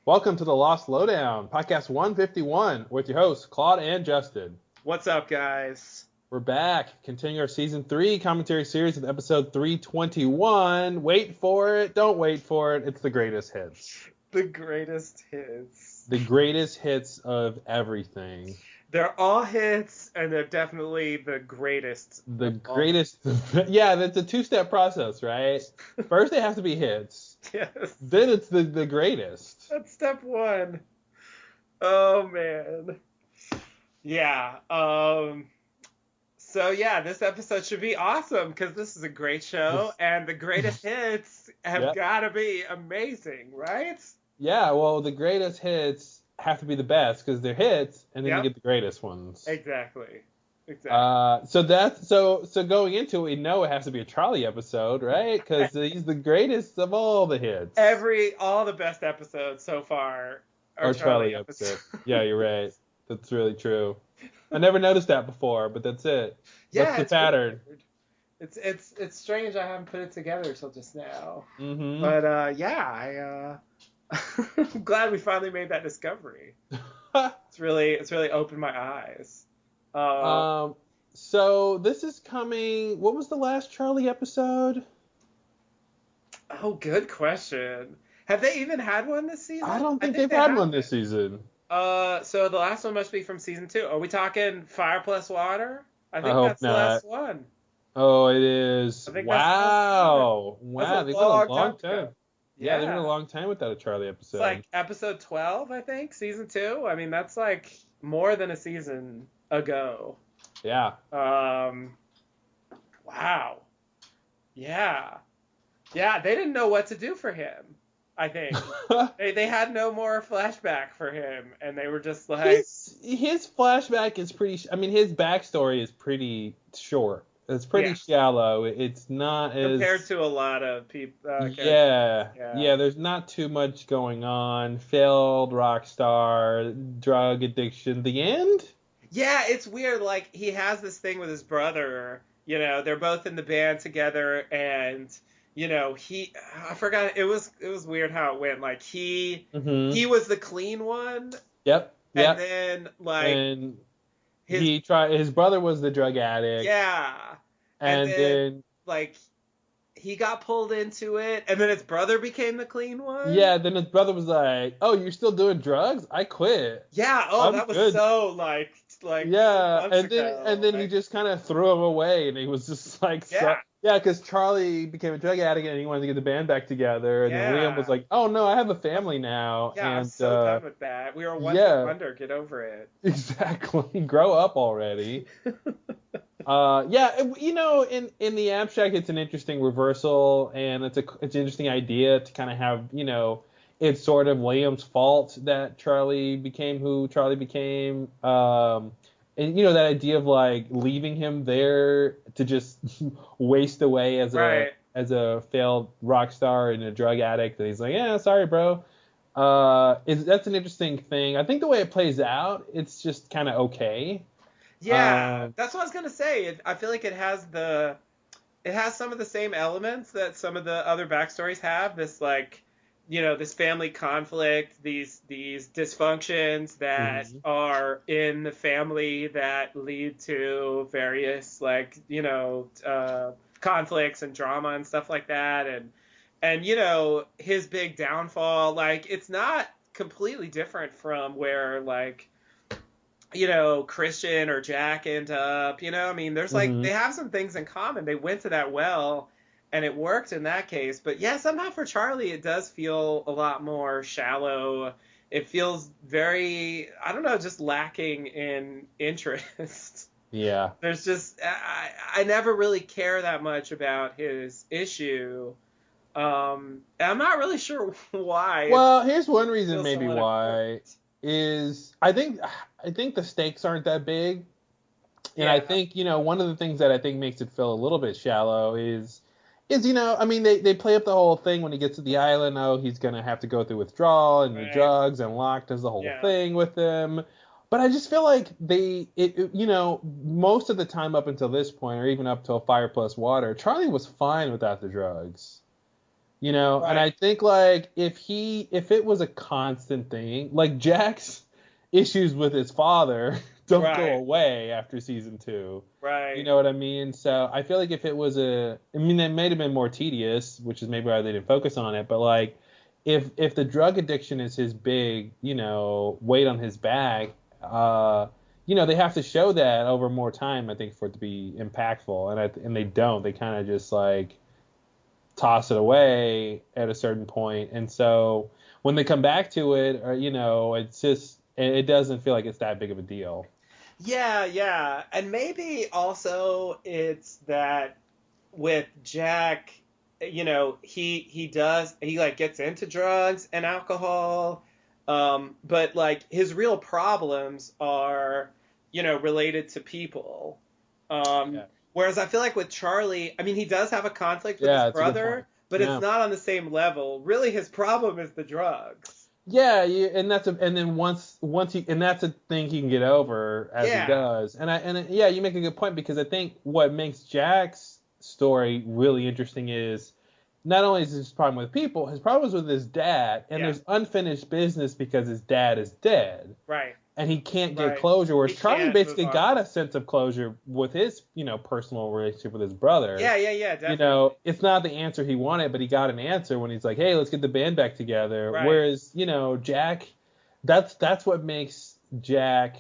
Welcome to the Lost Lowdown, podcast 151, with your hosts, Claude and Justin. What's up, guys? We're back, continuing our season 3 commentary series with episode 321. Wait for it, don't wait for it, it's the greatest hits. The greatest hits. The greatest hits of everything. They're all hits, and they're definitely the greatest. The greatest, yeah, that's a two-step process, right? First they have to be hits. Yes. Then it's the greatest. That's step one. Oh, man. Yeah. So, yeah, this episode should be awesome, because this is a great show, and the greatest hits have got to be amazing, right? Yeah, well, the greatest hits have to be the best because they're hits, and then you get the greatest ones. Exactly. So going into it, we know it has to be a Charlie episode, right? Because he's the greatest of all the hits. All the best episodes so far are Charlie episodes. Yeah, you're right. That's really true. I never noticed that before, but that's it. Yeah, that's the pattern. Weird. It's strange I haven't put it together until just now. Mm-hmm. But I'm glad we finally made that discovery. It's really opened my eyes. So this is coming. What was the last Charlie episode? Oh, good question. Have they even had one this season? I don't think they've had one this season. So the last one must be from season 2. Are we talking Fire Plus Water? I think hope that's not. the last one. Oh, it is. I think Wow. That's They've a been a long long time. Yeah, they've been a long time without a Charlie episode. It's like episode 12, I think, season 2. I mean, that's like more than a season ago. Yeah. Wow. Yeah. Yeah, they didn't know what to do for him, I think. they had no more flashback for him, and they were just like... His flashback is pretty... I mean, his backstory is pretty short. It's pretty shallow. It's not compared to a lot of people. Yeah, there's not too much going on. Failed rock star, drug addiction. The end? Yeah, it's weird. Like, he has this thing with his brother. You know, they're both in the band together, and you know, I forgot. It was weird how it went. Like, he was the clean one. Yep. And then like his brother was the drug addict. Yeah. And then like he got pulled into it, and then his brother became the clean one. Yeah, then his brother was like, "Oh, you're still doing drugs? I quit." Yeah. Oh, that was good. So like. Yeah, and then he just kind of threw him away, and he was just like, because Charlie became a drug addict and he wanted to get the band back together, and then Liam was like, "Oh no, I have a family now." Yeah, and, I'm so done with that. We were one hit wonder. Get over it. Exactly. Grow up already. You know, in the abstract, it's an interesting reversal, and it's an interesting idea to kind of have, you know, it's sort of Liam's fault that Charlie became who Charlie became. And, you know, that idea of, like, leaving him there to just waste away as a failed rock star and a drug addict. And he's like, yeah, sorry, bro. That's an interesting thing. I think the way it plays out, it's just kind of okay. Yeah, that's what I was going to say. I feel like it has some of the same elements that some of the other backstories have. This, like, you know, this family conflict, these dysfunctions that are in the family that lead to various, like, you know, conflicts and drama and stuff like that. And you know, his big downfall, like, it's not completely different from where, like, you know, Christian or Jack end up, you know? I mean, there's, like, they have some things in common. They went to that well, and it worked in that case. But yeah, somehow for Charlie, it does feel a lot more shallow. It feels very, I don't know, just lacking in interest. Yeah. There's just, I never really care that much about his issue. And I'm not really sure why. Well, here's one reason maybe why is I think the stakes aren't that big. And I think, you know, one of the things that I think makes it feel a little bit shallow is, you know, I mean, they play up the whole thing when he gets to the island. Oh, he's going to have to go through withdrawal and the drugs, and Locke does the whole thing with him. But I just feel like you know, most of the time up until this point, or even up till Fire Plus Water, Charlie was fine without the drugs. You know, Right. and I think like if it was a constant thing, like Jack's issues with his father don't go Right. away after season 2. You Right. know what I mean? So I feel like if it was I mean, it may have been more tedious, which is maybe why they didn't focus on it. But like, if the drug addiction is his big, weight on his back, they have to show that over more time, I think, for it to be impactful. And they don't. They kind of just like toss it away at a certain point. And so when they come back to it, or it's just it doesn't feel like it's that big of a deal. Yeah, yeah. And maybe also it's that with Jack, he like gets into drugs and alcohol, but like his real problems are, related to people. Yeah. Whereas I feel like with Charlie, I mean, he does have a conflict with his Yeah, it's a good point. brother, but it's Yeah. not on the same level. Really, his problem is the drugs. Yeah, and and then once he and that's a thing he can get over as he Yeah, does. Yeah, you make a good point because I think what makes Jack's story really interesting is not only is his problem with people, his problem is with his dad, and yeah, there's unfinished business because his dad is dead. right, And he can't get right. closure. He Whereas Charlie can't move basically on got from a it. sense of closure with his, personal relationship with his brother. Yeah, yeah, yeah, definitely. It's not the answer he wanted, but he got an answer when he's like, "Hey, let's get the band back together." Right. Whereas, Jack, that's what makes Jack,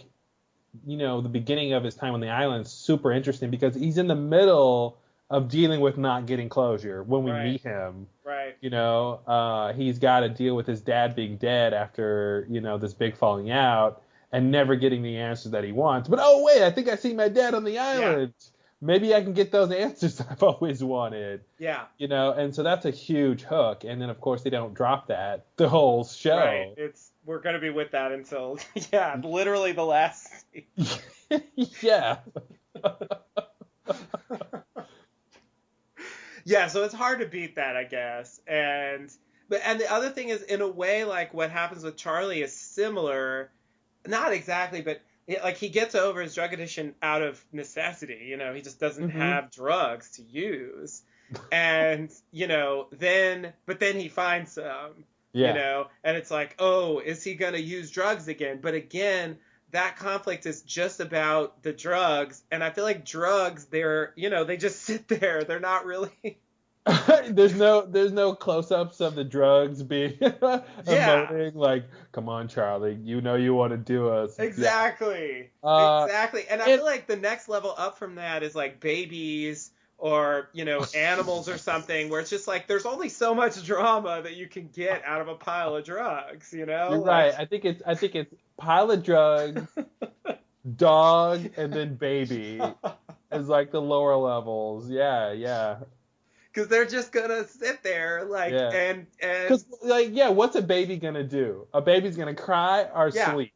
the beginning of his time on the island super interesting because he's in the middle of dealing with not getting closure when we Right. meet him. Right. He's got to deal with his dad being dead after, this big falling out and never getting the answers that he wants. But oh wait, I think I see my dad on the Yeah. island. Maybe I can get those answers I've always wanted. Yeah. And so that's a huge hook. And then of course they don't drop that the whole Right. show. We're gonna be with that until literally the last scene. Yeah. Yeah, so it's hard to beat that, I guess. And the other thing is, in a way, like what happens with Charlie is similar, not exactly, but like he gets over his drug addiction out of necessity. He just doesn't Hmm. have drugs to use, and then he finds some, Yeah. and it's like, oh, is he gonna use drugs again? But again, that conflict is just about the drugs, and I feel like drugs, they just sit there. They're not really. there's no close-ups of the drugs being Yeah, emoting like, come on, Charlie, you want to do us. Yeah. exactly, Uh, exactly. And I and feel like the next level up from that is like babies or animals or something, where it's just like there's only so much drama that you can get out of a pile of drugs, you're like. right. I think it's pile of drugs, dog, and then baby is like the lower levels. Yeah, yeah, Because they're just gonna sit there like yeah. and Because like, yeah, what's a baby gonna do? A baby's gonna cry or yeah, sleep.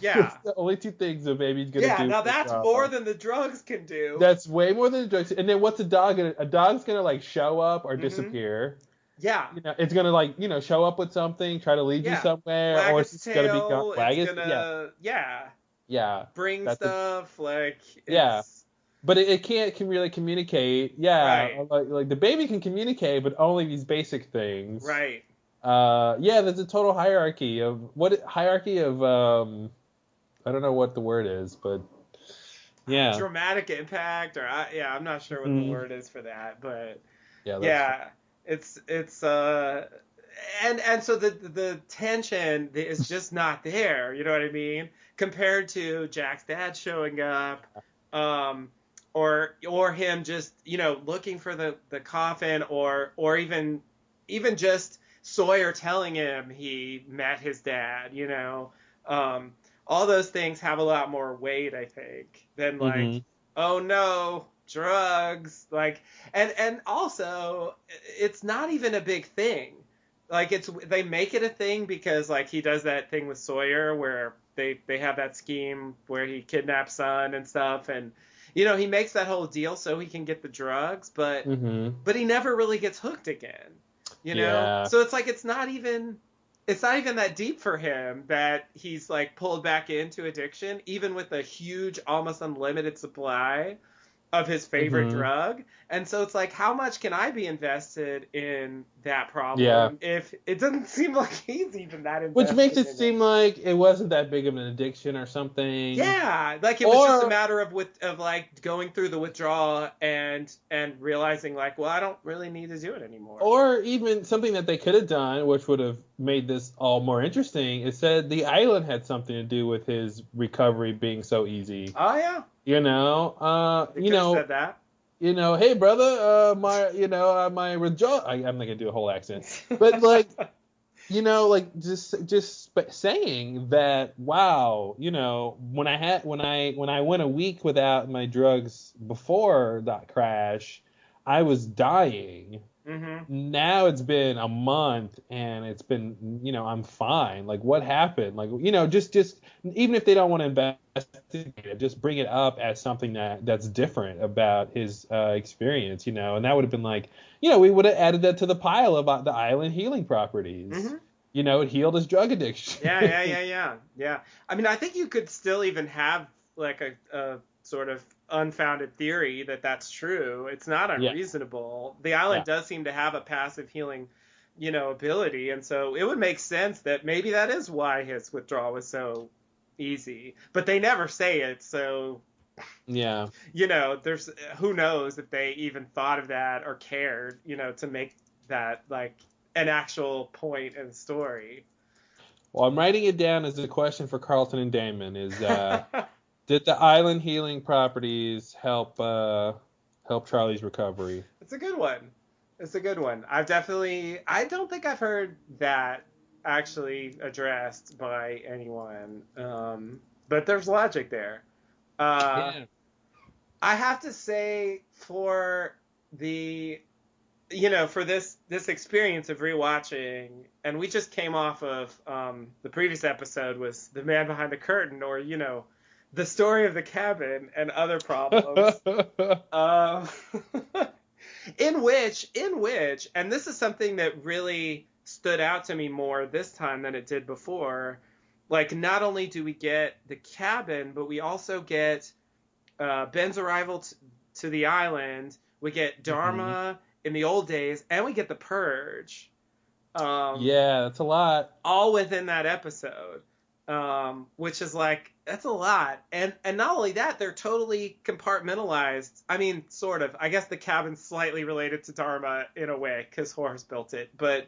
yeah, It's the only two things a baby's gonna yeah. do Now with that's more trauma. than the drugs can do. That's way more than a drug. And then what's a dog gonna? A dog's gonna like show up or Hmm. disappear. Yeah, It's gonna like show up with something, try to lead you yeah. somewhere, Wag or it's its just gonna be tail. wag It's its yeah, gonna, yeah, yeah. bring That's a stuff. Like yeah. it's But it can't can really communicate. Yeah, right, like the baby can communicate, but only these basic things. right. Yeah. There's a total hierarchy of I don't know what the word is, but yeah. Dramatic impact, or I'm not sure what the Mhm. word is for that, but Yeah, that's true. yeah, it's and so the tension is just not there. You know what I mean? Compared to Jack's dad showing up, um, or him just looking for the coffin, or even just Sawyer telling him he met his dad. Um, all those things have a lot more weight, I think, than like, Hmm. oh no, drugs, like, and also it's not even a big thing. Like they make it a thing because like he does that thing with Sawyer where they have that scheme where he kidnaps son and stuff, and he makes that whole deal so he can get the drugs, but Hmm. he never really gets hooked again. Yeah. So it's like it's not even that deep for him that he's like pulled back into addiction, even with a huge, almost unlimited supply. of his favorite drug. And so it's like, how much can I be invested in that problem if it doesn't seem like he's even that invested? Which makes it seem like it wasn't that big of an addiction or something. Yeah, like it was just a matter of like going through the withdrawal and realizing like, well, I don't really need to do it anymore. Or even something that they could have done, which would have made this all more interesting, is said the island had something to do with his recovery being so easy. Oh yeah. You know, said that. You know, hey brother, my withdrawal. I'm not gonna do a whole accent, but like, you know, like just saying that. Wow, you know, when I went a week without my drugs before that crash, I was dying. Mm-hmm. Now it's been a month and it's been, you know, I'm fine. Like, what happened? Like, you know, just even if they don't want to investigate it, just bring it up as something that's different about his experience, you know. And that would have been like, you know, we would have added that to the pile about the island healing properties. Mm-hmm. You know, it healed his drug addiction. Yeah. I mean, I think you could still even have like a sort of unfounded theory that that's true. It's not unreasonable. The island does seem to have a passive healing, you know, ability, and so it would make sense that maybe that is why his withdrawal was so easy. But they never say it, so yeah, you know, there's who knows if they even thought of that or cared, you know, to make that like an actual point in the story. Well, I'm writing it down as a question for Carlton and Damon. Is did the island healing properties help Charlie's recovery? It's a good one. I don't think I've heard that actually addressed by anyone. But there's logic there. I have to say for the, you know, for this experience of rewatching, and we just came off of the previous episode was The Man Behind the Curtain, or, you know, the story of the cabin and other problems. In which, and this is something that really stood out to me more this time than it did before. Like, not only do we get the cabin, but we also get Ben's arrival to the island. We get Dharma in the old days, and we get the Purge. That's a lot. All within that episode. Which is like, that's a lot. And not only that, they're totally compartmentalized. I mean, sort of. I guess the cabin's slightly related to Dharma in a way, because Horus built it. But,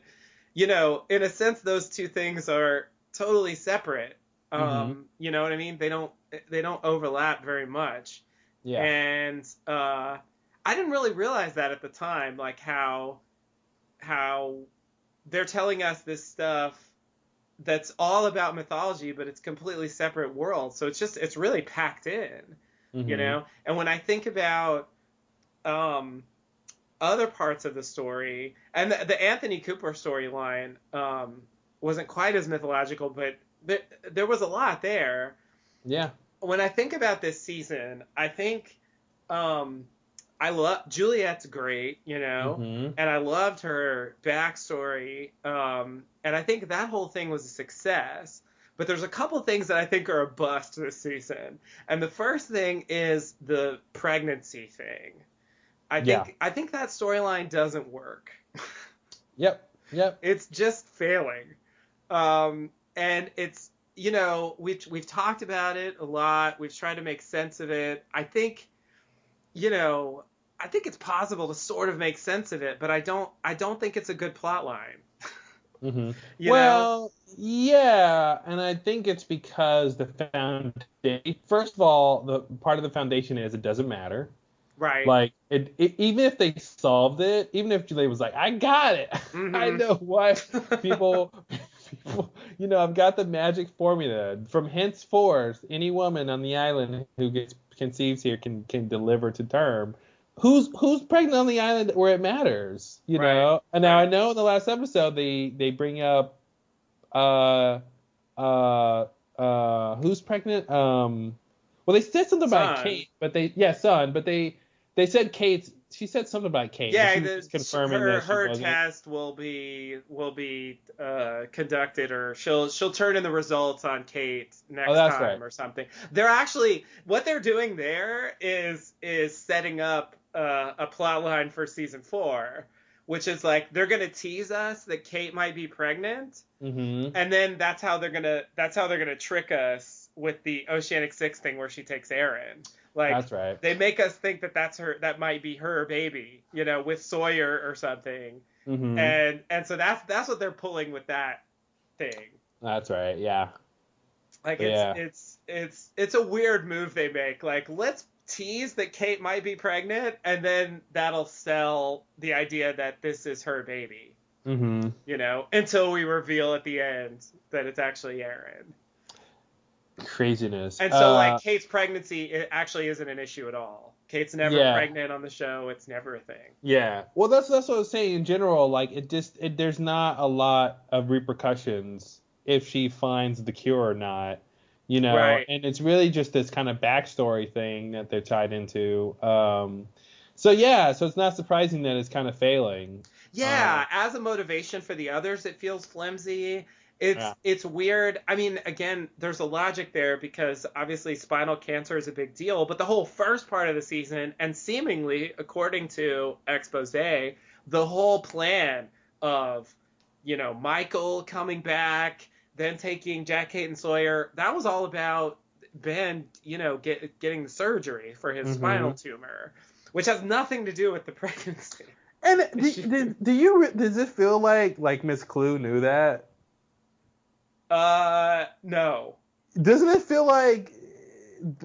you know, in a sense, those two things are totally separate. You know what I mean? They don't overlap very much. Yeah. And I didn't really realize that at the time, like how they're telling us this stuff that's all about mythology, but it's completely separate worlds. So it's really packed in, you know? And when I think about other parts of the story, and the Anthony Cooper storyline wasn't quite as mythological, but there was a lot there. Yeah. When I think about this season, I think I love Juliet's great, you know, and I loved her backstory, and I think that whole thing was a success. But there's a couple things that I think are a bust this season, and the first thing is the pregnancy thing. I think that storyline doesn't work. Yep. It's just failing, and it's, you know, we've talked about it a lot. We've tried to make sense of it. I think, you know, I think it's possible to sort of make sense of it, but I don't think it's a good plot line. Well, yeah, and I think it's because the foundation. First of all, the part of the foundation is it doesn't matter. Right. Like even if they solved it, even if Juliet was like, I got it, I know why people, you know, I've got the magic formula. From henceforth, any woman on the island who gets conceives here can deliver to term. Who's pregnant on the island where it matters, you know? And now I know in the last episode they bring up who's pregnant? Well, they said something about Kate, but they said Kate's she said something about Kate. Yeah, she was just confirming that her test will be conducted, or she'll turn in the results on Kate next time right. or something. They're actually, what they're doing there is setting up a plot line for season 4, which is like they're gonna tease us that Kate might be pregnant, mm-hmm. and then that's how they're gonna trick us with the Oceanic 6 thing where she takes Aaron. Like, that's right. They make us think that might be her baby, with Sawyer or something. Mm-hmm. And so that's what they're pulling with that thing. That's right. Yeah. Like it's a weird move they make. Like, let's tease that Kate might be pregnant, and then that'll sell the idea that this is her baby. Mm-hmm. Until we reveal at the end that it's actually Aaron. Craziness. And so, Kate's pregnancy, it actually isn't an issue at all. Kate's never pregnant on the show. It's never a thing. Yeah. Well, that's what I was saying in general. Like, there's not a lot of repercussions if she finds the cure or not, Right. And it's really just this kind of backstory thing that they're tied into. So it's not surprising that it's kind of failing. Yeah. As a motivation for the others, it feels flimsy. It's weird. I mean, again, there's a logic there because obviously spinal cancer is a big deal, but the whole first part of the season, and seemingly, according to expose, the whole plan of, Michael coming back, then taking Jack, Kate, and Sawyer, that was all about Ben, getting the surgery for his spinal tumor, which has nothing to do with the pregnancy. And does it feel like Miss Clue knew that? No. Doesn't it feel like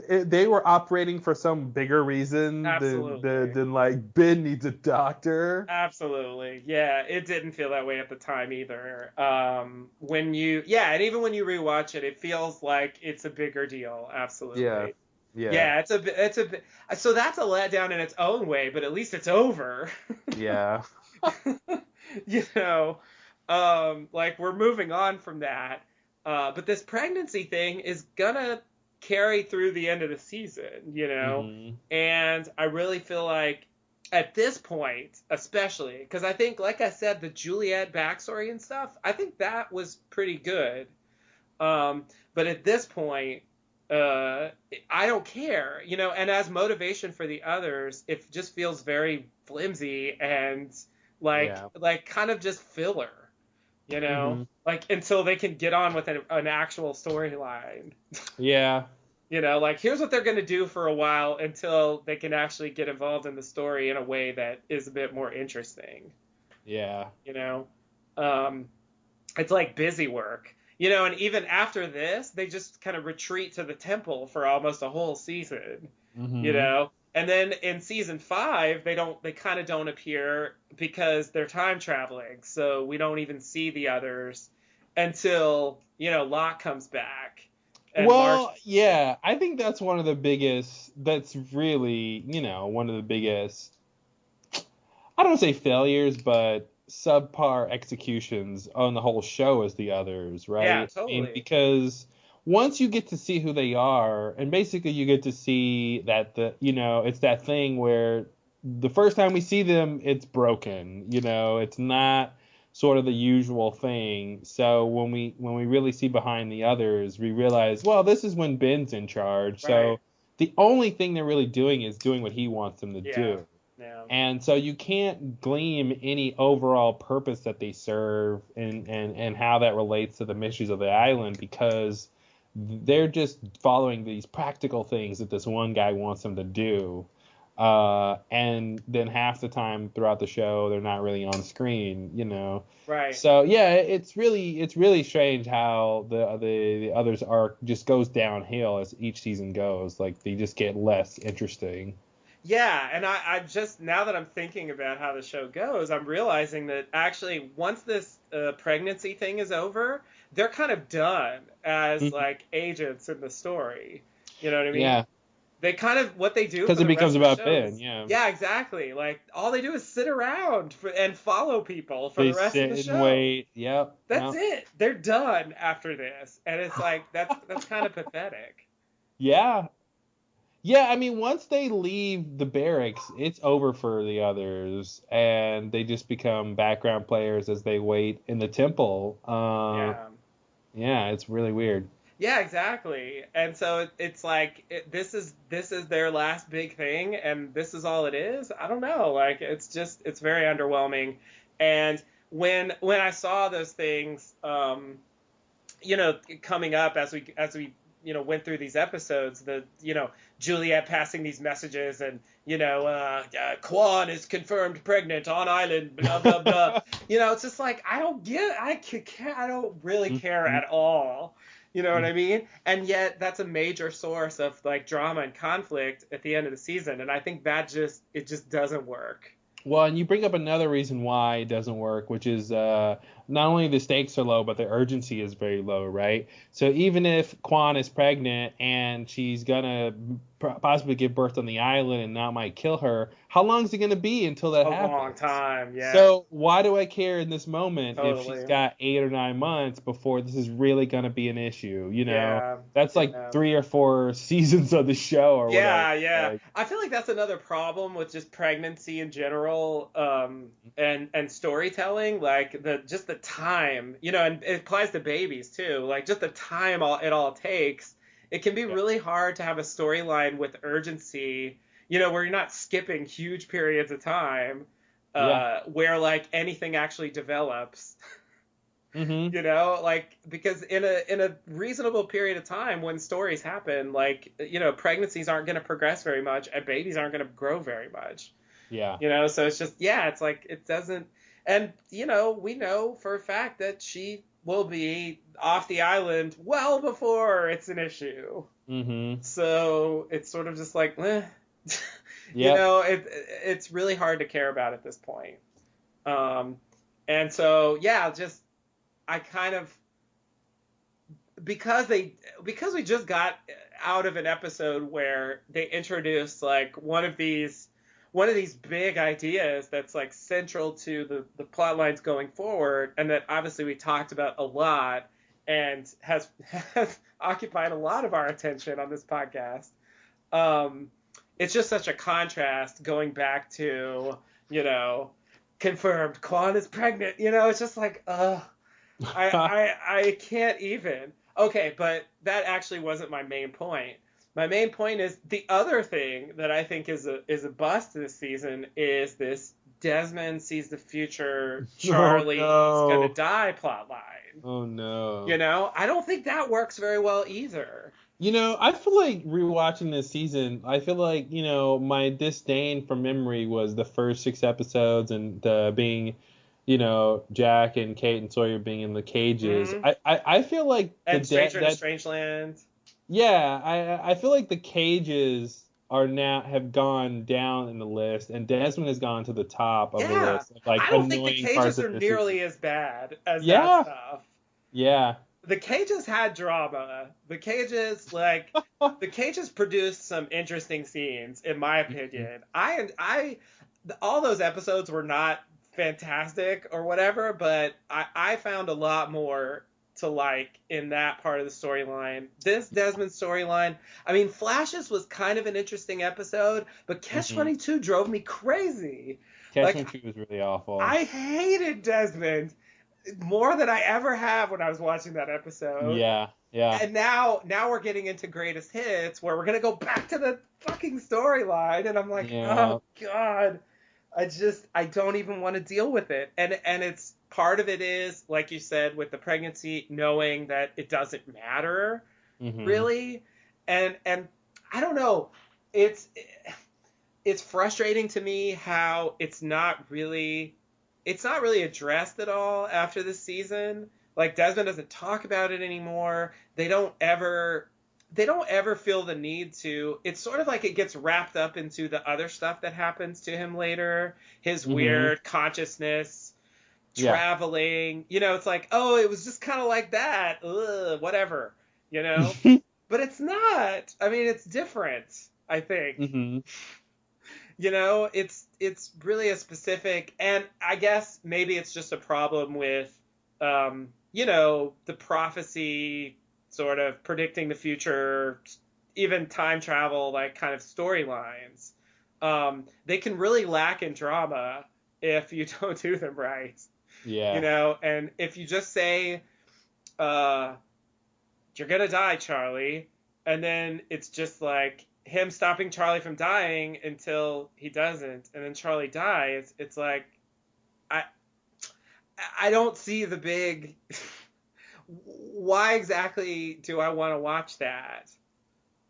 they were operating for some bigger reason than like Ben needs a doctor? Absolutely. Yeah, it didn't feel that way at the time either. And even when you rewatch it, it feels like it's a bigger deal. Absolutely. Yeah. Yeah, it's a bit. So that's a letdown in its own way, but at least it's over. Yeah. We're moving on from that. But this pregnancy thing is gonna carry through the end of the season, And I really feel like at this point, especially, because I think, like I said, the Juliet backstory and stuff, I think that was pretty good. But at this point, I don't care, and as motivation for the others, it just feels very flimsy and like kind of just filler. Until they can get on with an actual storyline. Yeah. Here's what they're going to do for a while until they can actually get involved in the story in a way that is a bit more interesting. Yeah. It's like busy work. And even after this, they just kind of retreat to the temple for almost a whole season. And then in season 5, they kind of don't appear because they're time traveling. So we don't even see the others until, Locke comes back. I think that's one of the biggest, that's really, one of the biggest, I don't say failures, but subpar executions on the whole show as the others, right? Yeah, totally. I mean, because once you get to see who they are, and basically you get to see that it's that thing where the first time we see them, it's broken. It's not sort of the usual thing. So when we really see behind the others, we realize, well, this is when Ben's in charge. Right. So the only thing they're really doing is doing what he wants them to do. Yeah. And so you can't glean any overall purpose that they serve and how that relates to the mysteries of the island, because they're just following these practical things that this one guy wants them to do. And then half the time throughout the show, they're not really on screen, Right. So yeah, it's really strange how the others arc just goes downhill as each season goes. Like, they just get less interesting. Yeah, and I just, now that I'm thinking about how the show goes, I'm realizing that actually once this pregnancy thing is over, they're kind of done as like agents in the story. You know what I mean? Yeah. They kind of, what they do, because it becomes about Ben. Yeah, exactly. Like, all they do is sit around and follow people for the rest of the show. They sit and wait. Yep. That's it. They're done after this, and it's like that's kind of pathetic. Yeah. Yeah, I mean, once they leave the barracks, it's over for the others, and they just become background players as they wait in the temple. Yeah. Yeah, it's really weird. Yeah, exactly. And so it's like this is their last big thing, and this is all it is. I don't know. Like it's very underwhelming. And when I saw those things, coming up as we went through these episodes, Juliet passing these messages, and Kwan is confirmed pregnant on island, blah blah blah. It's just like I don't really care at all. You know what I mean? And yet that's a major source of like drama and conflict at the end of the season, and I think it just doesn't work. Well, and you bring up another reason why it doesn't work, which is not only the stakes are low, but the urgency is very low, right? So even if Kwan is pregnant and she's gonna possibly give birth on the island and that might kill her, how long is it gonna be until that happens? A long time, yeah. So why do I care in this moment if Totally. she's got 8 or 9 months before this is really gonna be an issue? Yeah, That's like 3 or 4 seasons of the show or whatever. Yeah. Like, I feel like that's another problem with just pregnancy in general, and storytelling, like the time, and it applies to babies too, like just the time it all takes. It can be really hard to have a storyline with urgency, where you're not skipping huge periods of time, where like anything actually develops. Mm-hmm. Like because in a reasonable period of time when stories happen, like pregnancies aren't going to progress very much and babies aren't going to grow very much. Yeah. So it's just it's like it doesn't, and we know for a fact that she will be off the island well before it's an issue. Mm-hmm. So it's sort of just like, it's really hard to care about at this point. And so just I kind of, because we just got out of an episode where they introduced like one of these big ideas that's like central to the plot lines going forward, and that obviously we talked about a lot and has occupied a lot of our attention on this podcast. It's just such a contrast going back to, confirmed Kwan is pregnant. It's just like, I can't even. Okay, but that actually wasn't my main point. My main point is the other thing that I think is a bust this season is this Desmond sees the future, Charlie's gonna die plot line. Oh no. I don't think that works very well either. I feel like rewatching this season, I feel like, my disdain for memory was the first 6 episodes and being, Jack and Kate and Sawyer being in the cages. Mm-hmm. I feel like and Stranger in a Strange Land. Yeah, I feel like the cages have gone down in the list, and Desmond has gone to the top of the list. Of, like, I don't think the cages are nearly as bad as that stuff. Yeah. The cages had drama. The cages produced some interesting scenes, in my opinion. All those episodes were not fantastic or whatever, but I found a lot more to like in that part of the storyline. This Desmond storyline, I mean, Flashes was kind of an interesting episode, but Catch 22 drove me crazy. Catch 22 was really awful. I hated Desmond more than I ever have when I was watching that episode. Yeah. And now we're getting into Greatest Hits, where we're gonna go back to the fucking storyline, and I'm like, oh god, I don't even want to deal with it. And it's part of it is, like you said, with the pregnancy, knowing that it doesn't matter really, and I don't know, it's frustrating to me how it's not really addressed at all after this season. Like, Desmond doesn't talk about it anymore. They don't ever feel the need to. It's sort of like it gets wrapped up into the other stuff that happens to him later. His weird consciousness, traveling. It's like, oh, it was just kind of like that. Ugh, whatever. But it's not. I mean, it's different, I think. It's really a specific, and I guess maybe it's just a problem with, the prophecy sort of predicting the future even time travel like kind of storylines, they can really lack in drama if you don't do them right. You Yeah. know, and if you just say, you're gonna die, Charlie, and then it's just like him stopping Charlie from dying until he doesn't, and then Charlie dies, it's like I I don't see the big why exactly do I want to watch that?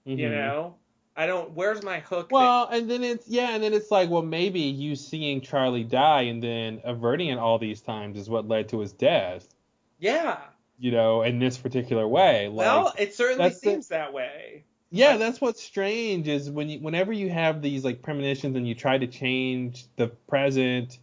You Hmm. know? I don't where's my hook there? Well, and then it's like, well, maybe you seeing Charlie die and then averting it all these times is what led to his death, Yeah. in this particular way. Like Well, it certainly that's the seems that way. yeah, Like, that's what's strange is whenever you have these like premonitions and you try to change the present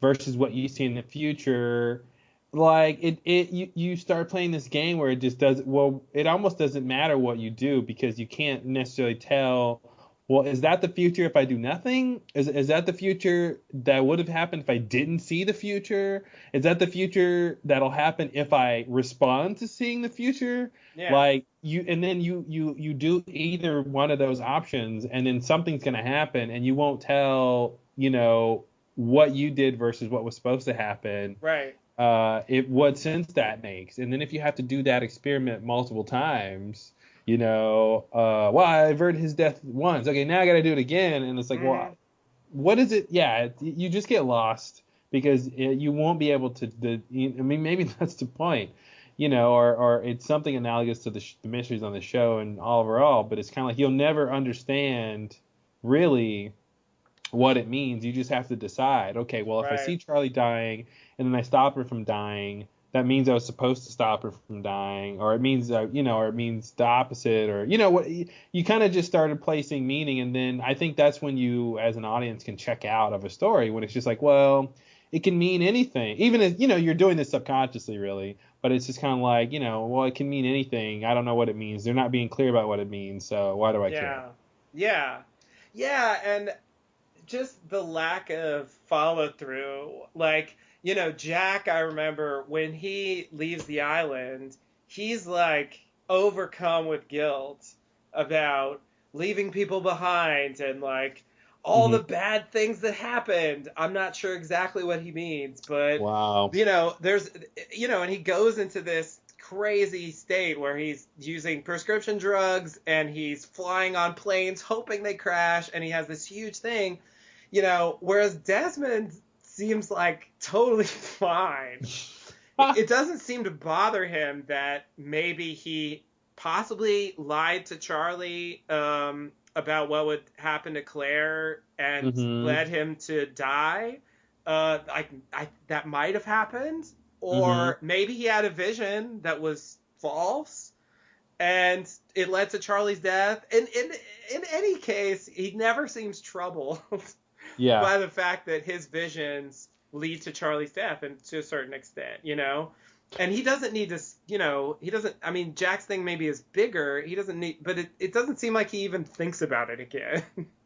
versus what you see in the future, like you start playing this game where it just does well, it almost doesn't matter what you do because you can't necessarily tell, well, is that the future if I do nothing? Is that the future that would have happened if I didn't see the future? Is that the future that'll happen if I respond to seeing the future? yeah. Like and then you do either one of those options, and then something's gonna happen, and you won't tell, what you did versus what was supposed to happen. Right. What sense that makes, and then if you have to do that experiment multiple times, well, I averted his death once. Okay, now I got to do it again, and it's like, Mm-hmm. well, what is it? Yeah, you just get lost because you won't be able to. I mean, maybe that's the point, or it's something analogous to the mysteries on the show and Oliver All, but it's kind of like you'll never understand really what it means. You just have to decide, okay, well, if I Right. see Charlie dying and then I stop her from dying, that means I was supposed to stop her from dying, or it means, or it means the opposite, or, what you kind of just started placing meaning. And then I think that's when you, as an audience, can check out of a story when it's just like, well, it can mean anything, even if, you're doing this subconsciously, really, but it's just kind of like, well, it can mean anything. I don't know what it means. They're not being clear about what it means. So why do I care? Yeah. Yeah. Yeah, and just the lack of follow through. Like, Jack, I remember when he leaves the island, he's like overcome with guilt about leaving people behind and like all Hmm. the bad things that happened. I'm not sure exactly what he means, but Wow. there's and he goes into this crazy state where he's using prescription drugs and he's flying on planes hoping they crash and he has this huge thing, whereas Desmond seems like totally fine. It doesn't seem to bother him that maybe he possibly lied to Charlie about what would happen to Claire and Hmm. led him to die. That might have happened, Hmm. or maybe he had a vision that was false and it led to Charlie's death. And in any case, he never seems troubled Yeah. by the fact that his visions lead to Charlie's death, and to a certain extent. And he doesn't need to, he doesn't, I mean, Jack's thing maybe is bigger. He doesn't need, but it doesn't seem like he even thinks about it again.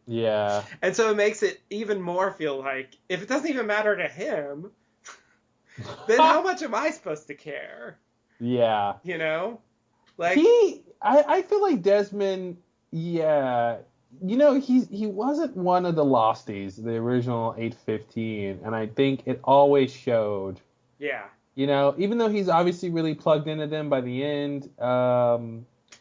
Yeah. And so it makes it even more feel like if it doesn't even matter to him, then how much am I supposed to care? Yeah. You know? Like, I feel like Desmond, yeah, he wasn't one of the Losties, the original 815, and I think it always showed. yeah, Even though he's obviously really plugged into them by the end,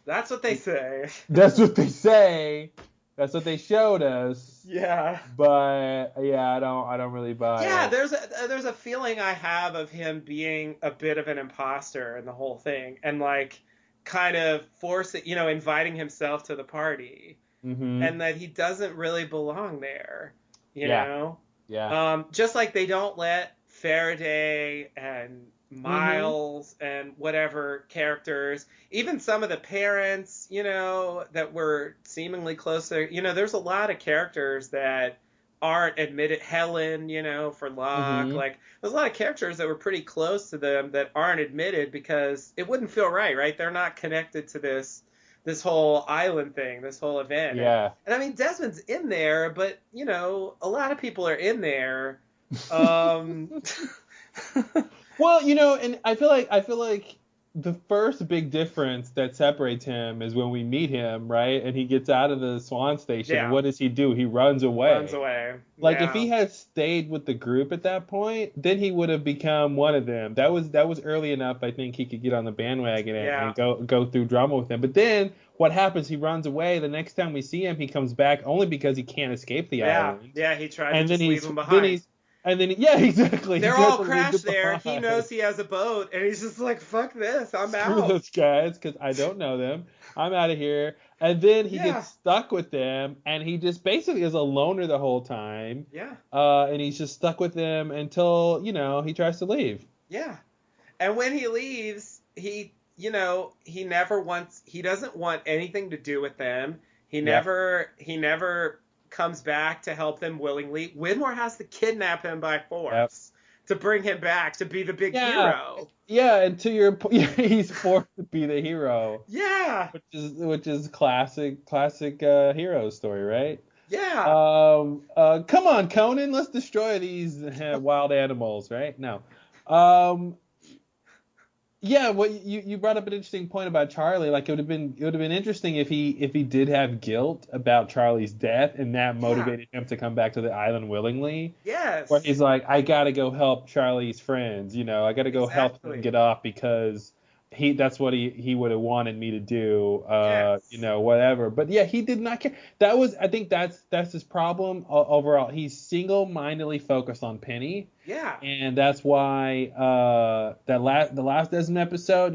that's what they say. that's what they say. That's what they showed us. Yeah. But yeah, I don't really buy Yeah, it. there's a feeling I have of him being a bit of an imposter in the whole thing, and like kind of forcing, inviting himself to the party, Hmm. and that he doesn't really belong there, you Yeah. know? Yeah. Just like they don't let Faraday and Hmm. Miles and whatever characters, even some of the parents, that were seemingly closer, there's a lot of characters that aren't admitted. Helen, for Locke, Hmm. like there's a lot of characters that were pretty close to them that aren't admitted because it wouldn't feel right, right? They're not connected to this whole island thing, this whole event. And Yeah. and I mean Desmond's in there, but a lot of people are in there. Um Well, and I feel like the first big difference that separates him is when we meet him, right? And he gets out of the Swan Station. And Yeah. what does he do? He runs Runs away. away. Like if Yeah. he had stayed with the group at that point, then he would have become one of them. That was early enough. I think he could get on the bandwagon Yeah. and go through drama with them. But then what happens? He runs away. The next time we see him, he comes back only because he can't escape the Yeah. island. Yeah. He tried to And then just leave he's him then behind. he's and then yeah, exactly. He They're tried all to leave crashed them there. He behind. knows he has a boat, and he's just like, "Fuck this, I'm Screw out." those guys because I don't know them. I'm out of here. And then he Yeah. gets stuck with them, and he just basically is a loner the whole time. Yeah. And he's just stuck with them until he tries to leave. Yeah. And when he leaves, he never wants. He doesn't want anything to do with them. He never comes back to help them willingly. Widmore has to kidnap him by force to bring him back to be the big hero. Yeah, and to your point, he's forced to be the hero. Yeah. Which is classic hero story, right? Yeah. Come on, Conan, let's destroy these wild animals, right? No. Yeah, what you brought up an interesting point about Charlie. Like it would have been interesting if he did have guilt about Charlie's death and that motivated him to come back to the island willingly. Yes. Where he's like, I gotta go help Charlie's friends, I gotta go help them get off because that's what he would have wanted me to do, whatever. But yeah, he did not care. I think that's his problem overall. He's single-mindedly focused on Penny. Yeah. And that's why the last Desmond episode,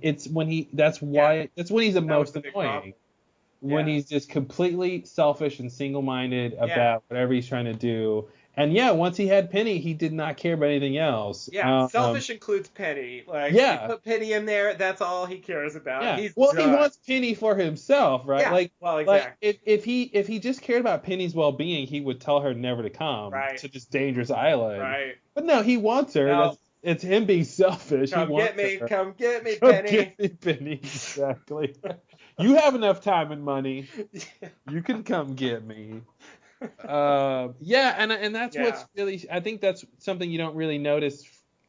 it's when that's when he's the most annoying. When he's just completely selfish and single-minded about whatever he's trying to do. And yeah, once he had Penny, he did not care about anything else. Yeah, selfish includes Penny. Like, you put Penny in there, that's all he cares about. Yeah. He wants Penny for himself, right? Yeah. Exactly. Like if he just cared about Penny's well-being, he would tell her never to come to this dangerous island. Right. But no, he wants her. No. It's him being selfish. Come get me, Penny. Come get me, Penny. Exactly. You have enough time and money. You can come get me. And that's what's really, I think that's something you don't really notice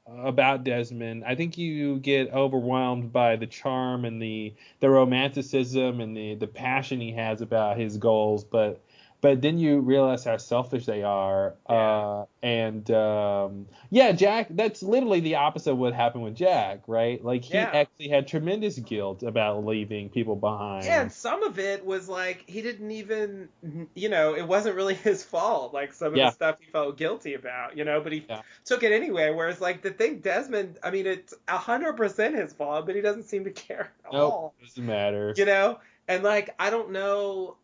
about Desmond. I think you get overwhelmed by the charm and the romanticism and the passion he has about his goals, but then you realize how selfish they are. Jack, that's literally the opposite of what happened with Jack, right? Like he actually had tremendous guilt about leaving people behind. Yeah, and some of it was like he didn't even, it wasn't really his fault. Like some of the stuff he felt guilty about, but he took it anyway. Whereas like the thing Desmond, I mean, it's 100% his fault, but he doesn't seem to care at all. Doesn't matter. And like I don't know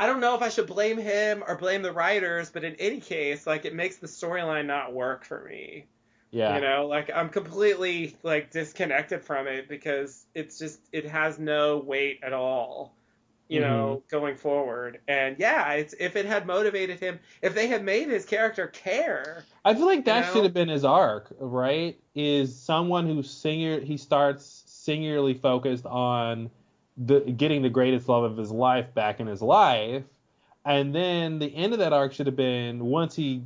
if I should blame him or blame the writers, but in any case, like it makes the storyline not work for me. Yeah. Like I'm completely like disconnected from it because it has no weight at all, going forward. And if it had motivated him, if they had made his character care. I feel like that should have been his arc, right? Is someone who he starts singularly focused on getting the greatest love of his life back in his life, and then the end of that arc should have been once he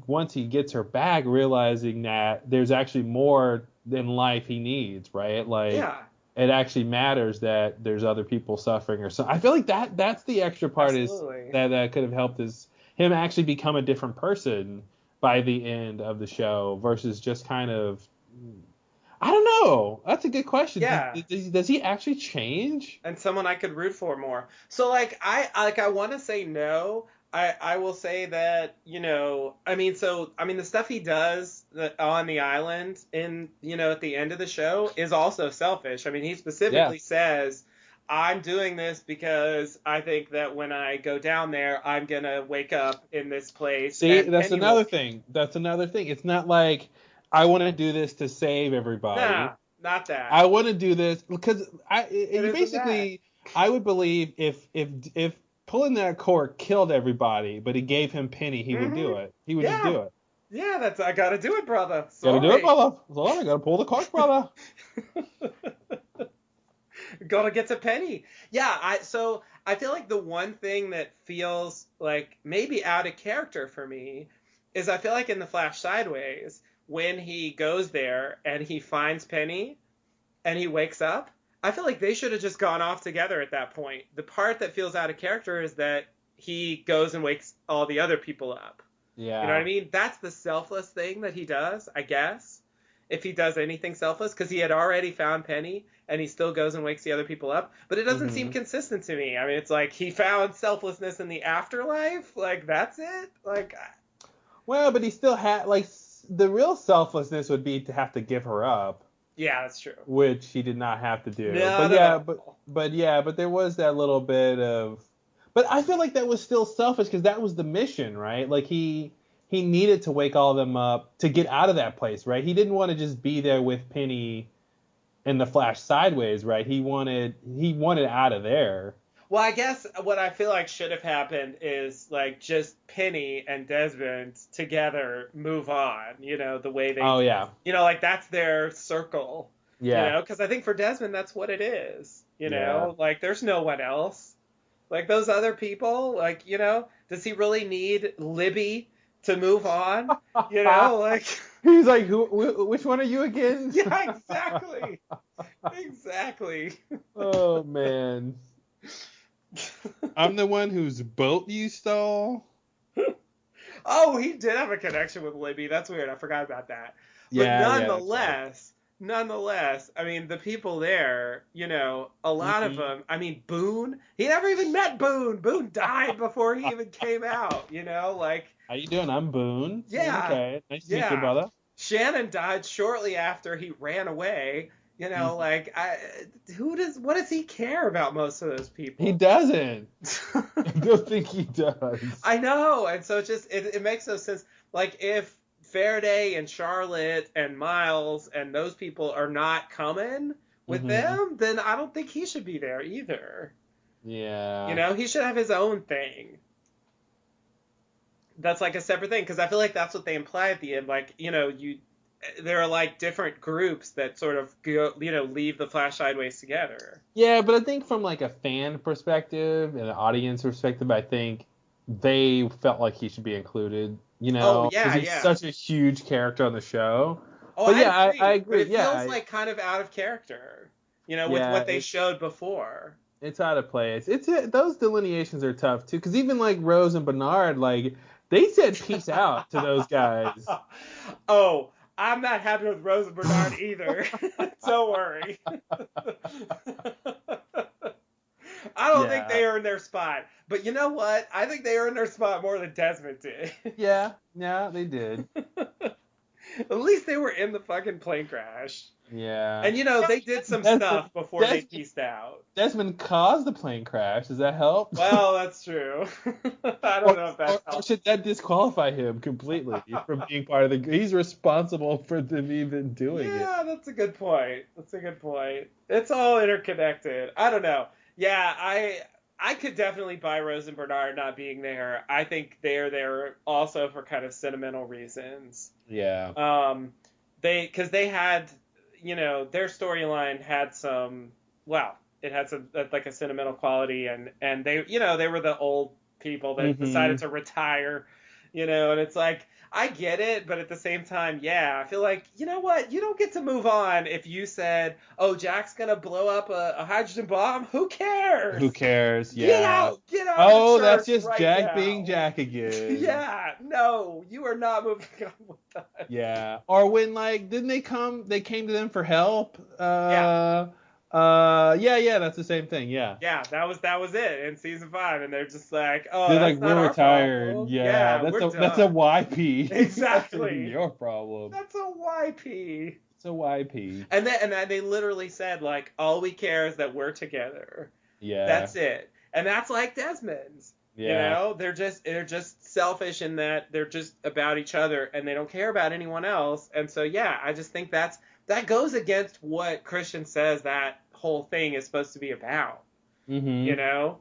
gets her back, realizing that there's actually more in life he needs, right? Like it actually matters that there's other people suffering or so. I feel like that's the extra part. Absolutely. Is that could have helped him actually become a different person by the end of the show versus just kind of. I don't know. That's a good question. Yeah. Does he actually change? And someone I could root for more. So I want to say no. I will say that, the stuff he does on the island at the end of the show is also selfish. I mean, he specifically says, I'm doing this because I think that when I go down there, I'm going to wake up in this place. See, that's another thing. It's not like, I want to do this to save everybody. Nah, not that. I want to do this because I would believe if pulling that cord killed everybody, but he gave him Penny, he would do it. He would just do it. Yeah, I gotta do it, brother. Sorry. Gotta do it, brother. Sorry, I gotta pull the cord, brother. Gotta get to Penny. Yeah, I feel like the one thing that feels like maybe out of character for me is I feel like in The Flash Sideways, when he goes there and he finds Penny, and he wakes up, I feel like they should have just gone off together at that point. The part that feels out of character is that he goes and wakes all the other people up. Yeah. You know what I mean? That's the selfless thing that he does, I guess. If he does anything selfless, because he had already found Penny, and he still goes and wakes the other people up. But it doesn't seem consistent to me. I mean, it's like he found selflessness in the afterlife. Like, that's it? Like, well, but he still had, like, the real selflessness would be to have to give her up. Yeah, that's true. Which he did not have to do. No, but there was that little bit of. But I feel like that was still selfish because that was the mission, right? Like he needed to wake all of them up to get out of that place, right? He didn't want to just be there with Penny in the Flash sideways, right? He wanted out of there. Well, I guess what I feel like should have happened is like just Penny and Desmond together move on, you know, the way they. Oh yeah. You know, like that's their circle. Yeah. You know, because I think for Desmond that's what it is. You know, like there's no one else. Like those other people, like, you know, does he really need Libby to move on? You know, like. He's like, which one are you again? Yeah, exactly. Exactly. Oh man. I'm the one whose boat you stole. Oh, he did have a connection with Libby. That's weird. I forgot about that. But nonetheless, I mean, the people there, you know, a lot of them. I mean, Boone. He never even met Boone. Boone died before he even came out. You know, like. How you doing? I'm Boone. Yeah. Okay. Nice to meet you, brother. Shannon died shortly after he ran away. You know, like, what does he care about most of those people? He doesn't. I don't think he does. I know. And so it makes no sense. Like, if Faraday and Charlotte and Miles and those people are not coming with them, then I don't think he should be there either. Yeah. You know, he should have his own thing. That's like a separate thing, because I feel like that's what they imply at the end. Like, you know, there are like different groups that sort of go, you know, leave the Flash sideways together. Yeah, but I think from like a fan perspective and an audience perspective, I think they felt like he should be included. You know, because he's such a huge character on the show. Oh, but I agree. But it feels like kind of out of character, you know, with what they showed before. It's out of place. Those delineations are tough too, because even like Rose and Bernard, like they said peace out to those guys. Oh, I'm not happy with Rose and Bernard either. Don't worry. I don't think they earned their spot. But you know what? I think they earned their spot more than Desmond did. Yeah, they did. At least they were in the fucking plane crash. Yeah. And, you know, they did some stuff before they pieced out. Desmond caused the plane crash. Does that help? Well, that's true. I don't know if that helps. Or should that disqualify him completely from being part of the... He's responsible for them even doing it. Yeah, that's a good point. It's all interconnected. I don't know. Yeah, I could definitely buy Rose and Bernard not being there. I think they're there also for kind of sentimental reasons. Yeah. Because they had, you know, their storyline had some, it had some like a sentimental quality, and they, you know, they were the old people that decided to retire, you know, and it's like, I get it, but at the same time, I feel like, you know what? You don't get to move on if you said, oh, Jack's going to blow up a hydrogen bomb. Who cares? Yeah. Get out Oh, of the church that's just right Jack now. being Jack again. Yeah, no, you are not moving on with that. Yeah. Or when, like, they came to them for help? That's the same thing. Yeah. Yeah, that was it in season 5, and they're just like, oh, they're that's like, not we're our retired. problem. Yeah, that's a YP. Exactly. That's your problem. That's a YP. It's a YP. And then they literally said, like, all we care is that we're together. Yeah. That's it. And that's like Desmond's. Yeah. You know, they're just selfish in that they're just about each other and they don't care about anyone else. And so I just think that goes against what Christian says that whole thing is supposed to be about. Mm-hmm. You know,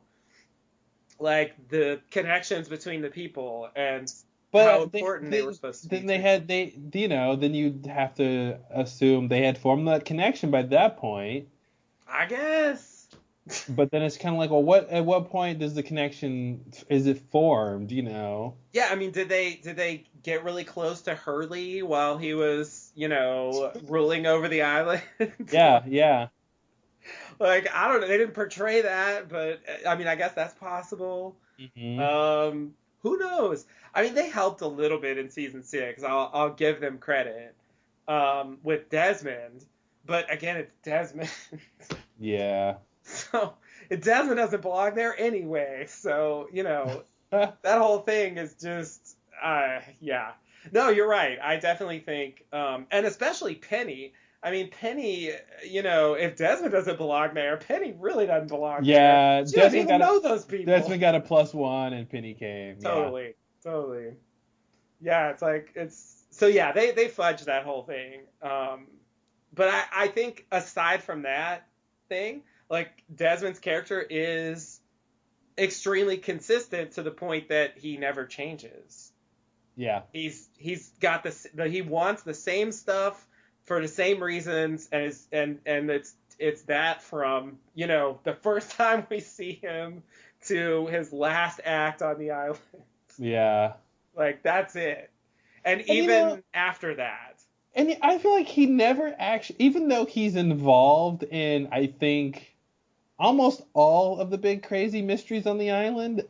like the connections between the people and how important they were supposed to be. Then you'd have to assume they had formed that connection by that point. I guess. But then it's kind of like, well, at what point does the connection is it formed? Yeah, I mean, did they get really close to Hurley while he was, ruling over the island? Yeah, yeah. Like, I don't know. They didn't portray that, but I mean, I guess that's possible. Hmm. Um, who knows? I mean, they helped a little bit in season 6. I'll give them credit. With Desmond, but again, it's Desmond. Yeah. So Desmond doesn't belong there anyway. So that whole thing is just, yeah. No, you're right. I definitely think, and especially Penny. I mean, Penny, if Desmond doesn't belong there, Penny really doesn't belong there. Yeah, She doesn't even know those people. Desmond got a +1 and Penny came. Yeah. Totally, totally. Yeah, it's like so yeah, they fudged that whole thing. But I think aside from that thing, like Desmond's character is extremely consistent to the point that he never changes. Yeah. He's got this, he wants the same stuff for the same reasons, and it's that from the first time we see him to his last act on the island. Yeah. Like that's it. And And even after that. and I feel like he never actually, even though he's involved in, I think, almost all of the big crazy mysteries on the island,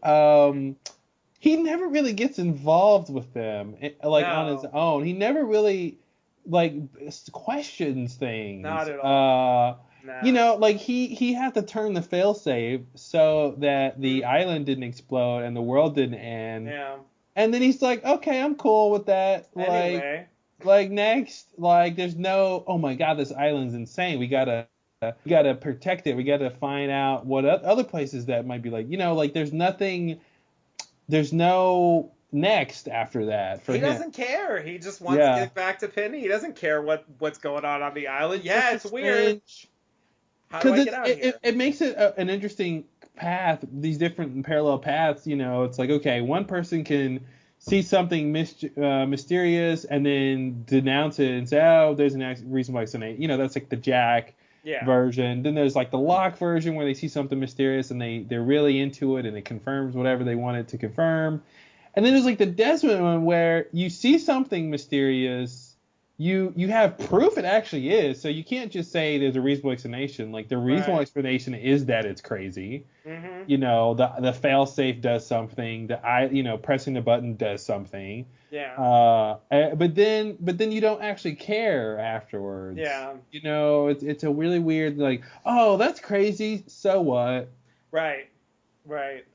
he never really gets involved with them, like on his No, own. He never really like questions things. not at all. No. Like he had to turn the failsafe so that the Mhm. island didn't explode and the world didn't end. Yeah. And then he's like, okay, I'm cool with that. Anyway. Like next, like there's no, oh my God, this island's insane. We gotta protect it. We gotta find out what other places that might be like, like there's no next after that for He him. doesn't care. He just wants to Yeah. get back to Penny. He doesn't care what's going on the island. It's Yeah, so it's weird. strange. How do Because I get out of here? it makes it an interesting path, these different parallel paths. It's like, okay, one person can see something mysterious and then denounce it and say, oh, there's a reasonable explanation. That's like the Jack Yeah. version. Then there's like the Locke version where they see something mysterious and they're really into it and it confirms whatever they want it to confirm. And then there's like the Desmond one where you see something mysterious, you have proof it actually is, so you can't just say there's a reasonable explanation. Like the reasonable Right. explanation is that it's crazy. Mhm. The fail safe does something. Pressing the button does something. Yeah. But then you don't actually care afterwards. Yeah. It's a really weird, like, oh, that's crazy. So what? Right. Right.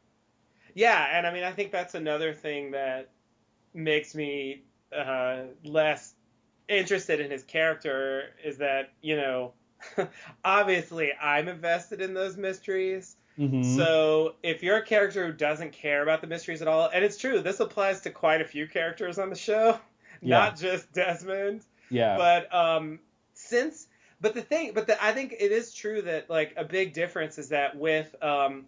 Yeah, and I mean, I think that's another thing that makes me less interested in his character is that, obviously I'm invested in those mysteries. Mm-hmm. So if you're a character who doesn't care about the mysteries at all, and it's true, this applies to quite a few characters on the show, Yeah. not just Desmond. Yeah. But I think it is true that like a big difference is that with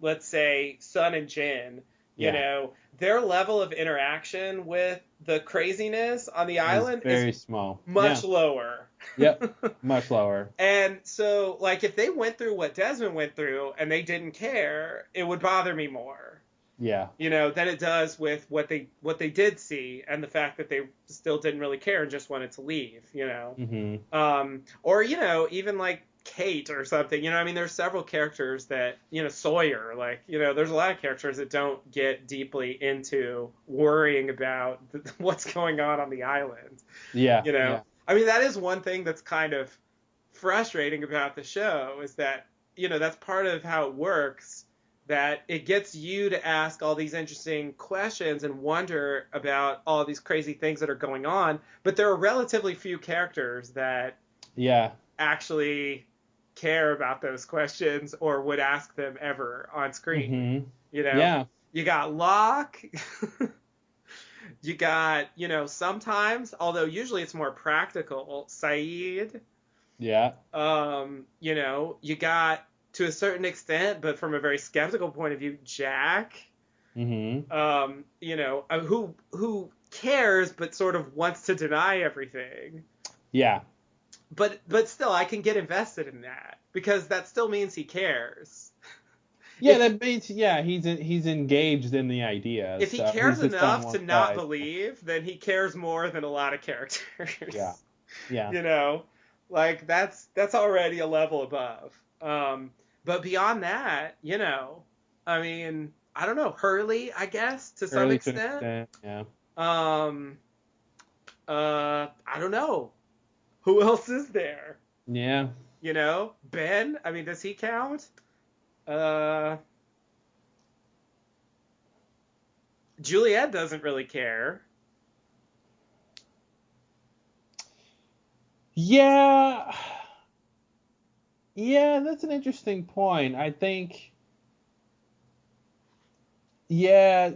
let's say Sun and Jin, Yeah. their level of interaction with the craziness on the island very is small. much Yeah. lower. Yep. Much lower. And so like if they went through what Desmond went through and they didn't care, it would bother me more. Yeah. Than it does with what they did see and the fact that they still didn't really care and just wanted to leave, Mm-hmm. Or, even like Kate or something, I mean, there's several characters that, Sawyer, like, there's a lot of characters that don't get deeply into worrying about what's going on the island. Yeah. Yeah. I mean, that is one thing that's kind of frustrating about the show is that, that's part of how it works, that it gets you to ask all these interesting questions and wonder about all these crazy things that are going on, but there are relatively few characters that Yeah. actually care about those questions or would ask them ever on screen. Mm-hmm. Yeah. You got Locke. You got, sometimes, although usually it's more practical, Saeed. Yeah. You got, to a certain extent, but from a very skeptical point of view, Jack. Mm-hmm. Who cares but sort of wants to deny everything. Yeah. But still, I can get invested in that because that still means he cares. Yeah, that means he's engaged in the idea. If he So cares he's just on enough one to not side. believe, then he cares more than a lot of Yeah. characters. Yeah. You know, like that's already a level above. But beyond that, I mean, I don't know, Hurley, I guess, to some Early to an extent. extent. Yeah. Um, I don't know. Who else is there? Yeah. Ben. I mean, does he count? Uh, Juliet doesn't really care. Yeah. Yeah, that's an interesting point. I think, yeah,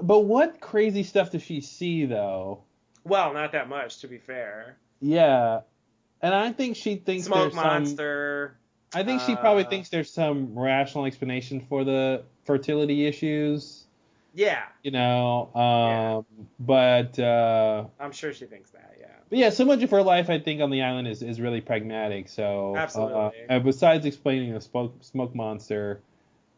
but what crazy stuff does she see though? Well, not that much, to be fair. Yeah, and I think she thinks Smoke there's some. Monster. I think she probably Uh, thinks there's some rational explanation for the fertility issues. yeah, yeah. But I'm sure she thinks that. Yeah, yeah, so much of her life I think on the island is really pragmatic. So absolutely. and besides explaining the smoke monster,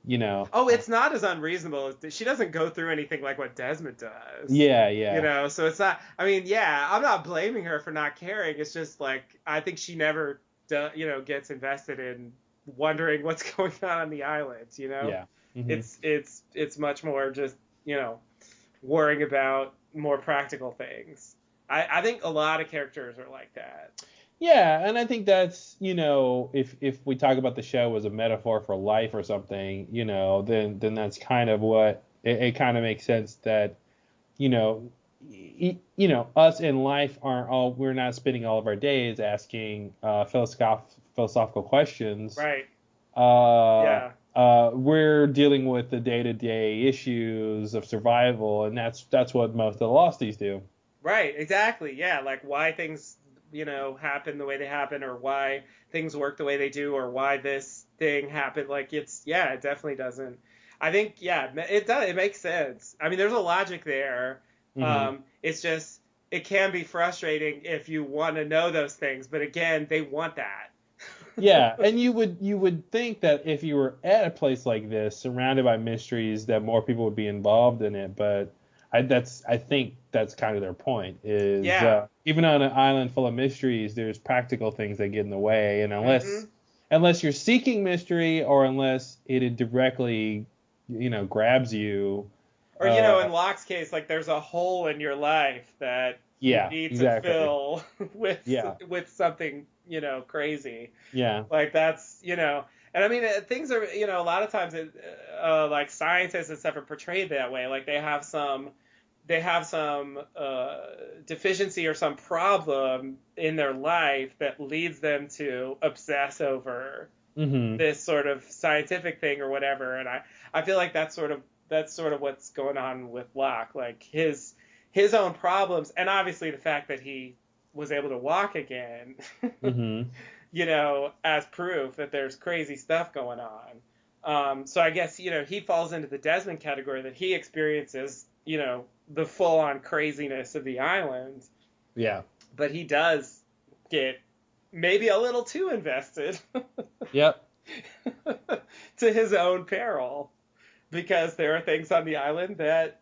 you know. Oh, it's not as unreasonable. She doesn't go through anything like what Desmond does. Yeah, yeah. So it's not. I mean, yeah, I'm not blaming her for not caring. It's just like I think she never, gets invested in wondering what's going on the island. Yeah. Mm-hmm. It's much more just worrying about more practical things. I think a lot of characters are like that. Yeah, and I think that's, if we talk about the show as a metaphor for life or something, then that's kind of what it kind of makes sense that, us in life we're not spending all of our days asking philosophical questions. Right. Uh, Yeah. we're dealing with the day-to-day issues of survival, and that's what most of the Losties do. Right, exactly. Yeah, like why things, happen the way they happen, or why things work the way they do, or why this thing happened. Like it definitely doesn't. I think, yeah, it does. It makes sense. I mean, there's a logic there. Mm-hmm. It's just it can be frustrating if you want to know those things, but again, they want that. Yeah, and you would think that if you were at a place like this, surrounded by mysteries, that more people would be involved in it. But I think that's kind of their point. Is Yeah. even on an island full of mysteries, there's practical things that get in the way, and Mm-hmm. unless you're seeking mystery or unless it directly, grabs you. Or in Locke's case, like there's a hole in your life that you Yeah, need to exactly. fill with Yeah, with something crazy. yeah. Like that's and I mean things are a lot of times like scientists and stuff are portrayed that way. Like they have some deficiency or some problem in their life that leads them to obsess over Mm-hmm. this sort of scientific thing or whatever. And I feel like that's sort of what's going on with Locke. Like his own problems, and obviously the fact that he was able to walk again, Mm-hmm. as proof that there's crazy stuff going on. So I guess, he falls into the Desmond category that he experiences, the full on craziness of the island. Yeah. But he does get maybe a little too invested Yep. to his own peril, because there are things on the island that,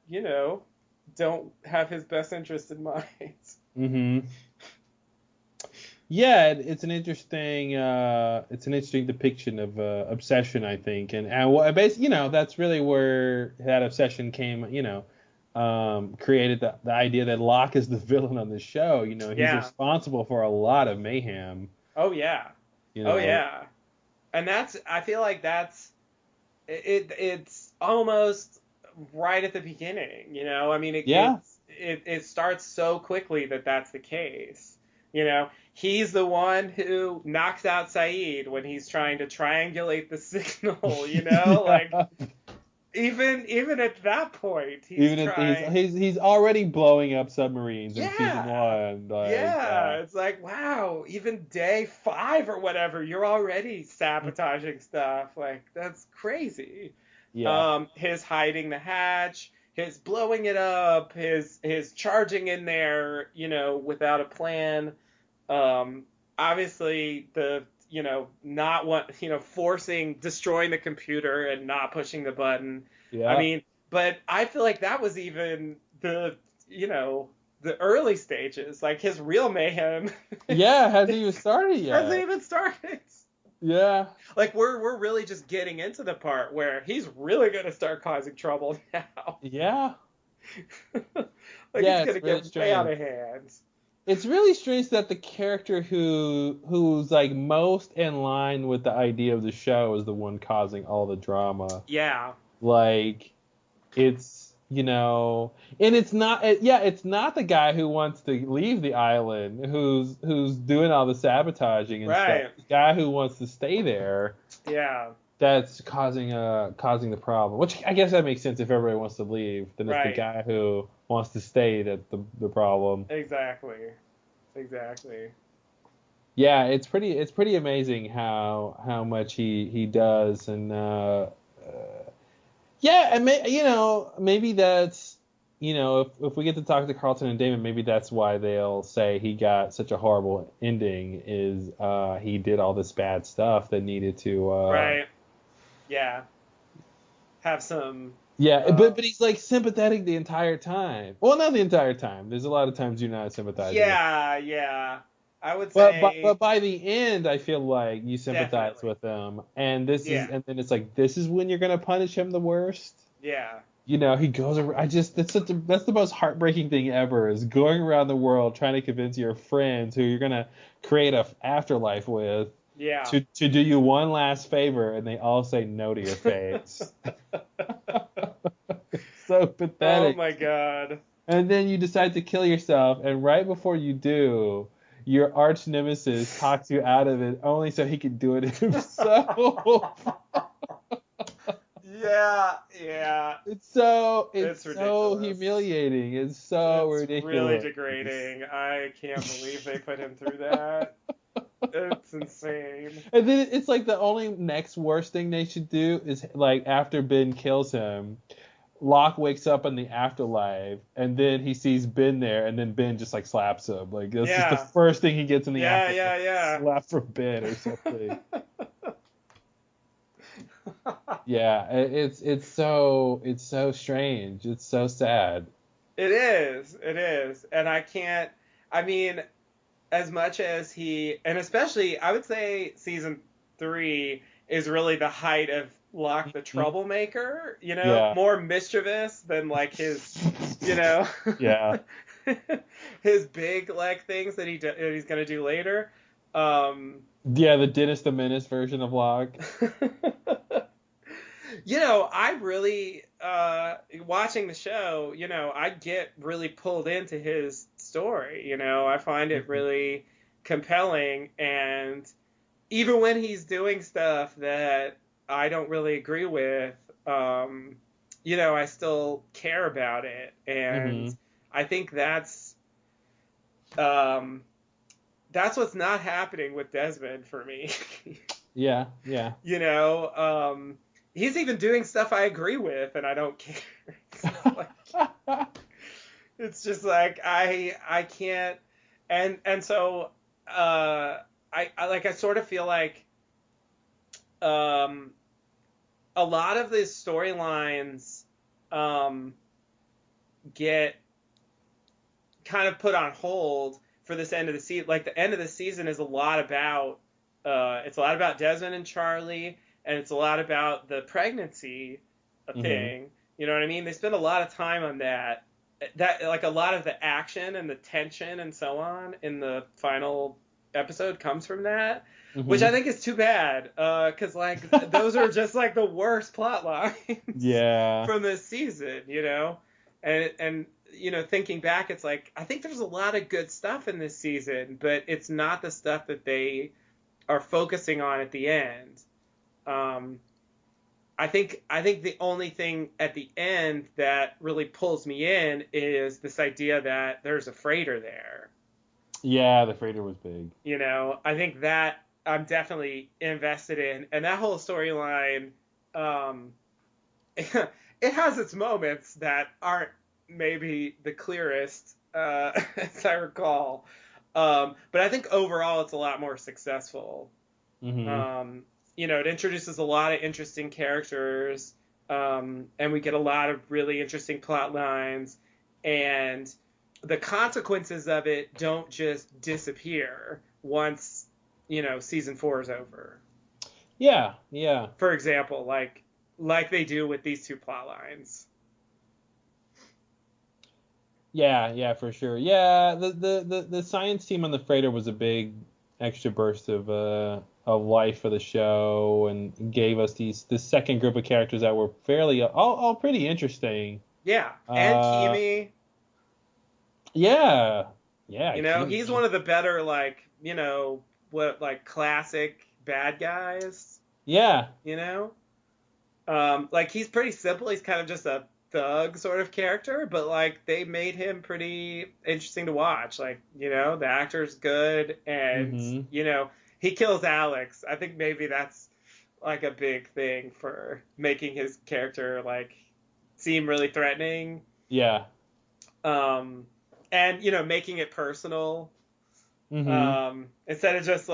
don't have his best interest in mind. Mm-hmm. Yeah, it's an interesting depiction of obsession, I think, and basically, that's really where that obsession came, created the idea that Locke is the villain on the show. He's Yeah. responsible for a lot of mayhem. Oh yeah. Oh yeah. And I feel like that's it's almost right at the beginning, I mean, it starts so quickly that's the case. He's the one who knocks out Saeed when he's trying to triangulate the signal, like even at that point, he's already blowing up submarines in season 1. It's like, wow, even day 5 or whatever, you're already sabotaging stuff. Like, that's crazy. Yeah. His hiding the hatch, his blowing it up, his charging in there, without a plan. Obviously the not destroying the computer and not pushing the button. Yeah. I mean, but I feel like that was even the early stages. Like his real mayhem. Yeah, hasn't even started yet. Hasn't even started. Yeah. Like we're really just getting into the part where he's really gonna start causing trouble now. Yeah. Like Yeah, it's gonna it's really get way out of hand. It's really strange that the character who's like most in line with the idea of the show is the one causing all the drama. Yeah. Like, it's, and it's not the guy who wants to leave the island who's doing all the sabotaging and Right. stuff. The guy who wants to stay there. Yeah. That's causing the problem. Which I guess that makes sense if everybody wants to leave. Then it's the guy who wants to stay that's the problem. Exactly. Yeah, it's pretty amazing how much he does, and yeah, and maybe that's if we get to talk to Carlton and Damon, maybe that's why they'll say he got such a horrible ending is he did all this bad stuff that needed to right. Yeah. Have some. Yeah, but he's like sympathetic the entire time. Well, not the entire time. There's a lot of times you're not sympathizing. Yeah. I would say. But by the end, I feel like you sympathize Definitely. with him, and and then it's like this is when you're gonna punish him the worst. Yeah. He goes around. That's the most heartbreaking thing ever is going around the world trying to convince your friends who you're gonna create a afterlife with. Yeah. To do you one last favor, and they all say no to your face. So pathetic. Oh my god. And then you decide to kill yourself, and right before you do, your arch nemesis talks you out of it, only so he can do it himself. Yeah. It's so ridiculous. humiliating. It's so ridiculous. Really degrading. I can't believe they put him through that. It's insane. And then it's like the only next worst thing they should do is like after Ben kills him, Locke wakes up in the afterlife, and then he sees Ben there, and then Ben just like slaps him. Like that's just the first thing he gets in the afterlife. Yeah. Slap from Ben or something. Yeah, it's so strange. It's so sad. It is, and I mean, as much as and especially I would say season 3 is really the height of Locke the troublemaker. More mischievous than like his, Yeah. his big like things that he's gonna do later. Yeah, the Dennis the Menace version of Locke. I really, watching the show, I get really pulled into his story. I find it really compelling. And even when he's doing stuff that I don't really agree with, I still care about it. And I think that's what's not happening with Desmond for me. Yeah. He's even doing stuff I agree with, and I don't care. It's just like I can't, and so I sort of feel like a lot of these storylines get kind of put on hold for this end of the season. Like the end of the season is a lot about Desmond and Charlie. And it's a lot about the pregnancy thing. You know what I mean? They spend a lot of time on that. That like a lot of the action and the tension and so on in the final episode comes from that, which I think is too bad. Because like those are just like the worst plot lines. Yeah. From this season, and thinking back, it's like I think there's a lot of good stuff in this season, but it's not the stuff that they are focusing on at the end. I think the only thing at the end that really pulls me in is this idea that there's a freighter there. Yeah, the freighter was big. I think that I'm definitely invested in, and that whole storyline, it has its moments that aren't maybe the clearest, as I recall. But I think overall it's a lot more successful. Mm-hmm. It introduces a lot of interesting characters, and we get a lot of really interesting plot lines, and the consequences of it don't just disappear once, season 4 is over. Yeah, yeah. For example, like they do with these two plot lines. Yeah, yeah, for sure. Yeah, the science team on the freighter was a big extra burst of life for the show and gave us this second group of characters that were fairly all pretty interesting. Yeah, and Uh, Kimi, yeah, yeah, he's Kimi. one of the better classic bad guys, Yeah, you know? He's pretty simple. He's kind of just a thug sort of character, but they made him pretty interesting to watch. The actor's good, and mm-hmm. he kills Alex. I think maybe that's a big thing for making his character seem really threatening. Yeah. And making it personal. Mm-hmm. Instead of just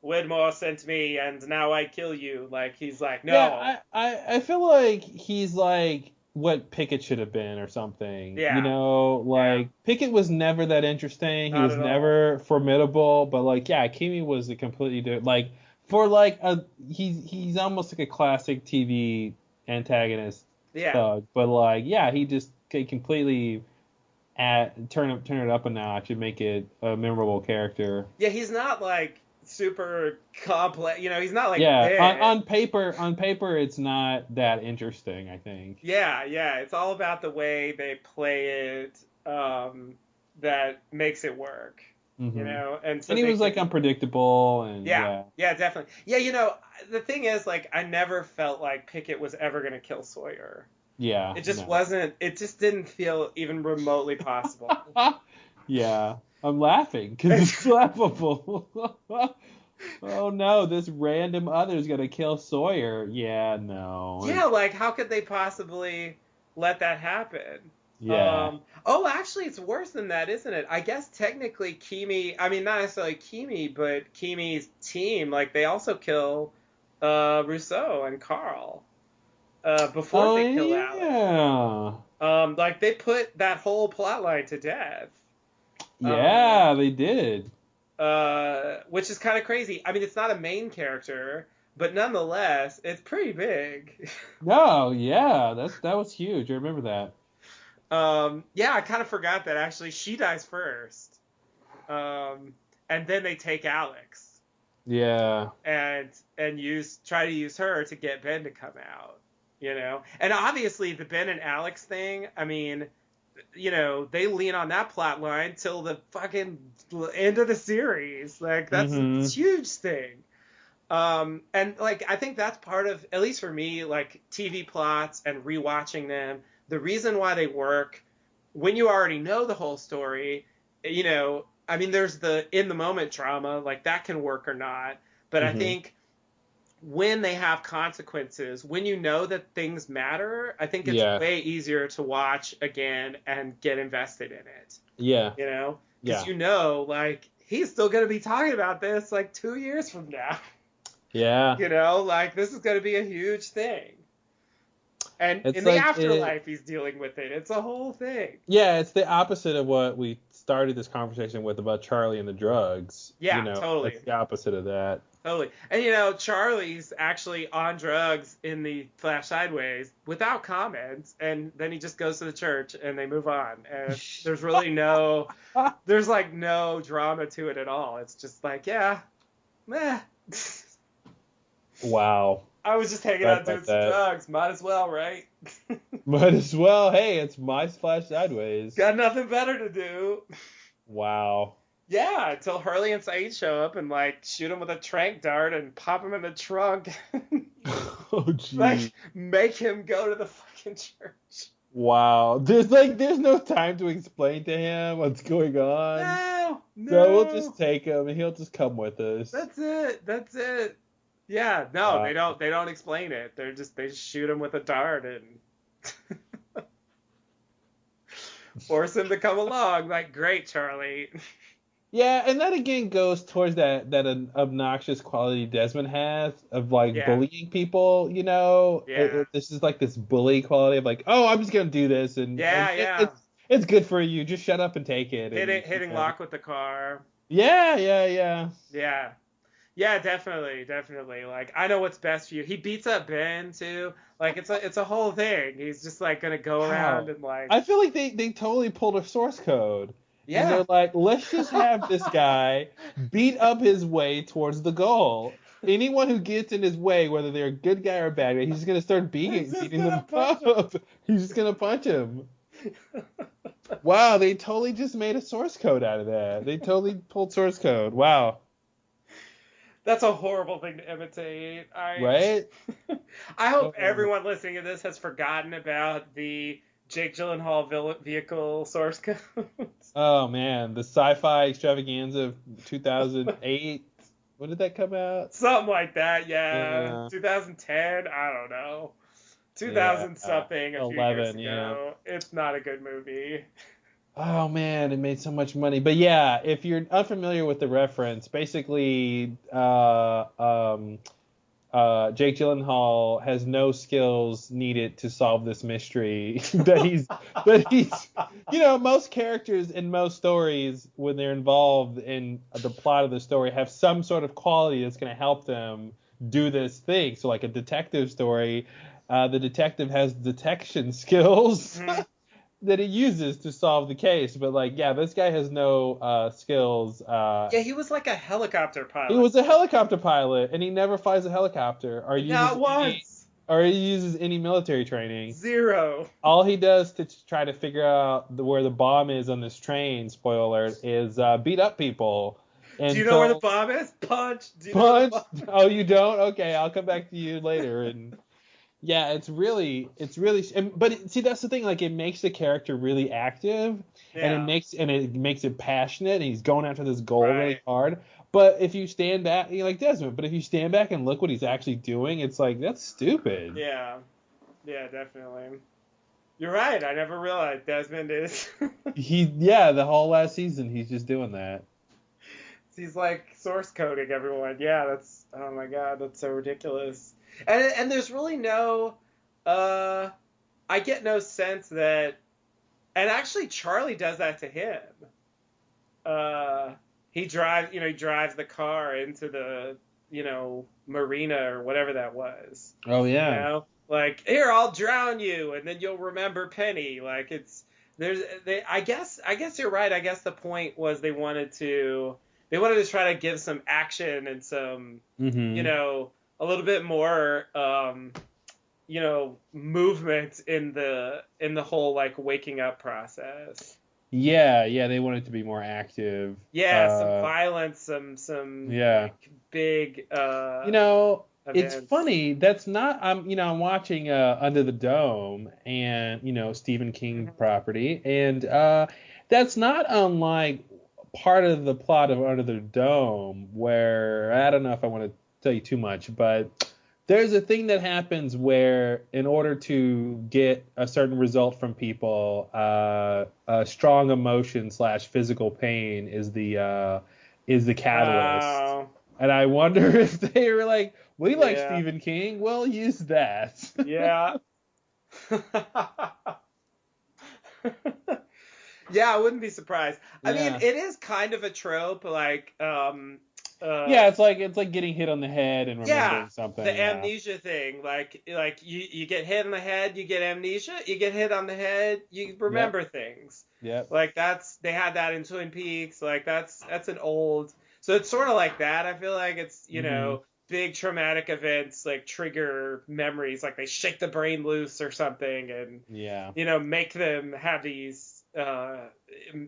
Widmore sent me and now I kill you. He's no. Yeah, I feel like he's like what Pickett should have been or something. Yeah. Yeah. Yeah. Pickett was never that interesting. He Not was at all. never formidable, but yeah, Kimi was a completely different for he's almost like a classic TV antagonist Yeah. thug, but yeah, he just could completely turn it up a notch and make it a memorable character. Yeah, he's not super complex. He's not yeah. On paper, it's not that interesting. I think. Yeah, yeah. It's all about the way they play it that makes it work. Mm-hmm. And he was unpredictable and yeah, definitely. Yeah, the thing is I never felt like Pickett was ever gonna kill Sawyer. Yeah. It just wasn't. It just didn't feel even remotely possible. Yeah, I'm laughing because it's laughable. Oh no, this random other's gonna kill Sawyer. Yeah, no. Yeah, how could they possibly let that happen? Yeah. Actually, it's worse than that, isn't it? I guess technically Kimi, I mean, not necessarily Kimi, but Kimi's team, they also kill Rousseau and Carl before they kill Alex. They put that whole plot line to death. Yeah, they did. Which is kind of crazy. I mean, it's not a main character, but nonetheless, it's pretty big. No, yeah, that was huge. I remember that. Yeah, I kind of forgot that actually she dies first. And then they take Alex. Yeah. And try to use her to get Ben to come out, And obviously the Ben and Alex thing, I mean, they lean on that plot line till the fucking end of the series. That's a huge thing. And I think that's part of, at least for me, TV plots and rewatching them. The reason why they work when you already know the whole story, I mean, there's the in the moment drama, that can work or not. But I think when they have consequences, when you know that things matter, I think it's way easier to watch again and get invested in it. Yeah. Because he's still going to be talking about this 2 years from now. Yeah. This is going to be a huge thing. And it's in the afterlife, he's dealing with it. It's a whole thing. Yeah, it's the opposite of what we started this conversation with about Charlie and the drugs. Yeah, totally. It's the opposite of that. Totally. And, Charlie's actually on drugs in the Flash Sideways without comment, and then he just goes to the church, and they move on. And there's really no drama to it at all. It's just yeah, meh. Wow. I was just hanging out doing some drugs. Might as well, right? Might as well. Hey, it's my Flash Sideways. Got nothing better to do. Wow. Yeah, until Hurley and Saeed show up and shoot him with a tranq dart and pop him in the trunk. Oh, geez. Make him go to the fucking church. Wow. There's no time to explain to him what's going on. No. So we'll just take him and he'll just come with us. That's it. Yeah, no, they don't explain it. They just shoot him with a dart and force him to come along. Great, Charlie. Yeah, and that again goes towards that an obnoxious quality Desmond has of like Yeah. bullying people. Yeah. This is like this bully quality of like, oh, I'm just gonna do this, and Yeah, yeah. it's good for you. Just shut up and take it. And Hitting Locke with the car. yeah, yeah, yeah. Yeah. Yeah, definitely, definitely. Like, I know what's best for you. He beats up Ben too. Like, it's a whole thing. He's just like gonna go around Wow. and like, I feel like they totally pulled a source code. And yeah. they're like, let's just have this guy beat up his way towards the goal. Anyone who gets in his way, whether they're a good guy or a bad guy, he's just gonna start He's just beating gonna them punch up. He's just gonna punch him. Wow, they totally just made a source code out of that. They totally pulled source code. Wow. That's a horrible thing to imitate. Right? I hope Oh. everyone listening to this has forgotten about the Jake Gyllenhaal vehicle source code. Oh man, the sci-fi extravaganza of 2008. When did that come out? Something like that, yeah. Yeah. 2010, I don't know. Yeah. 2000 something a few years 11, yeah. ago. It's not a good movie. Oh man, it made so much money. But yeah, if you're unfamiliar with the reference, basically, Jake Gyllenhaal has no skills needed to solve this mystery that he's. Most characters in most stories, when they're involved in the plot of the story, have some sort of quality that's going to help them do this thing. So like a detective story, the detective has detection skills. Mhm. That he uses to solve the case. But like, yeah, this guy has no skills. Yeah, he was like a helicopter He pilot. was a helicopter pilot, and he never flies a helicopter Not once. or he uses any military training. Zero. All he does to try to figure out where the bomb is on this train, spoiler alert, is beat up people. And Do you know where the bomb is? Punch. Do you know where punch. the bomb- Oh, you don't? Okay, I'll come back to you later. And yeah, see, that's the thing. Like, it makes the character really active, and Yeah. it makes it passionate, and he's going after this goal really Right. hard. But if you stand back, like Desmond, but if you stand back and look what he's actually doing, it's like that's stupid. Yeah. Yeah, definitely. You're right. I never realized Desmond is. The whole last season he's just doing that. He's like source coding everyone. Yeah, that's. Oh my god, that's so ridiculous. And there's really no. I get no sense that. And actually, Charlie does that to him. He drives the car into the, marina or whatever that was. Oh yeah. Like, here, I'll drown you, and then you'll remember Penny. Like, I guess you're right. I guess the point was they wanted to try to give some action and some, Mm-hmm. A little bit more, movement in the whole like waking up process. Yeah, they want it to be more active. Yeah, some violence, some Yeah. like, big It's events. funny. That's not. I'm watching Under the Dome, and Stephen King property, and that's not unlike part of the plot of Under the Dome, where I don't know if I want to tell you too much, but there's a thing that happens where, in order to get a certain result from people, strong emotion / physical pain is the catalyst. Oh, And I wonder if they were like, we like Yeah. Stephen King, we'll use that. yeah. Yeah, I wouldn't be surprised. I mean, Yeah. it is kind of a trope, like Yeah, it's like getting hit on the head and remembering something. the yeah. amnesia thing. Like you get hit on the head, you get amnesia. You get hit on the head, you remember things. Yep. Like they had that in Twin Peaks. Like that's an old. So it's sort of like that. I feel like it's big traumatic events like trigger memories. Like they shake the brain loose or something, and Yeah. make them have these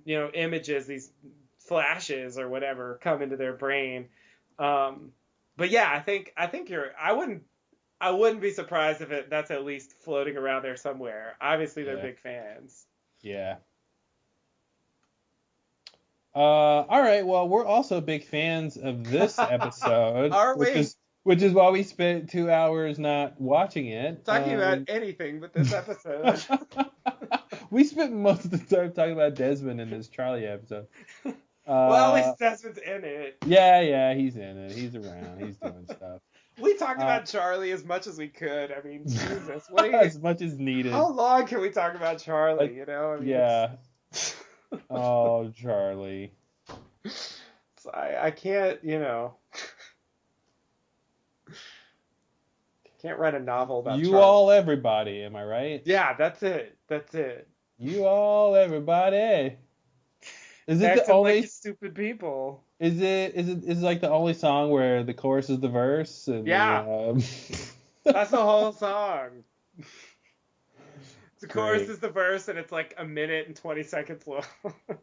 images, these flashes or whatever come into their brain. But yeah, I think I wouldn't be surprised if that's at least floating around there somewhere. Obviously they're Yeah. big fans. Yeah. All right. Well, we're also big fans of this episode. Are we? Which is why we spent 2 hours not watching it. Talking about anything but this episode. We spent most of the time talking about Desmond in this Charlie episode. Well, at least Desmond's in it. Yeah, he's in it. He's around. He's doing stuff. We talked about Charlie as much as we could. I mean, Jesus, as much as needed. How long can we talk about Charlie? You know, I mean, yeah. Oh, Charlie. I can't, can't write a novel about You Charlie. all everybody, am I right? Yeah, that's it. You all everybody. Is it Acting the only like stupid people? Is it like the only song where the chorus is the verse? And yeah. That's the whole song. The chorus is the verse, and it's like a minute and 20 seconds long.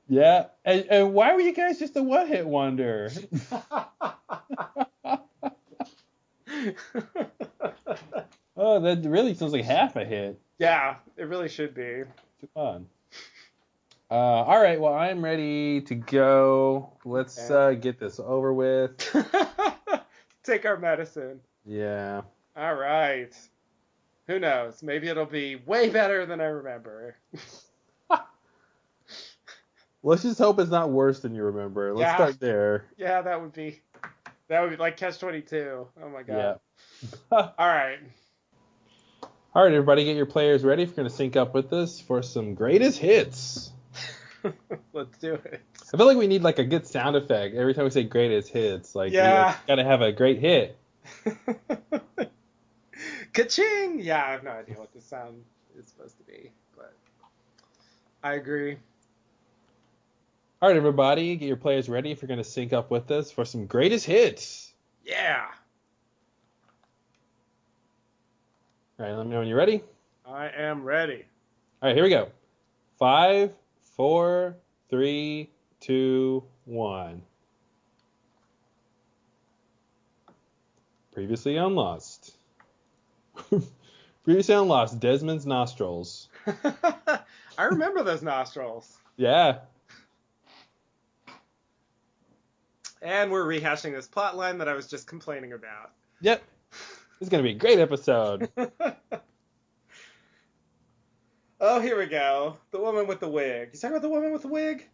Yeah, and why were you guys just a one-hit wonder? Oh, that really sounds like half a hit. Yeah, it really should be. Come on. All right, well, I'm ready to go. Let's get this over with. Take our medicine. Yeah. All right. Who knows? Maybe it'll be way better than I remember. Let's just hope it's not worse than you remember. Let's start there. Yeah, that would be like Catch-22. Oh my god. Yeah. All right. All right, everybody, get your players ready. If you're going to sync up with us for some greatest hits. Let's do it. I feel like we need like a good sound effect every time we say greatest hits. Like, we got to have a great hit. Ka-ching! Yeah, I have no idea what the sound is supposed to be, but I agree. All right, everybody, get your players ready if you're going to sync up with us for some greatest hits. Yeah. All right, let me know when you're ready. I am ready. All right, here we go. 5, 4, 3, 2, 1. Previously on Lost. Previously on Lost, Desmond's nostrils. I remember those nostrils. Yeah. And we're rehashing this plot line that I was just complaining about. Yep. This is going to be a great episode. Oh, here we go. The woman with the wig. You talking about the woman with the wig?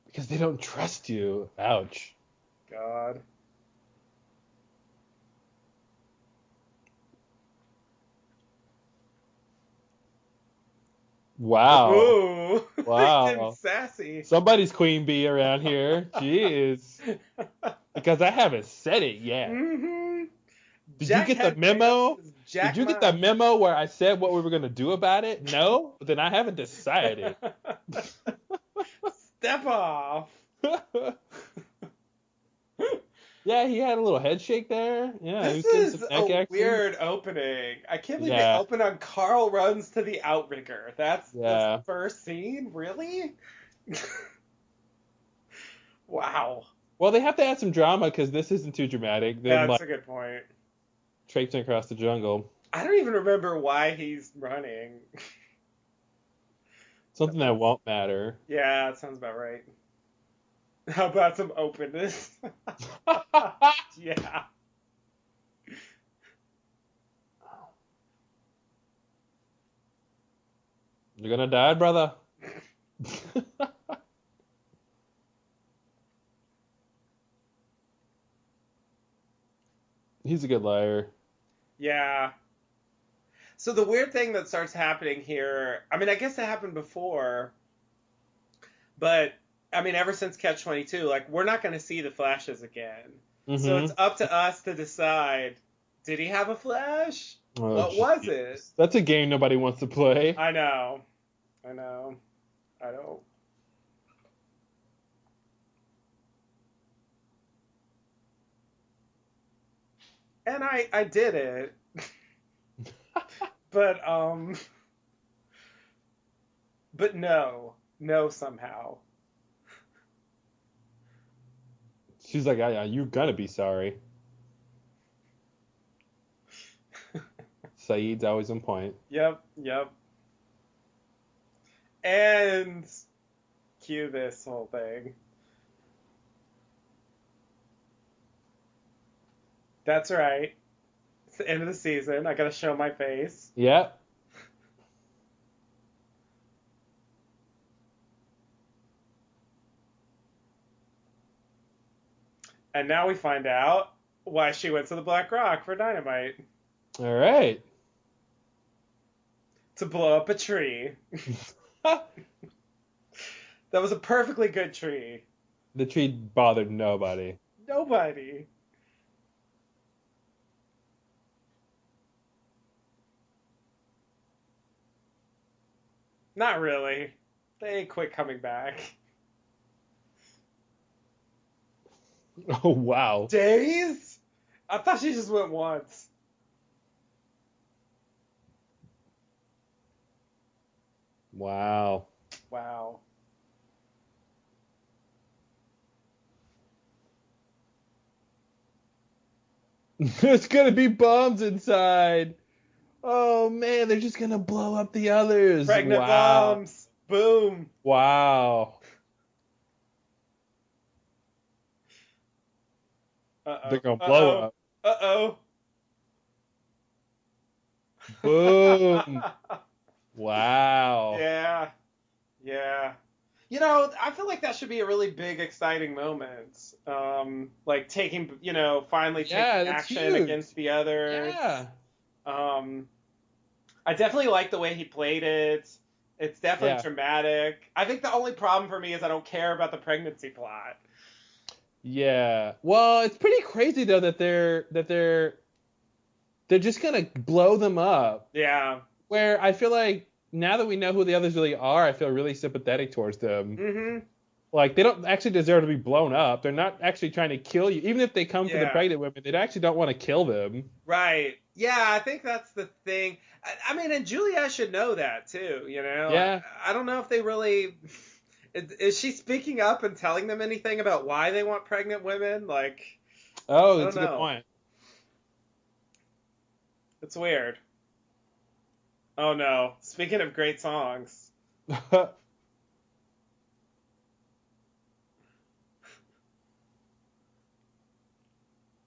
Because they don't trust you. Ouch. God. Wow. Ooh. Wow. Getting sassy. Somebody's queen bee around here. Jeez. Because I haven't said it yet. Mm-hmm. Did you get the memo? Did you get the memo where I said what we were going to do about it? No? Then I haven't decided. Step off. Yeah, he had a little head shake there. Yeah, this is a weird opening. I can't believe they open on Carl runs to the outrigger. That's the first scene? Really? Wow. Well, they have to add some drama because this isn't too dramatic. That's a good point. Traipsing across the jungle. I don't even remember why he's running. Something that won't matter. Yeah, that sounds about right. How about some openness? Yeah. You're gonna die, brother. He's a good liar. Yeah. So the weird thing that starts happening here, I mean, I guess it happened before, but I mean, ever since Catch-22, like, we're not going to see the flashes again. Mm-hmm. So it's up to us to decide, did he have a flash? Oh, what was it? That's a game nobody wants to play. I know. I don't. And I did it. But no somehow. She's like, yeah, you gotta be sorry. Saeed's always on point. Yep. And cue this whole thing. That's right. It's the end of the season. I gotta show my face. Yep. And now we find out why she went to the Black Rock for Dynamite. All right. To blow up a tree. That was a perfectly good tree. The tree bothered nobody. Nobody. Not really. They quit coming back. Oh, wow. Days? I thought she just went once. Wow. Wow. There's gonna be bombs inside. Oh man, they're just gonna blow up the others. Pregnant Wow. moms. Boom. Wow. Uh-oh. They're gonna blow up. Uh-oh. Boom. Wow. Yeah. Yeah. You know, I feel like that should be a really big, exciting moment. Like taking, finally taking Yeah, that's action huge. against the others. Yeah. I definitely like the way he played it. It's definitely Yeah. dramatic. I think the only problem for me is I don't care about the pregnancy plot. Yeah. Well, it's pretty crazy though that they're just gonna blow them up. Yeah. Where I feel like now that we know who the others really are, I feel really sympathetic towards them. Mm-hmm. Like they don't actually deserve to be blown up. They're not actually trying to kill you. Even if they come for the Yeah. pregnant women, they actually don't want to kill them. Right. Yeah, I think that's the thing. I mean, and Julia should know that too, Yeah. I don't know if they really... Is she speaking up and telling them anything about why they want pregnant women? Like, Oh, I that's a don't good know. point. It's weird. Oh no. Speaking of great songs.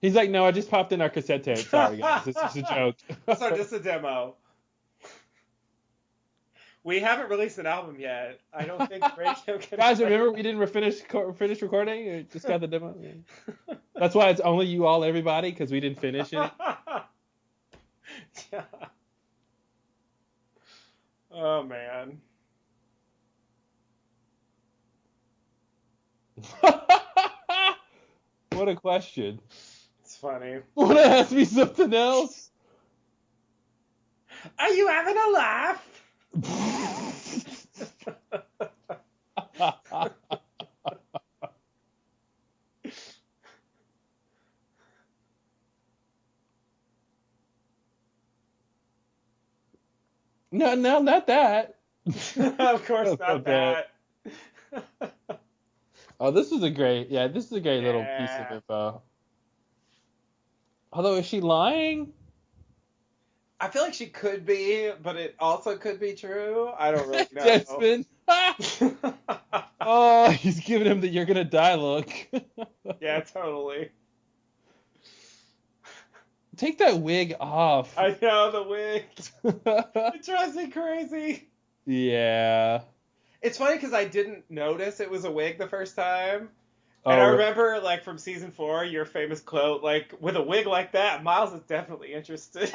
He's like, no, I just popped in our cassette tape. Sorry, guys. This is a joke. So just a demo. We haven't released an album yet. I don't think radio can... Guys, remember we didn't finish recording? We just got the demo. Yeah. That's why it's only you all, everybody, because we didn't finish it. Yeah. Oh, man. What a question. It's funny. Want to ask me something else? Are you having a laugh? No, not that. Of course not that. Oh, this is a great little piece of info. Although, is she lying? I feel like she could be, but it also could be true. I don't really know. Desmond. Oh, he's giving him the "you're gonna die" look. Yeah, totally. Take that wig off. I know, the wig. It drives me crazy. Yeah. It's funny because I didn't notice it was a wig the first time. Oh, And I remember, like, from season 4, your famous quote, like, with a wig like that, Miles is definitely interested.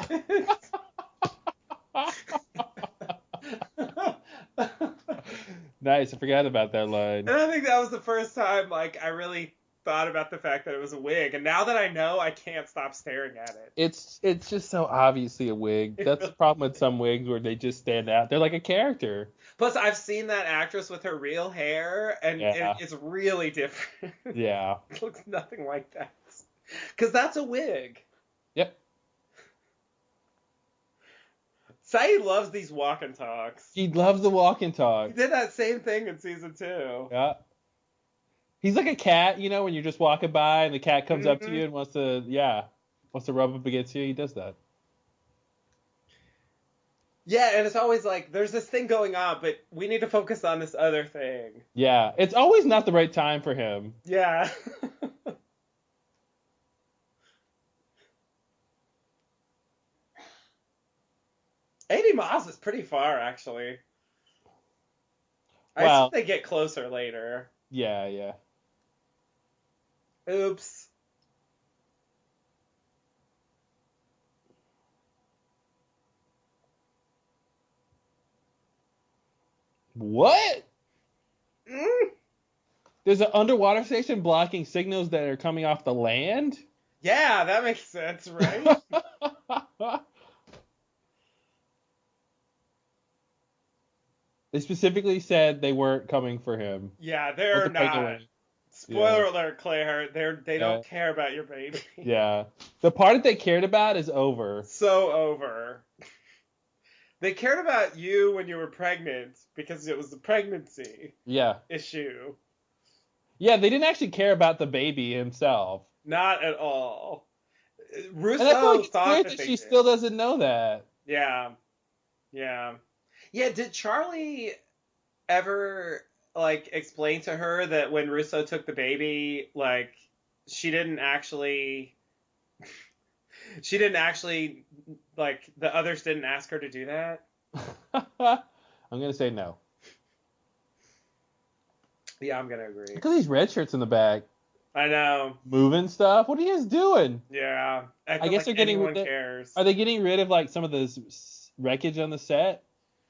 Nice. I forgot about that line. And I think that was the first time, like, I really thought about the fact that it was a wig. And now that I know, I can't stop staring at it. It's just so obviously a wig. That's the problem with some wigs where they just stand out. They're like a character. Plus, I've seen that actress with her real hair, and Yeah. it's really different. Yeah. It looks nothing like that. Because that's a wig. Yep. Saeed loves these walk and talks. He loves the walk and talk. He did that same thing in season 2. Yeah. He's like a cat, when you're just walking by and the cat comes up to Mhm. you and wants to rub up against you. He does that. Yeah, and it's always like, there's this thing going on, but we need to focus on this other thing. Yeah. It's always not the right time for him. Yeah. 80 miles is pretty far, actually. I Well- assume they get closer later. Yeah, yeah. Oops. What? Mm. There's an underwater station blocking signals that are coming off the land? Yeah, that makes sense, right? They specifically said they weren't coming for him. Yeah, With they're the pregnant not. women. Spoiler Yeah. alert, Claire. They Yeah. don't care about your baby. Yeah. The part that they cared about is over. So over. They cared about you when you were pregnant because it was the pregnancy Yeah. issue. Yeah, they didn't actually care about the baby himself. Not at all. And I feel like Russo it's thought weird that that they she did. still doesn't know that. Yeah, yeah. Yeah, did Charlie ever like explain to her that when Russo took the baby, like she didn't actually she didn't actually like the others didn't ask her to do that? I'm gonna say no. Yeah, I'm gonna agree. Look at these red shirts in the back. I know. Moving stuff. What are you guys doing? Yeah. I I feel guess like they're getting. anyone cares. Are they getting rid of like some of the wreckage on the set,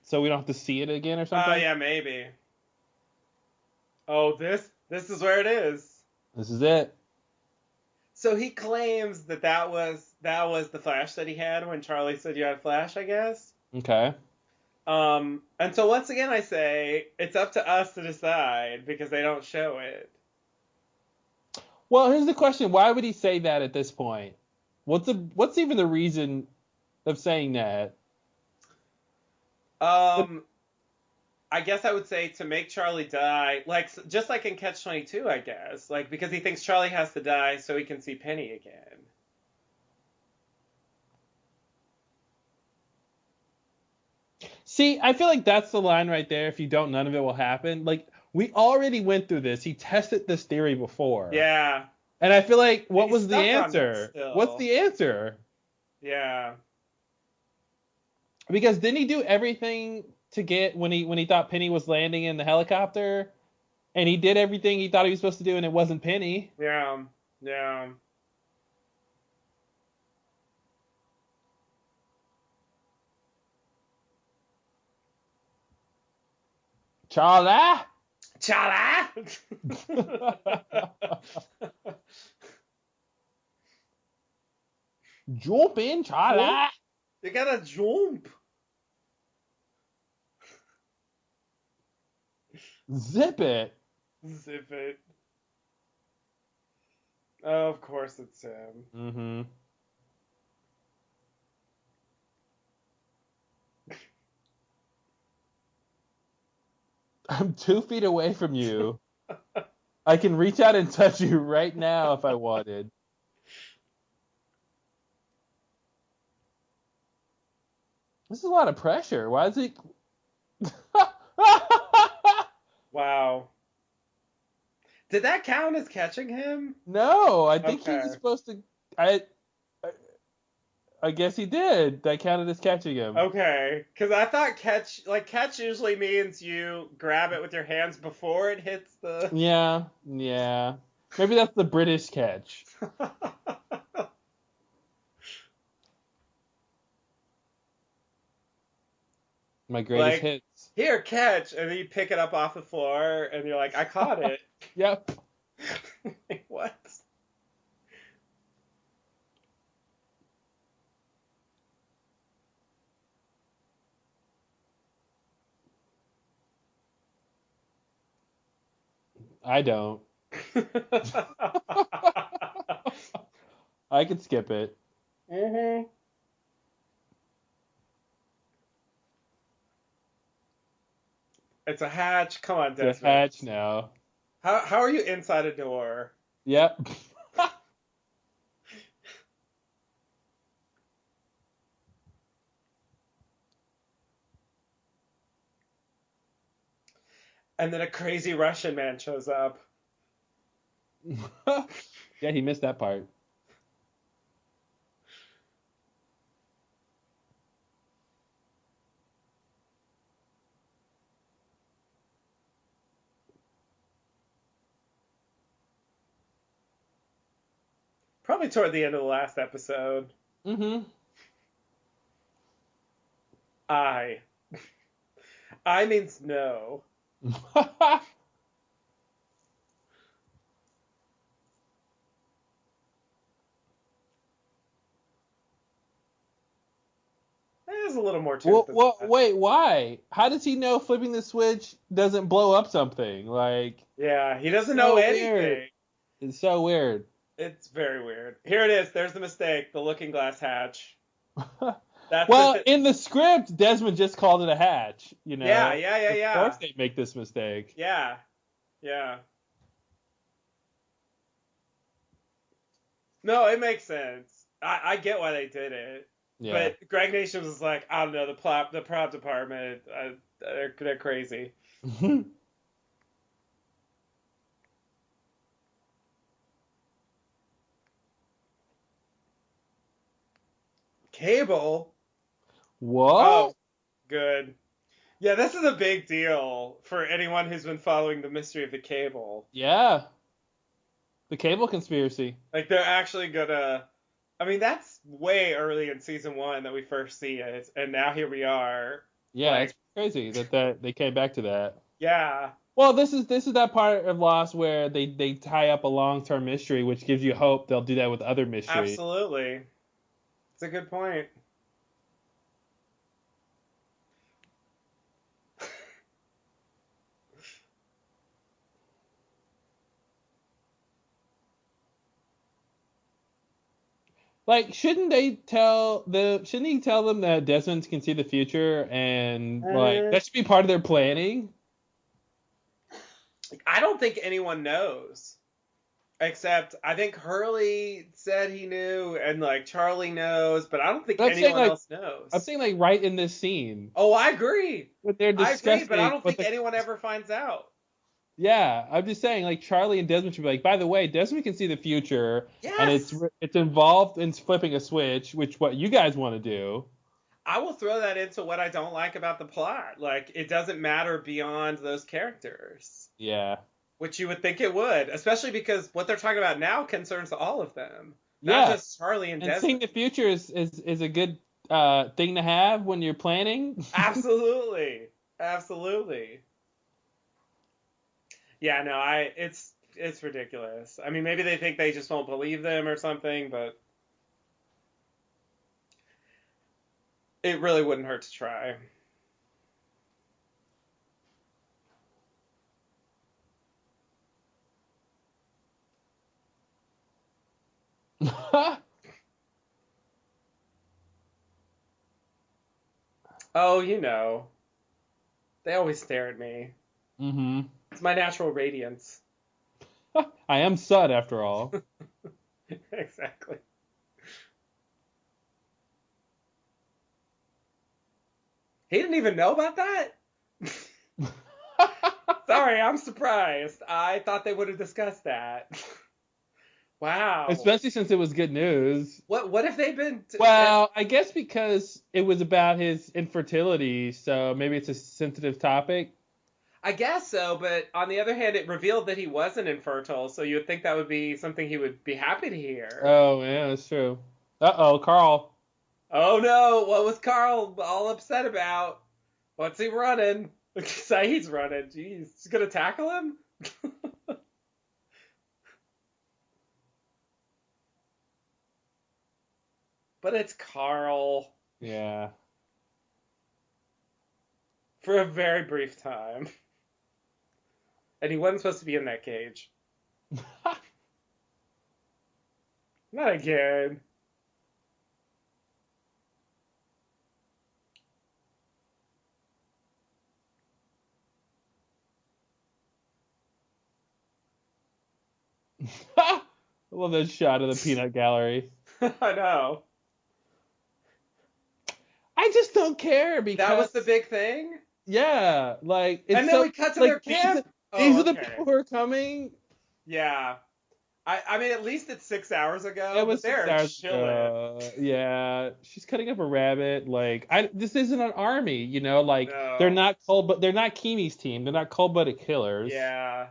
so we don't have to see it again or Oh something? yeah, maybe. Oh, this is where it is. This is it. So he claims that that was the flash that he had when Charlie said you had flash, I guess. Okay. And so once again I say it's up to us to decide because they don't show it. Well, here's the question: why would he say that at this point? What's even the reason of saying that? Um, I guess I would say to make Charlie die, like just like in Catch 22, I guess, like because he thinks Charlie has to die so he can see Penny again. See, I feel like that's the line right there. If you don't, none of it will happen. Like we already went through this. He tested this theory before. Yeah. And I feel like what He's was the stuck on it answer? still. What's the answer? Yeah. Because didn't he do everything to get when he thought Penny was landing in the helicopter? And he did everything he thought he was supposed to do, and it wasn't Penny. Yeah. Yeah. Charlie! Charlie! Jump in, Charlie! You gotta jump. Zip it. Zip it. Oh, of course it's him. Mm-hmm. I'm 2 feet away from you. I can reach out and touch you right now if I wanted. This is a lot of pressure. Why is he? Wow. Did that count as catching him? No, I think he Okay. was supposed to. I guess he did. That counted as catching him. Okay, because I thought catch usually means you grab it with your hands before it hits the. Yeah. Maybe that's the British catch. My greatest Like, hits. here, catch, and then you pick it up off the floor, and you're like, I caught it. Yep. Like, what? I don't. I could skip it. Mhm. It's a hatch. Come on, It's a Desmond. hatch now. How are you inside a door? Yep. And then a crazy Russian man shows up. Yeah, he missed that part. Probably toward the end of the last episode. Mm-hmm. I I means no. There's a little more to it than that. Wait, why? How does he know flipping the switch doesn't blow up something? Like, Yeah, he doesn't know so weird. anything. It's so weird. It's very weird. Here it is. There's the mistake. The looking glass hatch. That's Well, in the script, Desmond just called it a hatch. You know. Yeah. Of course, they make this mistake. Yeah. No, it makes sense. I get why they did it. Yeah. But Greg Nation was like, I don't know, the prop department, they're crazy. Cable? What? Oh, good. Yeah, this is a big deal for anyone who's been following the mystery of the Cable. Yeah. The Cable conspiracy. Like, they're actually gonna... I mean, that's way early in season 1 that we first see it, and now here we are. Yeah, like, it's crazy that they came back to that. Yeah. Well, this is that part of Lost where they tie up a long-term mystery, which gives you hope they'll do that with other mysteries. Absolutely. It's a good point. Like, shouldn't he tell them that Desmond can see the future and like that should be part of their planning? I don't think anyone knows. Except I think Hurley said he knew and like Charlie knows, but I don't think anyone else knows. I'm saying like right in this scene. Oh, I agree. But they're discussing, I agree, but I don't think anyone ever finds out. Yeah, I'm just saying, like, Charlie and Desmond should be like, by the way, Desmond can see the future, yes! And it's involved in flipping a switch, which what you guys want to do. I will throw that into what I don't like about the plot. Like, it doesn't matter beyond those characters. Yeah. Which you would think it would, especially because what they're talking about now concerns all of them. Not just Charlie and Desmond. And seeing the future is a good thing to have when you're planning. Absolutely. Absolutely. Yeah, no, it's ridiculous. I mean, maybe they think they just won't believe them or something, but it really wouldn't hurt to try. Oh, you know. They always stare at me. Mm-hmm. It's my natural radiance. I am Sud, after all. Exactly. He didn't even know about that? Sorry, I'm surprised. I thought they would have discussed that. Wow. Especially since it was good news. What if they've been... Well, I guess because it was about his infertility, so maybe it's a sensitive topic. I guess so, but on the other hand, it revealed that he wasn't infertile, so you would think that would be something he would be happy to hear. Oh, yeah, that's true. Uh-oh, Carl. Oh, no. What was Carl all upset about? What's he running? Saeed's running. Jeez. He's going to tackle him? But it's Carl. Yeah. For a very brief time. And he wasn't supposed to be in that cage. Not again. I love that shot of the peanut gallery. I know. I just don't care because that was the big thing. Yeah, like it's and then we cut to their camp. These are the people who are coming. Yeah, I mean at least it's 6 hours ago. It was 6 hours chilling. ago. Yeah, she's cutting up a rabbit. Like this isn't an army, you know. Like they're not they're not Kimi's team. They're not cold-blooded killers. Yeah.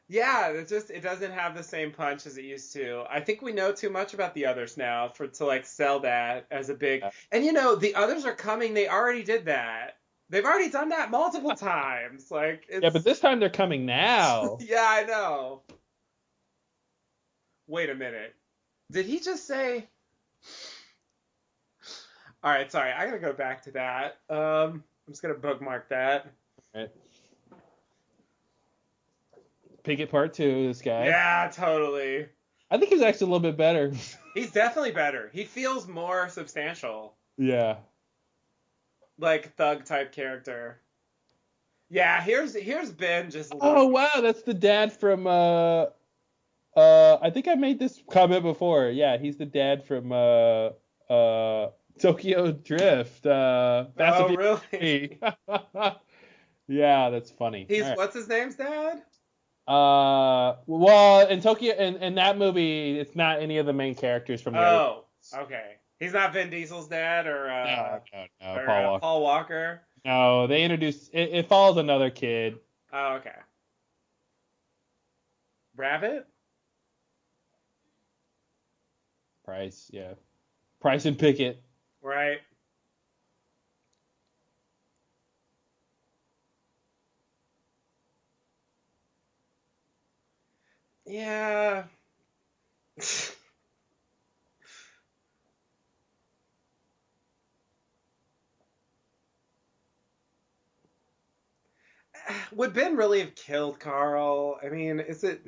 Yeah, it doesn't have the same punch as it used to. I think we know too much about the others now to like sell that as a big. And you know, the others are coming. They already did that. They've already done that multiple times. Like, it's... Yeah, but this time they're coming now. Yeah, I know. Wait a minute. Did he just say... All right, sorry. I gotta go back to that. I'm just gonna bookmark that. Right. Pickett Part 2, this guy. Yeah, totally. I think he's actually a little bit better. He's definitely better. He feels more substantial. Yeah. Like thug type character. Yeah, here's Ben just... Oh wow, that's the dad from I think I made this comment before. Yeah, he's the dad from Tokyo Drift. Oh, really? Yeah, that's funny. He's right. What's his name's dad? Well, in Tokyo, in that movie, it's not any of the main characters from the Oh, okay. He's not Vin Diesel's dad or no, or, Paul Walker. Paul Walker. No, they introduced it follows another kid. Oh, okay. Rabbit? Price, yeah. Price and Pickett. Right. Yeah. Would Ben really have killed Carl? I mean, is it...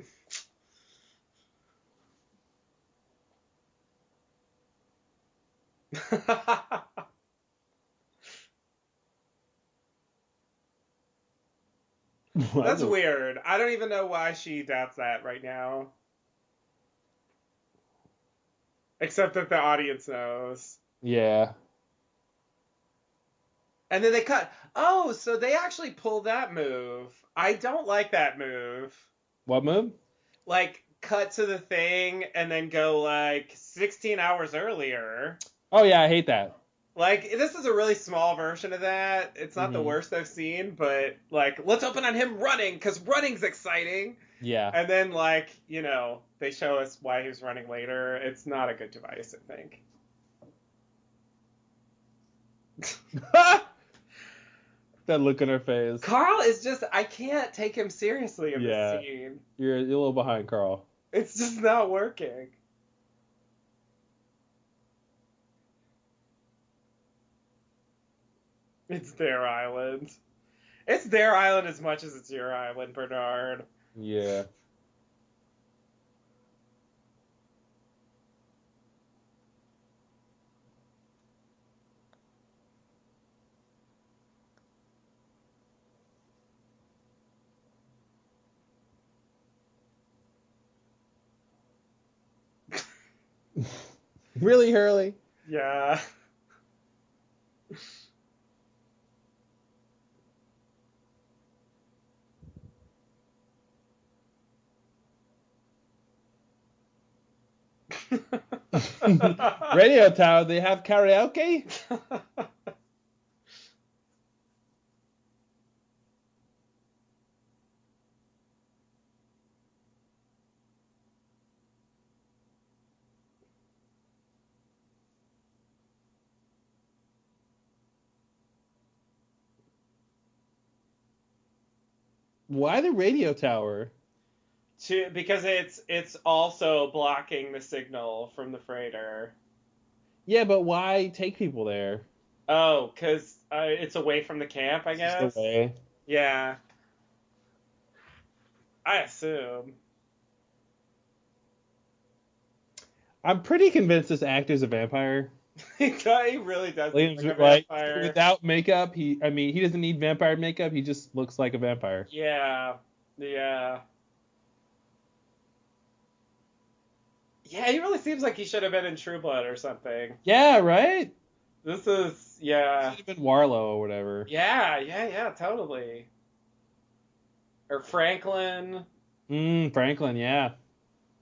That's weird. I don't even know why she doubts that right now. Except that the audience knows. Yeah. And then they cut. Oh, so they actually pulled that move. I don't like that move. What move? Like, cut to the thing and then go, like, 16 hours earlier. Oh, yeah, I hate that. Like, this is a really small version of that. It's not the worst I've seen, but, like, let's open on him running, because running's exciting. Yeah. And then, like, you know, they show us why he was running later. It's not a good device, I think. That look on her face. Carl is just, I can't take him seriously in this scene. You're a little behind, Carl. It's just not working. It's their island. It's their island as much as it's your island, Bernard. Yeah. Really, Hurley? Yeah. Radio Tower, they have karaoke? Why the radio tower? Because it's also blocking the signal from the freighter. Yeah, but why take people there? Oh, because it's away from the camp, I guess. Just away. Yeah. I assume. I'm pretty convinced this actor's a vampire. He really does Like, look like a vampire. without makeup, he doesn't need vampire makeup. He just looks like a vampire. Yeah. Yeah. Yeah, he really seems like he should have been in True Blood or something. Yeah, right? This is, yeah. Should have been Warlow or whatever. Yeah, totally. Or Franklin. Franklin, yeah.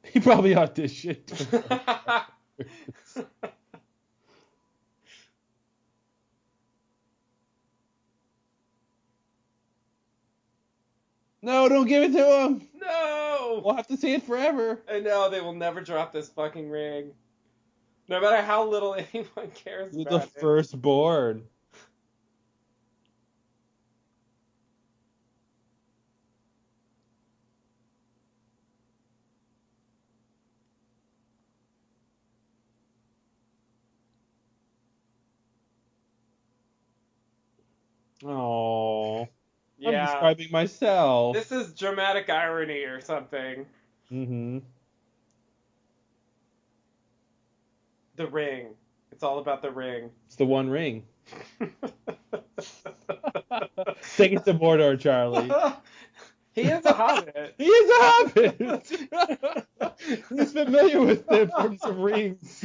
He probably auditioned. No, don't give it to him. No! We'll have to see it forever. I know, they will never drop this fucking ring. No matter how little anyone cares You're about the firstborn. Oh, I'm Yeah. describing myself. This is dramatic irony or something. Mm-hmm. The ring. It's all about the ring. It's the One Ring. Take it to Mordor, Charlie. He is a hobbit. He is a hobbit. He's familiar with the importance of rings.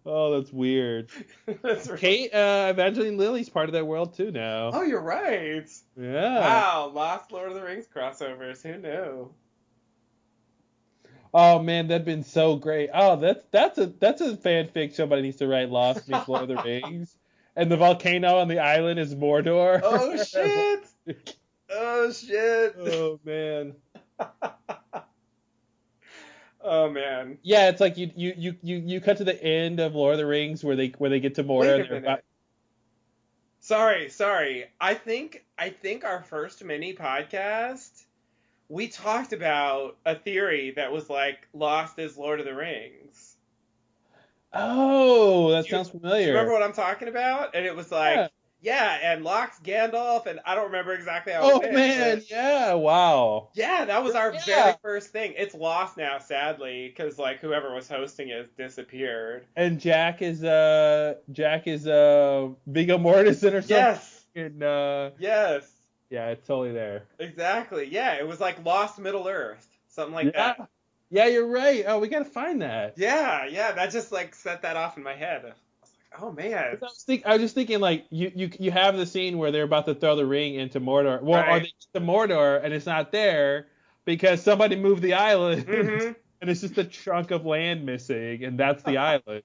Oh, that's weird. That's right. Kate, Evangeline Lilly's part of that world too now. Oh, you're right. Yeah. Wow, Lost Lord of the Rings crossovers. Who knew? Oh man, that'd been so great. Oh, that's a fanfic somebody needs to write. Lost meets Lord of the Rings, and the volcano on the island is Mordor. Oh shit! Oh shit! Oh man. Oh man. Yeah, it's like you cut to the end of Lord of the Rings where they get to Mordor. Wait a and they're minute. Sorry. I think our first mini podcast, we talked about a theory that was like Lost is Lord of the Rings. Oh, that Do you- sounds Do familiar. you remember what I'm talking about? And it was like, yeah, and Locke's Gandalf, and I don't remember exactly how Oh it went, man, but yeah, wow. yeah, that was our Yeah. very first thing. It's lost now, sadly, because like whoever was hosting it disappeared. And Jack is Viggo Mortensen or something. Yes, And, yes, yeah, it's totally there. exactly. Yeah, it was like Lost Middle Earth, something like Yeah. that. Yeah, you're right. Oh, we gotta find that. Yeah, that just like set that off in my head. I was like, oh man. I was just thinking like you have the scene where they're about to throw the ring into Mordor. Well, Right. or they get to Mordor and it's not there because somebody moved the island Mhm. and it's just a chunk of land missing and that's the island.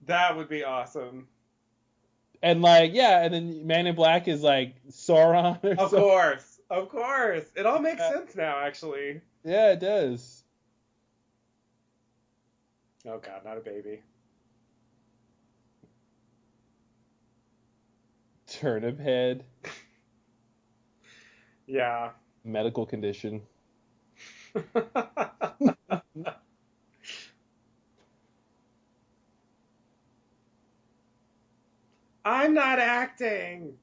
That would be awesome. And like yeah, and then Man in Black is like Sauron or Of something. course. It all makes Yeah. sense now, actually. Yeah, it does. Oh god, not a baby. Turnip head, Yeah. medical condition. I'm not acting.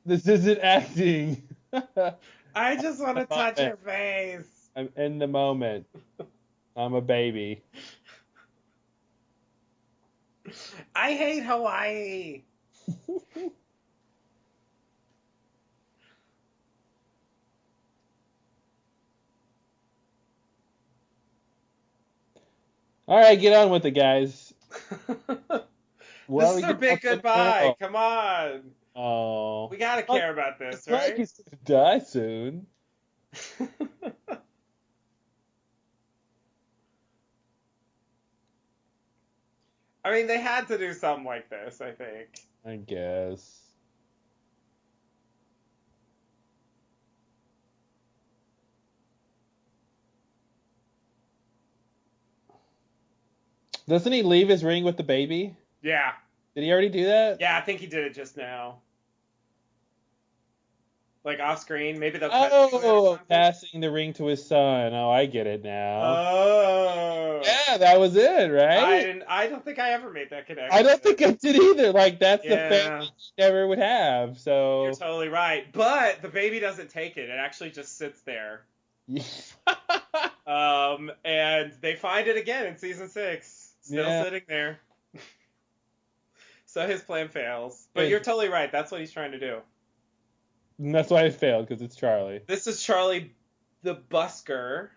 This isn't acting. I just want to touch your face. I'm in the moment. I'm a baby. I hate Hawaii. All right, get on with it, guys. Where This are is we our going big to the goodbye. world? Come on. Oh. We gotta care about this, It's like right? he's gonna die soon. I mean, they had to do something like this, I think. I guess. Doesn't he leave his ring with the baby? Yeah. Did he already do that? Yeah, I think he did it just now. Like off screen, maybe they'll cut to it or Oh, something. passing the ring to his son. Oh, I get it now. Oh. Yeah, that was it, right? I don't think I ever made that connection. I don't think I did either. Like, that's the Yeah. family he never would have. So. You're totally right. But the baby doesn't take it. It actually just sits there. And they find it again in season 6. Still Yeah. sitting there. So his plan fails. But Good. you're totally right. That's what he's trying to do. And that's why it failed, because it's Charlie. This is Charlie the Busker.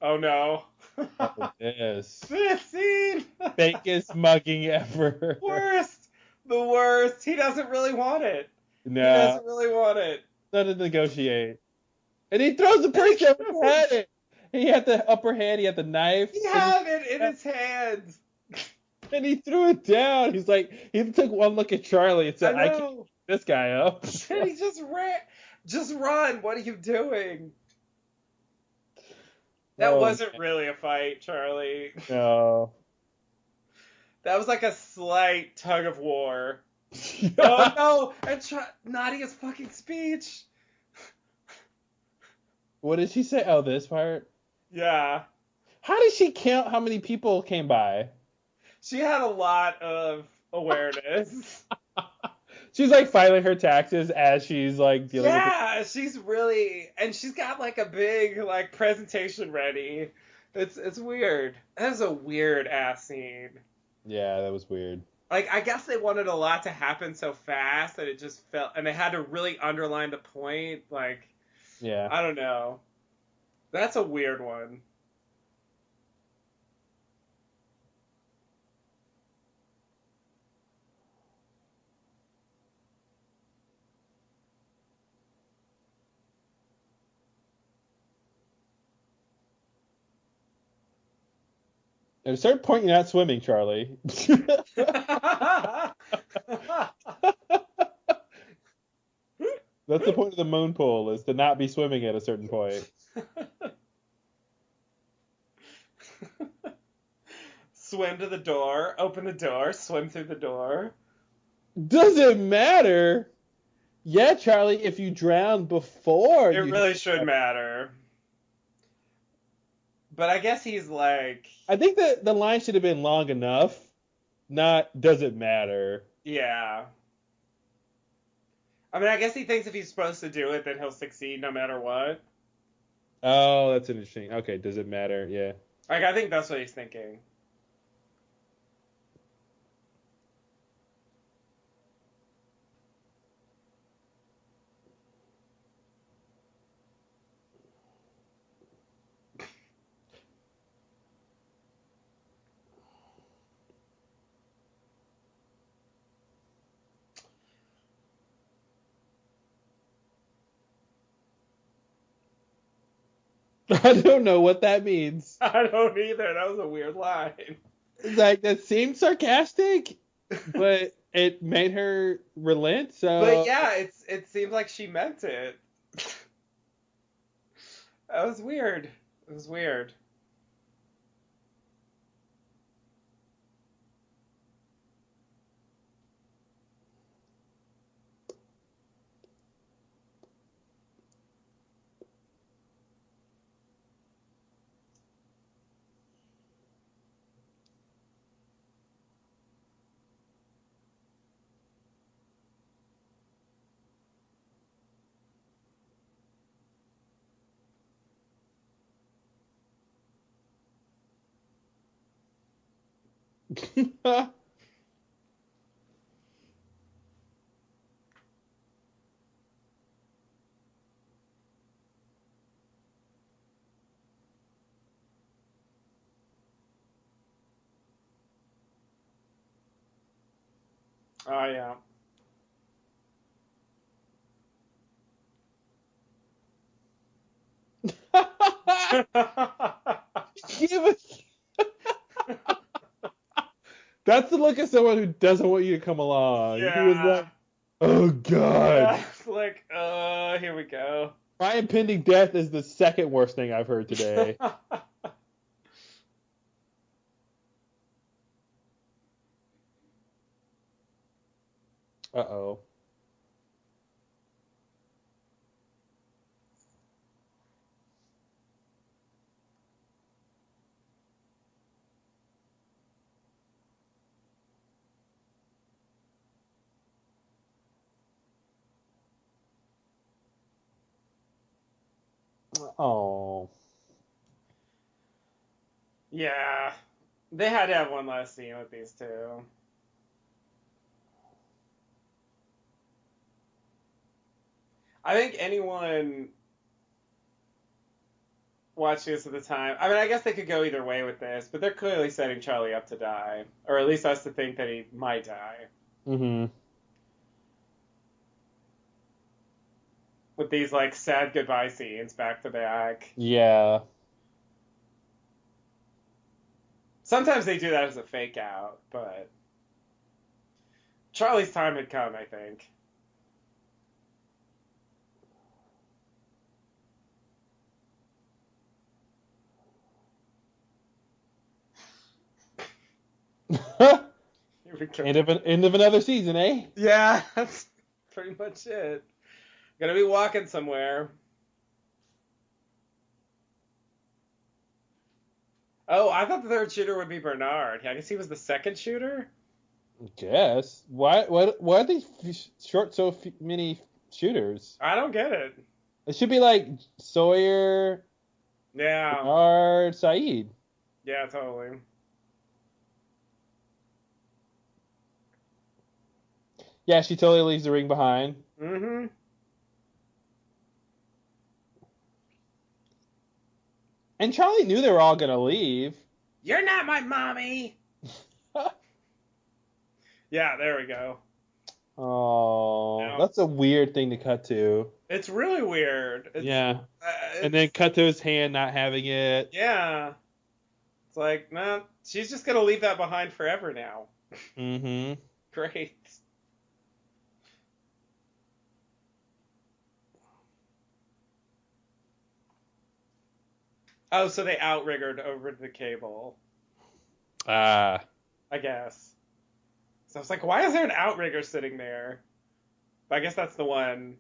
Oh no. Oh, yes. This scene! Fakest mugging ever. Worst! The worst. He doesn't really want it. He No, doesn't really want it. not to negotiate. And he throws the priest over his head. He had the upper hand, he had the knife. He had it in his hands. And he threw it down. He's like, he took one look at Charlie and said, I can't know. keep this guy up. And he just ran. Just run. What are you doing? That Oh, wasn't man. really a fight, Charlie. No. That was like a slight tug of war. Oh no! And Nadia's fucking speech. What did she say? Oh, this part? Yeah. How did she count how many people came by? She had a lot of awareness. She's like filing her taxes as she's like dealing with it. Yeah, and she's got like a big like presentation ready. It's weird. That was a weird ass scene. Yeah, that was weird. Like I guess they wanted a lot to happen so fast that it just felt, and they had to really underline the point. Like Yeah. I don't know. That's a weird one. At a certain point, you're not swimming, Charlie. That's the point of the moon pool, is to not be swimming at a certain point. Swim to the door, open the door, swim through the door. Does it matter? Yeah, Charlie, if you drown before It you. really should matter. But I guess he's like, I think that the line should have been long enough, not does it matter. yeah. I mean, I guess he thinks if he's supposed to do it, then he'll succeed no matter what. Oh, that's interesting. Okay, does it matter? Yeah. Like, I think that's what he's thinking. I don't know what that means. I don't either. That was a weird line. Like, that seemed sarcastic, but it made her relent, so. But yeah, it seems like she meant it. That was weird. It was weird. Oh yeah. Give us. That's the look of someone who doesn't want you to come along. He was Yeah. like, oh God. Yeah. It's like, here we go. My impending death is the second worst thing I've heard today. Uh-oh. Oh. Yeah. They had to have one last scene with these two. I think anyone watching this at the time, I mean, I guess they could go either way with this, but they're clearly setting Charlie up to die, or at least us to think that he might die. Mm-hmm. With these like sad goodbye scenes back to back. Yeah. Sometimes they do that as a fake out, but Charlie's time had come, I think. Here we go. End of another season, eh? Yeah, that's pretty much it. Gonna be walking somewhere. Oh, I thought the third shooter would be Bernard. I guess he was the second shooter. Guess. Why are these short many shooters? I don't get it. It should be like Sawyer, Yeah. Bernard, Saeed. Yeah, totally. Yeah, she totally leaves the ring behind. Mm-hmm. And Charlie knew they were all gonna leave. You're not my mommy. Yeah, there we go. Oh, Yeah. that's a weird thing to cut to. It's really weird. Yeah. And then cut to his hand not having it. Yeah. It's like, nah, she's just gonna leave that behind forever now. Mm-hmm. Great. Oh, so they outriggered over the cable, Ah. I guess. So I was like, why is there an outrigger sitting there? But I guess that's the one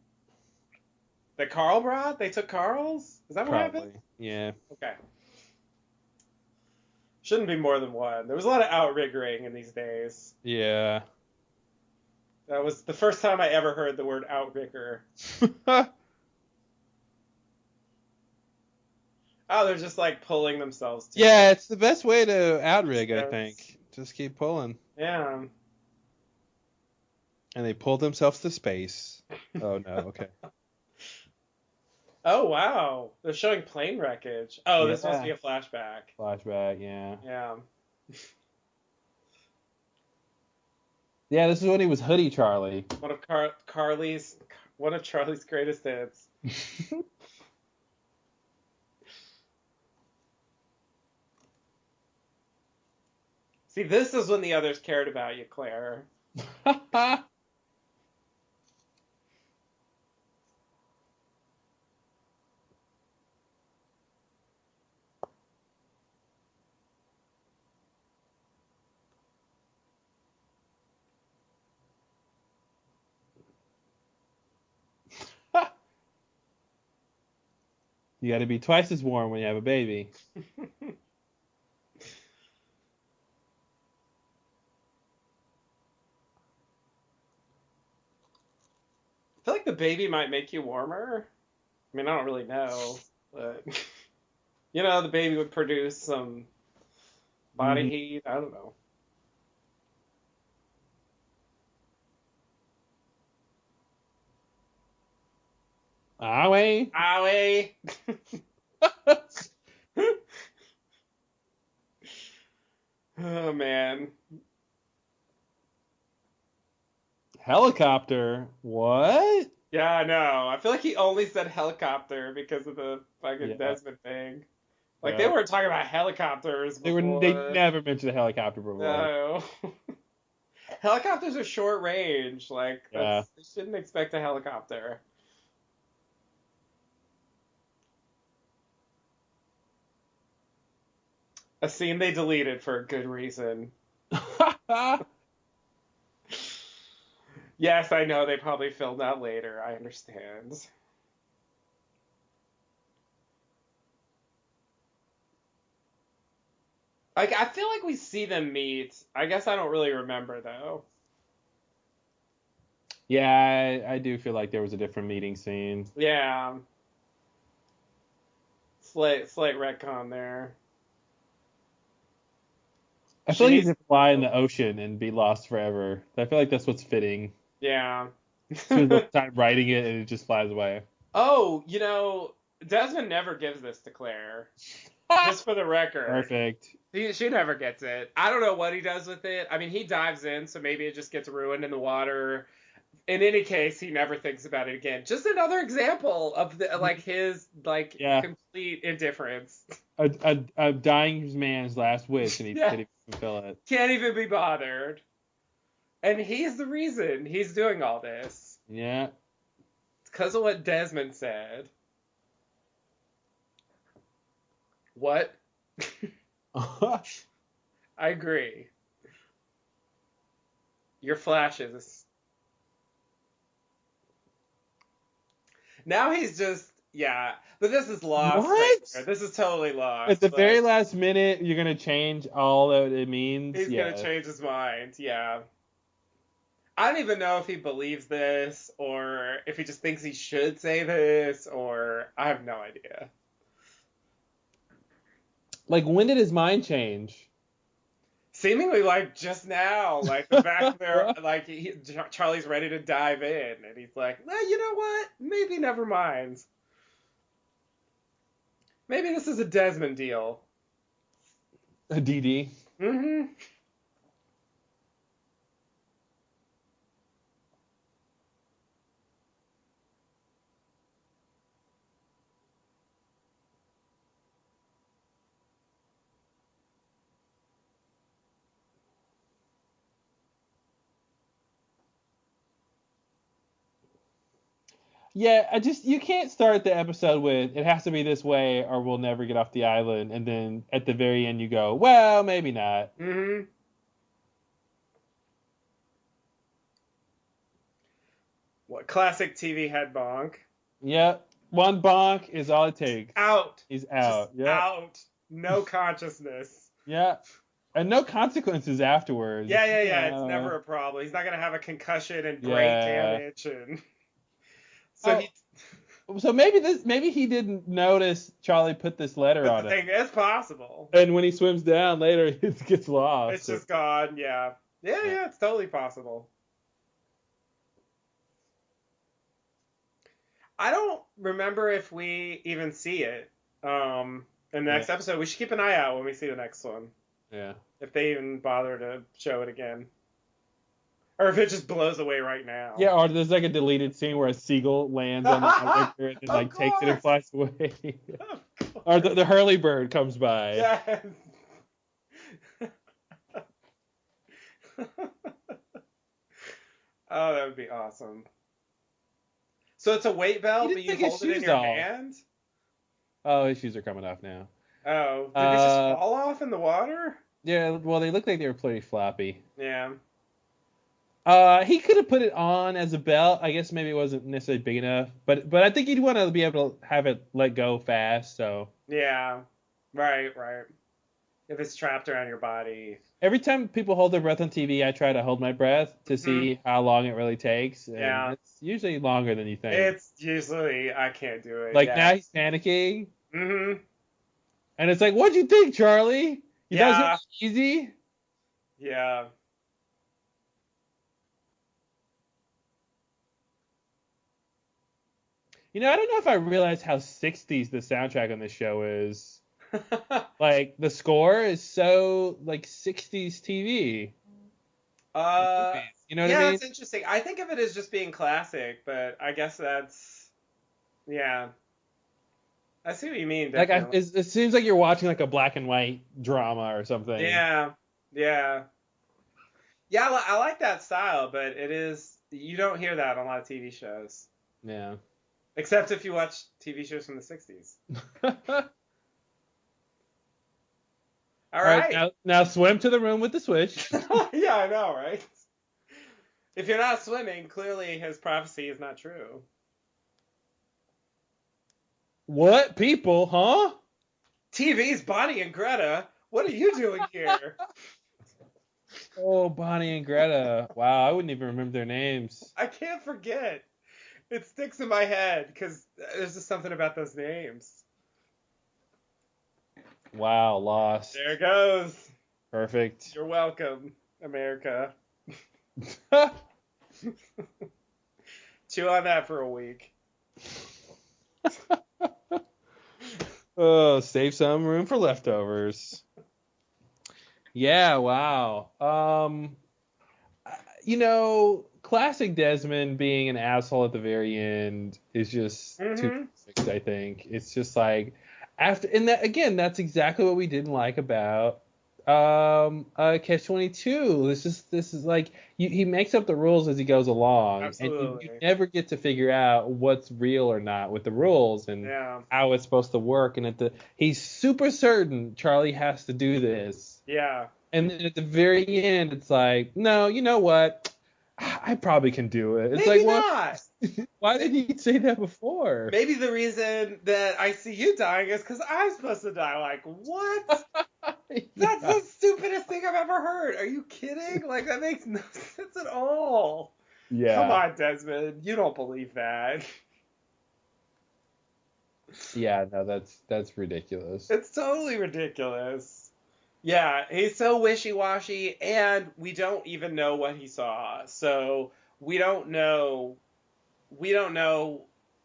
that Carl brought? They took Carl's? Is that what Probably. happened? Yeah. Okay. Shouldn't be more than one. There was a lot of outriggering in these days. Yeah. That was the first time I ever heard the word outrigger. Oh, they're just like pulling themselves to Yeah, it. it's the best way to outrig, I Yes. think. Just keep pulling. Yeah. And they pulled themselves to space. Oh no, okay. Oh, wow. They're showing plane wreckage. Oh, this must be Yeah. a flashback. Flashback, yeah. Yeah. Yeah, this is when he was Hoodie Charlie. One of Charlie's greatest hits. See, this is when the others cared about you, Claire. You got to be twice as warm when you have a baby. I feel like the baby might make you warmer. I mean, I don't really know, but the baby would produce some body Mhm. heat. I don't know. Owie. Owie. Oh man. Helicopter. What? Yeah, I know. I feel like he only said helicopter because of the fucking Yeah. Desmond thing. Like Yeah. they weren't talking about helicopters They before. never mentioned a helicopter before. No. Helicopters are short range. Like Yeah. they shouldn't expect a helicopter. A scene they deleted for a good reason. Yes, I know they probably filmed that later. I understand. Like I feel like we see them meet. I guess I don't really remember though. Yeah, I do feel like there was a different meeting scene. Yeah. Slight retcon there. I feel like he's gonna fly in the ocean and be lost forever. I feel like that's what's fitting. Yeah. Spends the time writing it and it just flies away. Oh, Desmond never gives this to Claire. Just for the record. Perfect. She never gets it. I don't know what he does with it. I mean, he dives in, so maybe it just gets ruined in the water. In any case, he never thinks about it again. Just another example of his Yeah. complete indifference. A dying man's last wish, and he Yeah. can't even fulfill it. Can't even be bothered. And he's the reason he's doing all this. Yeah. It's because of what Desmond said. What? I agree. Your flashes. Now he's just Yeah, but this is lost right What? there. This is totally At lost. the But very last minute, you're gonna change all that it means? he's gonna Yeah. change his mind. Yeah. I don't even know if he believes this or if he just thinks he should say this or I have no idea. Like, when did his mind change? Seemingly like just now, like the fact they're like Charlie's ready to dive in and he's like, well, you know what? Maybe never mind. Maybe this is a Desmond deal. A DD? Mm-hmm. Yeah, you can't start the episode with, it has to be this way or we'll never get off the island, and then at the very end you go, well, maybe not. Mm-hmm. What classic TV head bonk. Yep. One bonk is all it takes. Out. He's Just out. Yep. out. No consciousness. Yeah. And no consequences afterwards. Yeah. It's never a problem. He's not gonna have a concussion and brain damage and so maybe he didn't notice Charlie put this letter on it. It's possible. And when he swims down later, it gets lost. It's just gone. Yeah. Yeah. It's totally possible. I don't remember if we even see it in the next episode. We should keep an eye out when we see the next one. Yeah. If they even bother to show it again. Or if it just blows away right now. Yeah, or there's like a deleted scene where a seagull lands on the character and then like takes it and flies away. Or the Hurley bird comes by. Yes. Oh, that would be awesome. So it's a weight belt, but you hold it in your hand? Oh, his shoes are coming off now. Oh, did they just fall off in the water? Yeah, well, they look like they were pretty floppy. Yeah. He could have put it on as a belt. I guess maybe it wasn't necessarily big enough, but I think he'd want to be able to have it let go fast. So. Yeah. Right. If it's trapped around your body. Every time people hold their breath on TV, I try to hold my breath to see how long it really takes. And yeah. It's usually longer than you think. It's usually, I can't do it. Like now he's panicking. Mm-hmm. And it's like, what'd you think, Charlie? You thought it was easy? Yeah. You know, I don't know if I realized how 60s the soundtrack on this show is. Like, the score is so, like, 60s TV. You know what I mean? Yeah, that's interesting. I think of it as just being classic, but I guess that's, yeah. I see what you mean. Definitely. Like, it seems like you're watching, like, a black and white drama or something. Yeah. I like that style, but it is, you don't hear that on a lot of TV shows. Yeah. Except if you watch TV shows from the 60s. All right. Now swim to the room with the switch. Yeah, I know, right? If you're not swimming, clearly his prophecy is not true. What? People, huh? TV's Bonnie and Greta. What are you doing here? Oh, Bonnie and Greta. Wow, I wouldn't even remember their names. I can't forget. It sticks in my head because there's just something about those names. Wow, lost. There it goes. Perfect. You're welcome, America. Chew on that for a week. Oh, save some room for leftovers. Yeah, wow. You know, classic Desmond being an asshole at the very end is just too perfect, I think. It's just like that's exactly what we didn't like about Catch-22. This is like he makes up the rules as he goes along. Absolutely. And you never get to figure out what's real or not with the rules and how it's supposed to work. And he's super certain Charlie has to do this. Yeah. And then at the very end, it's like, no, you know what? I probably can do it. It's Maybe like, not. why did he say that before? Maybe the reason that I see you dying is because I'm supposed to die. Like, what? That's Yeah. the stupidest thing I've ever heard. Are you kidding? Like, that makes no sense at all. Come Yeah. on, Desmond. You don't believe that. Yeah, no, that's ridiculous. It's totally ridiculous. Yeah, he's so wishy-washy, and we don't even know what he saw. So we don't know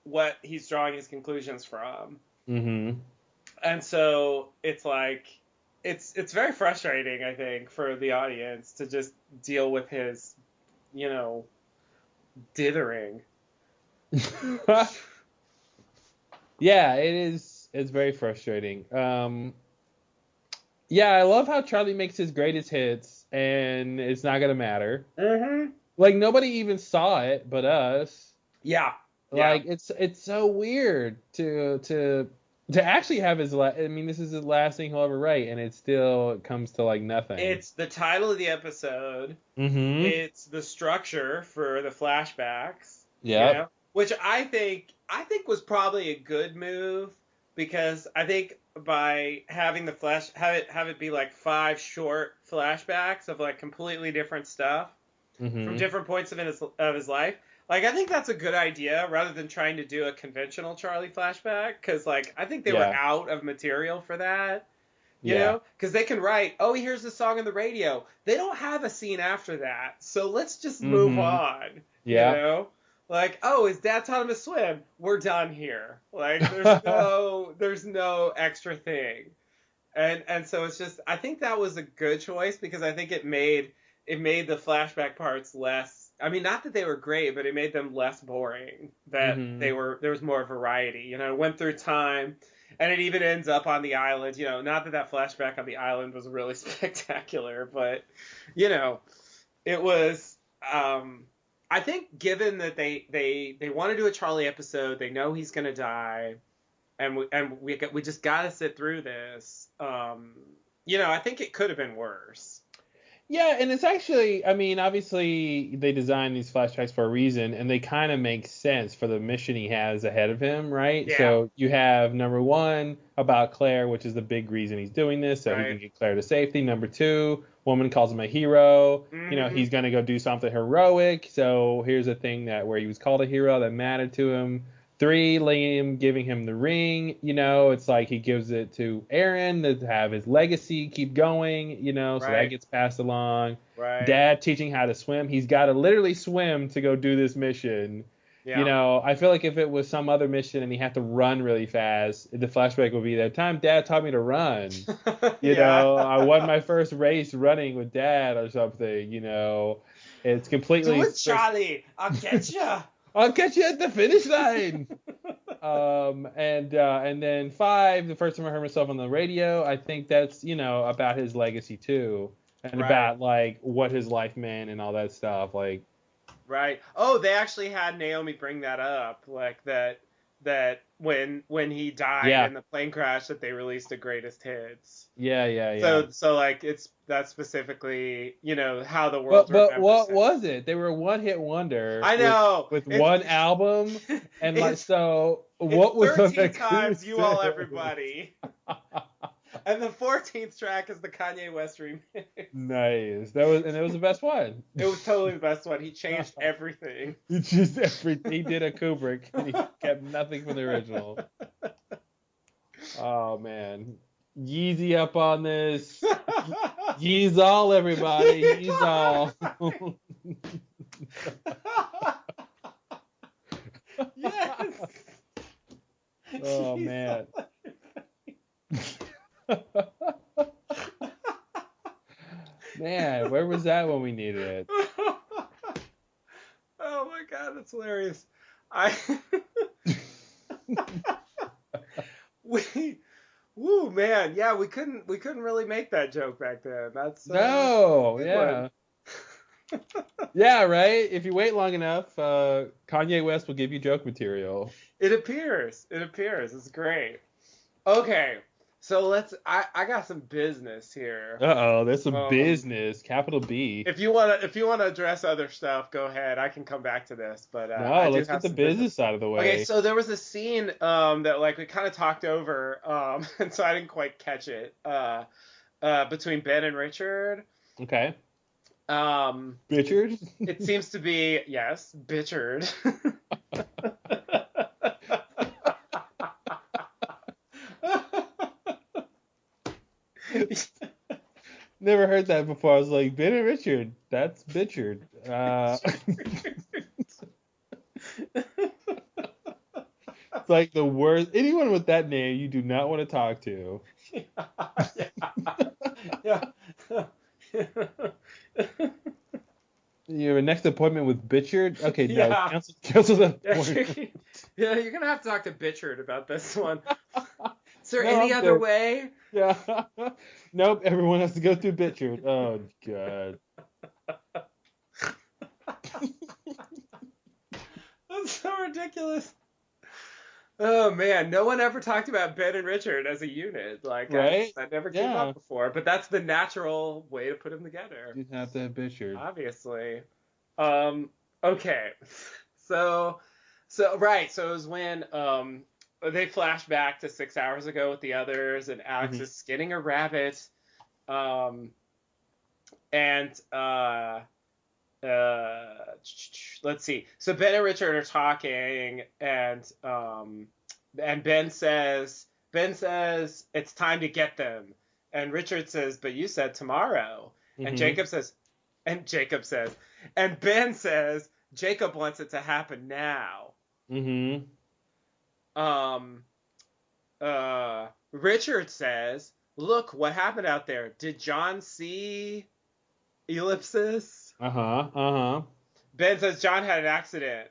what he's drawing his conclusions from. Mm-hmm. And so it's like it's very frustrating, I think, for the audience to just deal with his, dithering. Yeah, it is. It's very frustrating. Yeah, I love how Charlie makes his greatest hits, and it's not gonna matter. Mm-hmm. Like nobody even saw it but us. Yeah. Yeah. Like it's so weird to actually have his I mean, this is the last thing he'll ever write, and it still comes to like nothing. It's the title of the episode. Mm-hmm. It's the structure for the flashbacks. Yeah. Which I think was probably a good move, because I think by having the have it be like 5 short flashbacks of like completely different stuff Mm-hmm. from different points of his life. Like, I think that's a good idea rather than trying to do a conventional Charlie flashback, because like I think they were out of material for that. You know, because they can write, oh, he hears the song on the radio. They don't have a scene after that, so let's just move on. Yeah. You know, like, oh, his dad taught him to swim. We're done here. Like, there's no extra thing, and so it's just, I think that was a good choice, because I think it made the flashback parts less. I mean, not that they were great, but it made them less boring. That there was more variety. You know, it went through time. And it even ends up on the island, not that flashback on the island was really spectacular, but, it was, I think, given that they want to do a Charlie episode, they know he's going to die, and we just got to sit through this, I think it could have been worse. Yeah, and it's actually, I mean, obviously they designed these flashbacks for a reason, and they kind of make sense for the mission he has ahead of him, right? Yeah. So you have number 1 about Claire, which is the big reason he's doing this, so he can get Claire to safety. Number 2, woman calls him a hero. Mm-hmm. He's going to go do something heroic. So here's a thing where he was called a hero that mattered to him. 3, Liam giving him the ring, it's like he gives it to Aaron to have his legacy keep going, so that gets passed along. Right. Dad teaching how to swim. He's got to literally swim to go do this mission. Yeah. I feel like if it was some other mission and he had to run really fast, the flashback would be that time Dad taught me to run. I won my first race running with Dad or something, It's completely... Do it, Charlie. I'll get you. I'll catch you at the finish line. And then 5, the first time I heard myself on the radio, I think that's, about his legacy too. And about like what his life meant and all that stuff. Like, right. Oh, they actually had Naomi bring that up, like that when he died in the plane crash, that they released the greatest hits. Yeah. So like that's specifically, how the world. But what was it? They were a one-hit wonder. I know. With one album, and like so. What was 13 times You All Everybody. And the 14th track is the Kanye West remix. Nice. It was the best one. It was totally the best one. He changed everything. He did a Kubrick, and he kept nothing from the original. Oh man, Yeezy up on this. Yeez all, everybody. Yeez all. Yes. Oh man. Man, where was that when we needed it? Oh my god, that's hilarious. Woo man, yeah, we couldn't really make that joke back then. That's yeah. Yeah, right? If you wait long enough, Kanye West will give you joke material. It appears. It's great. Okay. So I got some business here. Uh-oh, there's some Um, business, capital B. if you wanna address other stuff, go ahead. I can come back to this, but I No, do let's get have the some business. business out of the Okay, way. so there was a scene that like we kind of talked over, and so I didn't quite catch it. Between Ben and Richard. Okay. Um, Richard? it seems to be, yes, Bitchard. Never heard that before. I was like, Ben and Richard. That's Bitchard. It's like the worst. Anyone with that name you do not want to talk to. Yeah. You have a next appointment with Bitchard? Okay, no. Yeah. Cancel that appointment. Yeah, you're gonna have to talk to Bitchard about this one. Is there No, any I'm other good. way? Yeah. Nope, everyone has to go through Bitchard. Oh, God. That's so ridiculous. Oh man, no one ever talked about Ben and Richard as a unit. Like Right? that never came Yeah. up before, but that's the natural way to put them together, You'd have to have Bitchard. obviously. Okay. So right, so it was when they flash back to 6 hours ago with the others, and Alex Mhm. is skinning a rabbit. Um and let's see. So Ben and Richard are talking, and Ben says it's time to get them, and Richard says, but you said tomorrow, and Mhm. Jacob says, and Ben says Jacob wants it to happen now. Mhm. Um, Richard says, look what happened out there. Did John see ellipsis? Uh-huh. Ben says John had an accident.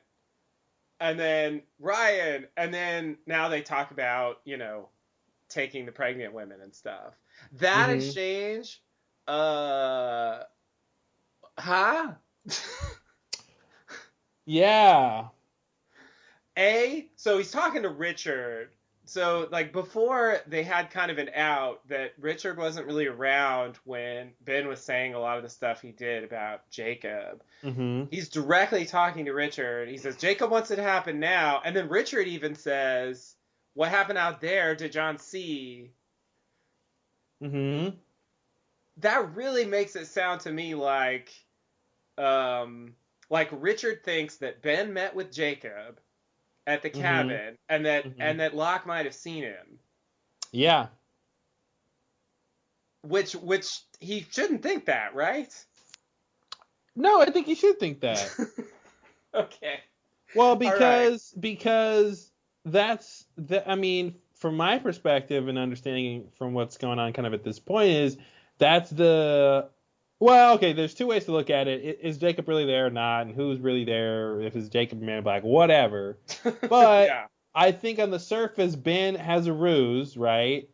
And then Ryan, and then now they talk about, taking the pregnant women and stuff. That Mhm. exchange, huh? Yeah. So he's talking to Richard. So, like, before they had kind of an out that Richard wasn't really around when Ben was saying a lot of the stuff he did about Jacob. Mhm. He's directly talking to Richard. He says, Jacob wants it to happen now. And then Richard even says, what happened out there did John see? Mhm. That really makes it sound to me like Richard thinks that Ben met with Jacob at the Mhm. cabin, and that Mhm. and that Locke might have seen him. Yeah. Which he shouldn't think that, right? No, I think you should think that. Okay. Well, All right. because that's the I mean, from my perspective and understanding from what's going on kind of at this point is that's the well, okay, there's two ways to look at it. Is Jacob really there or not, and who's really there? If it's Jacob or Man in Black, whatever. But Yeah. I think on the surface, Ben has a ruse, right?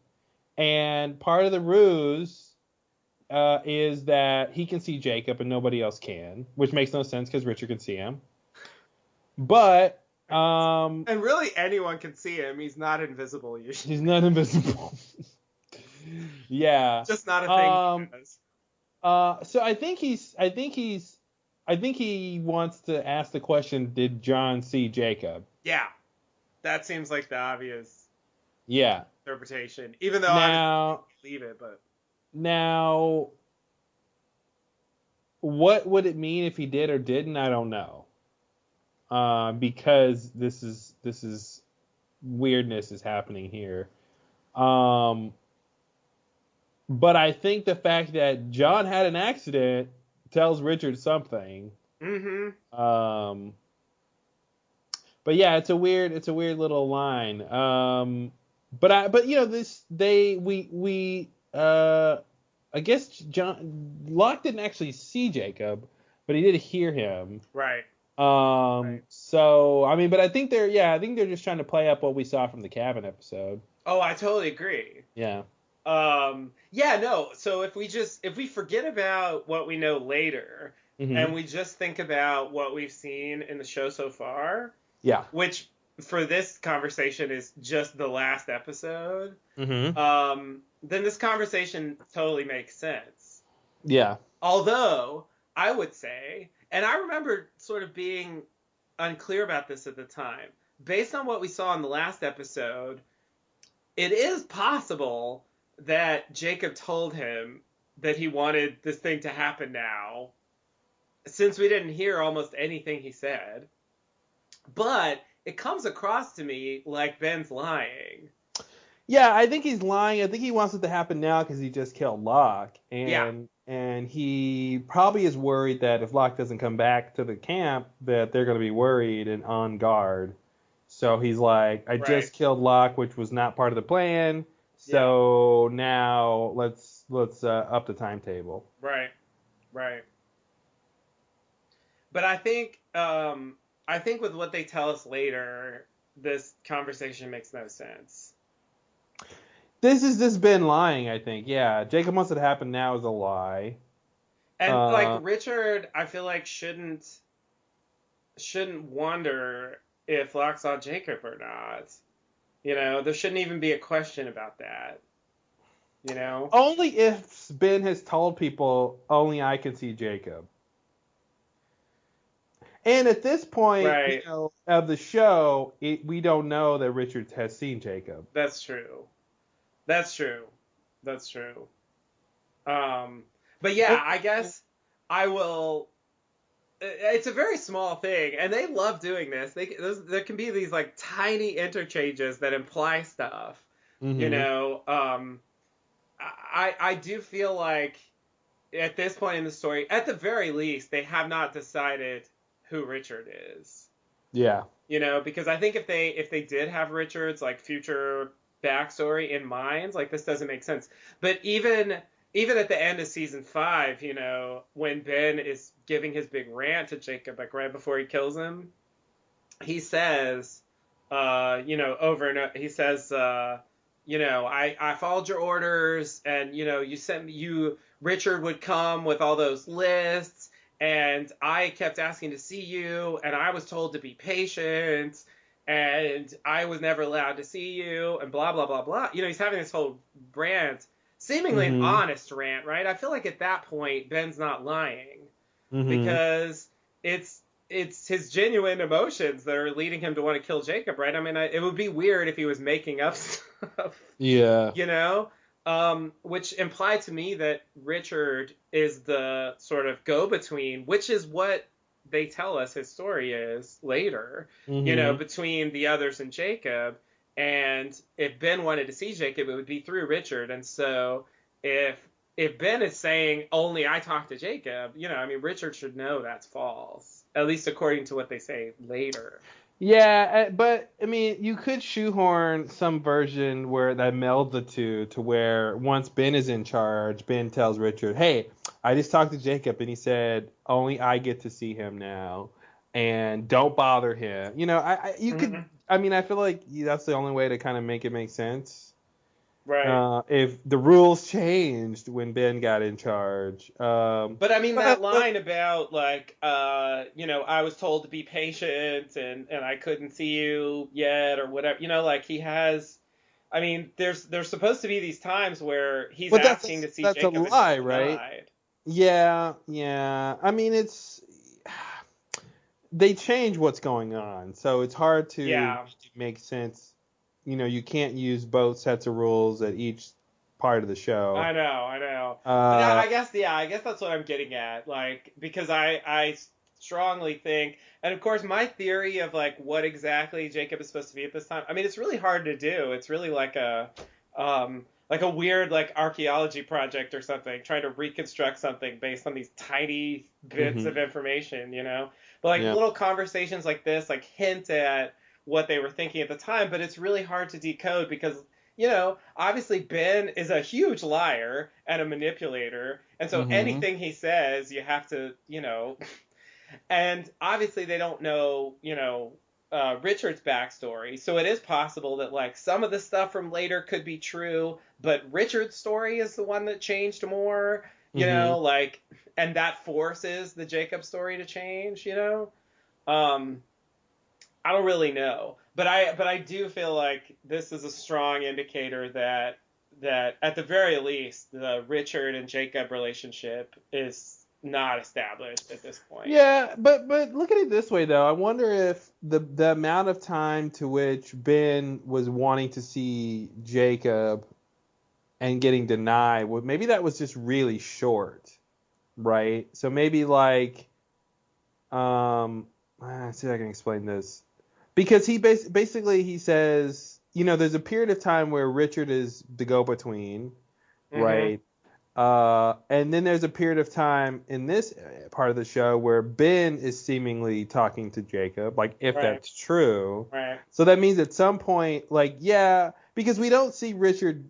And part of the ruse is that he can see Jacob and nobody else can, which makes no sense because Richard can see him. But And really, anyone can see him. He's not invisible usually. he's not invisible. Yeah. Just not a thing he does. So I think he wants to ask the question, did John see Jacob? Yeah, that seems like the obvious Yeah. interpretation. Even though obviously I Now, don't believe it, but now, what would it mean if he did or didn't? I don't know. Because this is weirdness is happening here. Um, but I think the fact that John had an accident tells Richard something. Um, but yeah, it's a weird little line. But this I guess Locke didn't actually see Jacob, but he did hear him. Right. So I mean, but I think I think they're just trying to play up what we saw from the cabin episode. Oh, I totally agree. Yeah. Yeah, no. So if we forget about what we know later, Mm-hmm. and we just think about what we've seen in the show so far, Yeah. which for this conversation is just the last episode, Mm-hmm. then this conversation totally makes sense. Yeah. Although I would say, and I remember sort of being unclear about this at the time, based on what we saw in the last episode, it is possible that Jacob told him that he wanted this thing to happen now, since we didn't hear almost anything he said. But it comes across to me like Ben's lying. Yeah, I think he's lying. I think he wants it to happen now because he just killed Locke, Yeah, and he probably is worried that if Locke doesn't come back to the camp, that they're going to be worried and on guard. So he's like, I right. just killed Locke, which was not part of the plan. Yeah, So now let's up the timetable. right, right. But I think with what they tell us later, this conversation makes no sense. This is just Ben lying, I think. Yeah, Jacob wants it to happen now is a lie. And like Richard, I feel like shouldn't wonder if Locke saw Jacob or not. You know, there shouldn't even be a question about that. You know? Only if Ben has told people only I can see Jacob. And at this point, Right. of the show, we don't know that Richard has seen Jacob. That's true. That's true. That's true. But yeah, I guess I will. It's a very small thing, and they love doing this. There can be these like tiny interchanges that imply stuff. Mm-hmm. You know, I do feel like at this point in the story, at the very least, they have not decided who Richard is. Yeah. You know, because I think if they did have Richard's like future backstory in mind, like this doesn't make sense. But even at the end of season 5, you know, when Ben is giving his big rant to Jacob, like right before he kills him, he says, you know, over and over, he says, you know, I followed your orders, and you know, Richard would come with all those lists, and I kept asking to see you, and I was told to be patient, and I was never allowed to see you, and blah blah blah blah. You know, he's having this whole rant, seemingly an honest rant, right? I feel like at that point Ben's not lying, because it's his genuine emotions that are leading him to want to kill Jacob, right? I mean, it would be weird if he was making up stuff. Yeah. You know? Which implied to me that Richard is the sort of go-between, which is what they tell us his story is later, you know, between the others and Jacob. And if Ben wanted to see Jacob, it would be through Richard. And so if Ben is saying only I talk to Jacob, you know, I mean, Richard should know that's false, at least according to what they say later. Yeah, but I mean, you could shoehorn some version where that melds the two to where once Ben is in charge, Ben tells Richard, "Hey, I just talked to Jacob and he said only I get to see him now, and don't bother him." You know, you could. I mean, I feel like that's the only way to kind of make it make sense. Right. If the rules changed when Ben got in charge. But I mean, that line about like, you know, I was told to be patient and I couldn't see you yet or whatever, you know, like he has, I mean, there's supposed to be these times where he's asking to see that's Jacob. That's a lie, right? Yeah. I mean, they change what's going on, so it's hard to make sense. You know, you can't use both sets of rules at each part of the show. I know. I guess that's what I'm getting at. Like, because I strongly think, and of course my theory of like what exactly Jacob is supposed to be at this time, I mean, it's really hard to do. It's really like a weird like archaeology project or something, trying to reconstruct something based on these tiny bits of information, you know? But like little conversations like this, like hint at what they were thinking at the time, but it's really hard to decode because, you know, obviously Ben is a huge liar and a manipulator, and so anything he says, you have to, you know, and obviously they don't know, you know, Richard's backstory, so it is possible that like some of the stuff from later could be true, but Richard's story is the one that changed more, you know, like, and that forces the Jacob story to change, you know. I don't really know, but I do feel like this is a strong indicator that at the very least the Richard and Jacob relationship is not established at this point. Yeah, but look at it this way though. I wonder if the amount of time to which Ben was wanting to see Jacob and getting denied, well, maybe that was just really short, right? So maybe like, let's see if I can explain this. Because he basically he says, there's a period of time where Richard is the go-between, right? And then there's a period of time in this part of the show where Ben is seemingly talking to Jacob, like if that's true. Right. So that means at some point, like, yeah, because we don't see Richard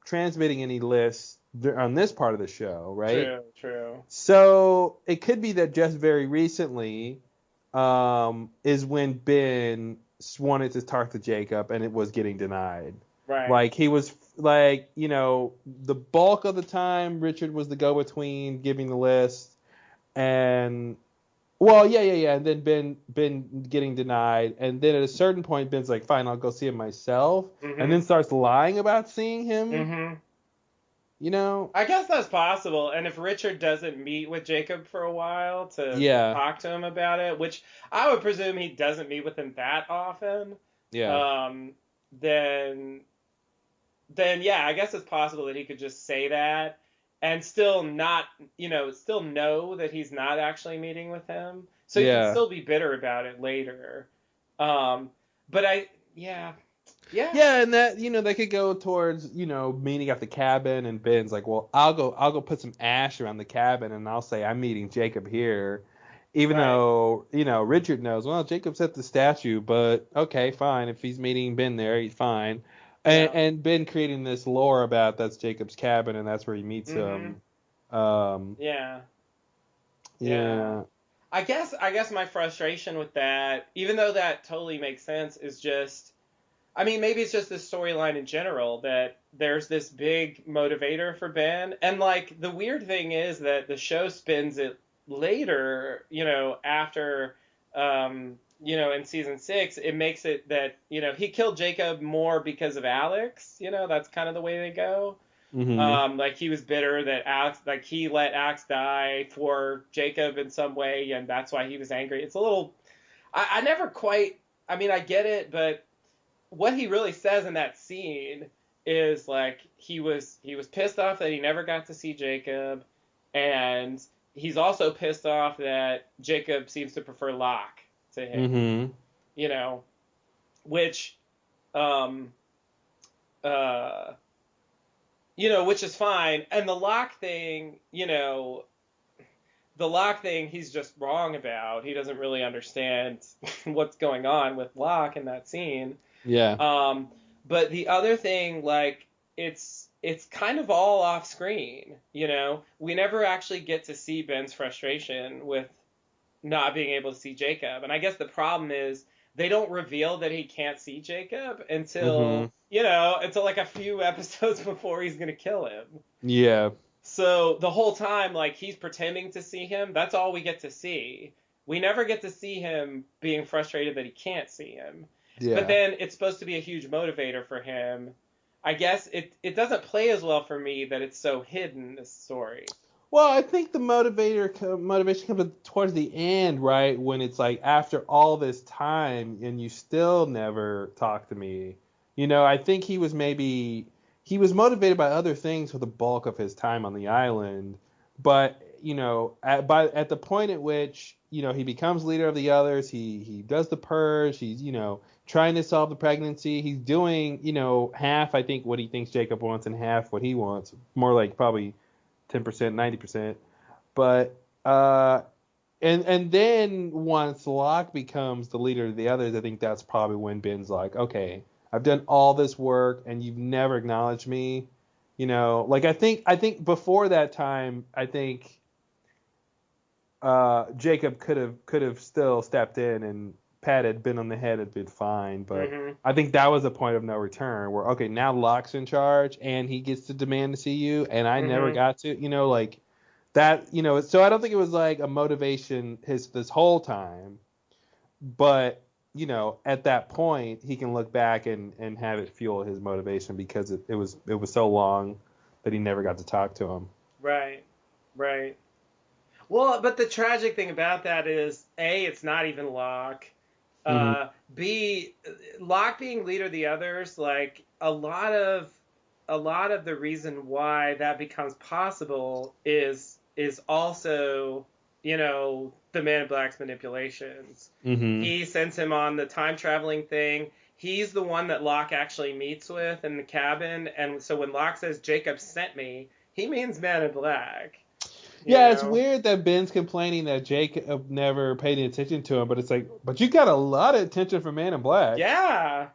transmitting any lists on this part of the show, right? True. So it could be that just very recently is when Ben wanted to talk to Jacob and it was getting denied. Right. Like he was like, the bulk of the time Richard was the go-between giving the list, and and then Ben getting denied, and then at a certain point Ben's like, fine, I'll go see him myself, and then starts lying about seeing him. I guess that's possible, and if Richard doesn't meet with Jacob for a while to talk to him about it, which I would presume he doesn't meet with him that often, then yeah, I guess it's possible that he could just say that and still not, still know that he's not actually meeting with him. So he can still be bitter about it later. Yeah, and that, that could go towards, meeting at the cabin, and Ben's like, well, I'll go put some ash around the cabin and I'll say I'm meeting Jacob here. Even though, Richard knows, well, Jacob's at the statue, but okay, fine. If he's meeting Ben there, he's fine. And Ben creating this lore about that's Jacob's cabin and that's where he meets him. Yeah. I guess my frustration with that, even though that totally makes sense, is just, I mean, maybe it's just the storyline in general that there's this big motivator for Ben. And like the weird thing is that the show spins it later, after, in season 6, it makes it that, he killed Jacob more because of Alex. That's kind of the way they go. Like he was bitter that Alex, like he let Alex die for Jacob in some way, and that's why he was angry. It's a little, I never quite, I mean, I get it, but what he really says in that scene is like he was pissed off that he never got to see Jacob, and he's also pissed off that Jacob seems to prefer Locke to him, which, which is fine. And the Locke thing, he's just wrong about. He doesn't really understand what's going on with Locke in that scene. Yeah. But the other thing, like, it's kind of all off screen, We never actually get to see Ben's frustration with not being able to see Jacob. And I guess the problem is they don't reveal that he can't see Jacob until, until like a few episodes before he's going to kill him. Yeah. So the whole time, like, he's pretending to see him. That's all we get to see. We never get to see him being frustrated that he can't see him. Yeah. But then it's supposed to be a huge motivator for him. I guess it doesn't play as well for me that it's so hidden, this story. Well, I think the motivation comes towards the end, right? When it's like, after all this time and you still never talk to me. I think he was motivated by other things for the bulk of his time on the island. But, at the point at which, he becomes leader of the others, he does the purge, he's, trying to solve the pregnancy. He's doing, half, I think, what he thinks Jacob wants and half what he wants. More like probably 10%, 90%. But, and then once Locke becomes the leader of the others, I think that's probably when Ben's like, okay, I've done all this work and you've never acknowledged me. Like I think before that time, I think Jacob could have still stepped in and patted Ben on the head, had been fine, but I think that was a point of no return where, okay, now Locke's in charge and he gets to demand to see you and I never got to, like that, so I don't think it was like a motivation this whole time. but at that point he can look back and have it fuel his motivation because it was so long that he never got to talk to him. Right. Right. Well, but the tragic thing about that is, A, it's not even Locke. Mm-hmm. B, Locke being leader of the others, like a lot of the reason why that becomes possible is also, the Man in Black's manipulations. Mm-hmm. He sends him on the time traveling thing. He's the one that Locke actually meets with in the cabin, and so when Locke says Jacob sent me, he means Man in Black. Yeah, it's weird that Ben's complaining that Jacob never paid any attention to him, but it's like, but you got a lot of attention from Man in Black. Yeah.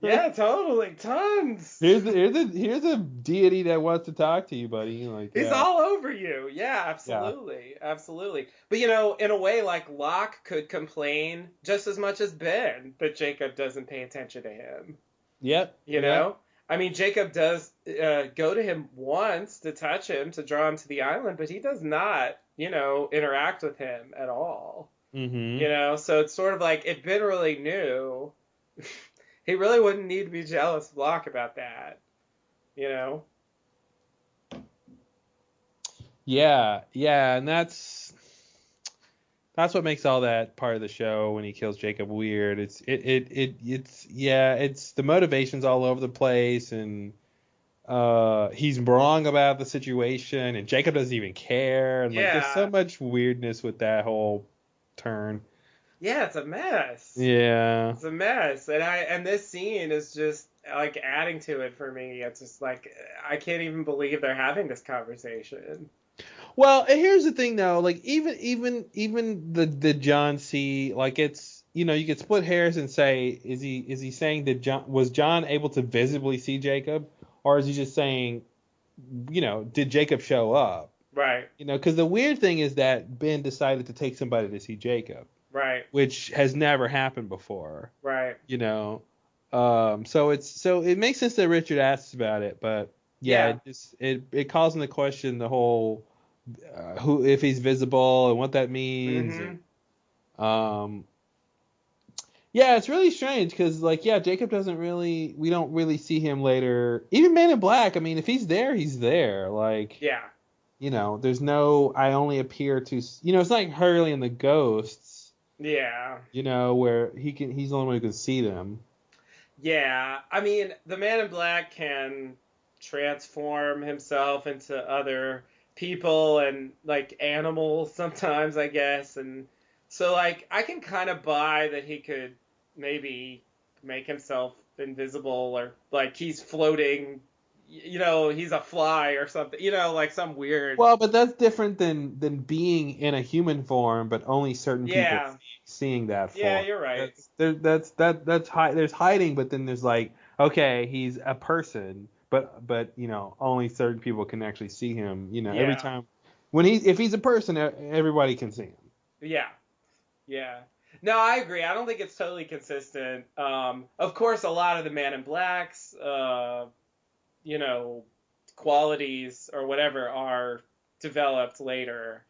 Yeah, totally. Tons. Here's a deity that wants to talk to you, buddy. Like, he's all over you. Yeah, absolutely. Yeah. Absolutely. But in a way, like Locke could complain just as much as Ben that Jacob doesn't pay attention to him. Yep. You know? I mean, Jacob does go to him once to touch him, to draw him to the island, but he does not, interact with him at all. Mm-hmm. So it's sort of like if Ben really knew, he really wouldn't need to be jealous of Locke about that. Yeah, and that's what makes all that part of the show when he kills Jacob weird. It's the motivation's all over the place, and he's wrong about the situation, and Jacob doesn't even care, and like there's so much weirdness with that whole turn. Yeah, it's a mess. Yeah, it's a mess, and this scene is just like adding to it for me. It's just like I can't even believe they're having this conversation. Well, here's the thing though, like even the John C, like it's you could split hairs and say is he saying that was John able to visibly see Jacob, or is he just saying did Jacob show up? Right. Because the weird thing is that Ben decided to take somebody to see Jacob. Right. Which has never happened before. Right. So it makes sense that Richard asks about it, but yeah. It calls into question the whole who if he's visible and what that means. Mm-hmm. And, yeah, it's really strange because Jacob we don't really see him later. Even Man in Black, I mean, if he's there, he's there. There's no I only appear to. It's like Hurley and the Ghosts. Yeah. Where he's the only one who can see them. Yeah, I mean, the Man in Black can transform himself into other people and like animals sometimes, I guess, and so I can kind of buy that he could maybe make himself invisible or like he's floating, he's a fly or something, like some weird. Well, but that's different than being in a human form, but only certain people seeing that form. Yeah, you're right. That's there's hiding, but then there's like, okay, he's a person. But only certain people can actually see him. Every time if he's a person, everybody can see him. Yeah. No, I agree. I don't think it's totally consistent. Of course, a lot of the Man in Blacks, qualities or whatever are developed later.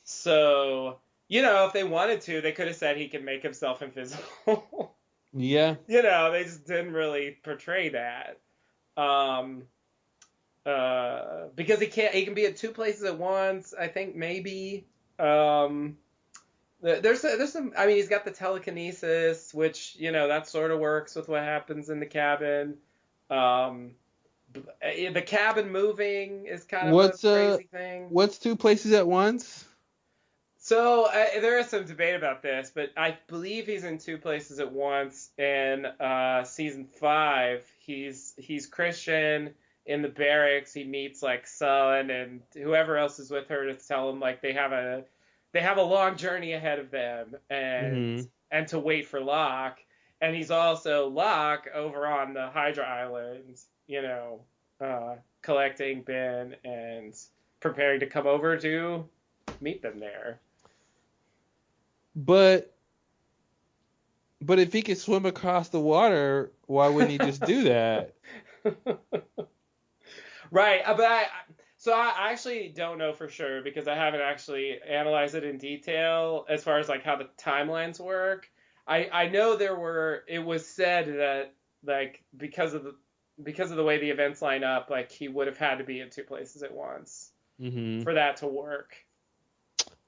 So if they wanted to, they could have said he can make himself invisible. Yeah. They just didn't really portray that. Because he can be at two places at once. I think maybe. There's some. I mean, he's got the telekinesis, which that sort of works with what happens in the cabin. The cabin moving is kind of a crazy thing. What's two places at once? So there is some debate about this, but I believe he's in two places at once. In season 5, he's Christian in the barracks. He meets like Sun and whoever else is with her to tell him like they have a long journey ahead of them and to wait for Locke. And he's also Locke over on the Hydra Island, collecting Ben and preparing to come over to meet them there. But if he could swim across the water, why wouldn't he just do that? Right, but So I actually don't know for sure because I haven't actually analyzed it in detail as far as like how the timelines work. I know it was said that like because of the way the events line up, like he would have had to be in two places at once Mm-hmm. for that to work.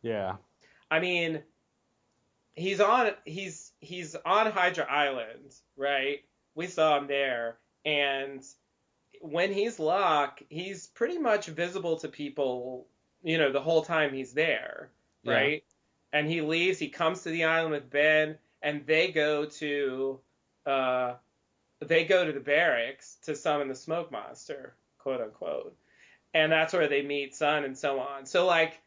Yeah. I mean, he's on Hydra Island, right? We saw him there, and when he's Locke, he's pretty much visible to people, the whole time he's there, Yeah. right? And he leaves, he comes to the island with Ben, and uh, they go to the barracks to summon the smoke monster, quote unquote. And that's where they meet Sun and so on. So like,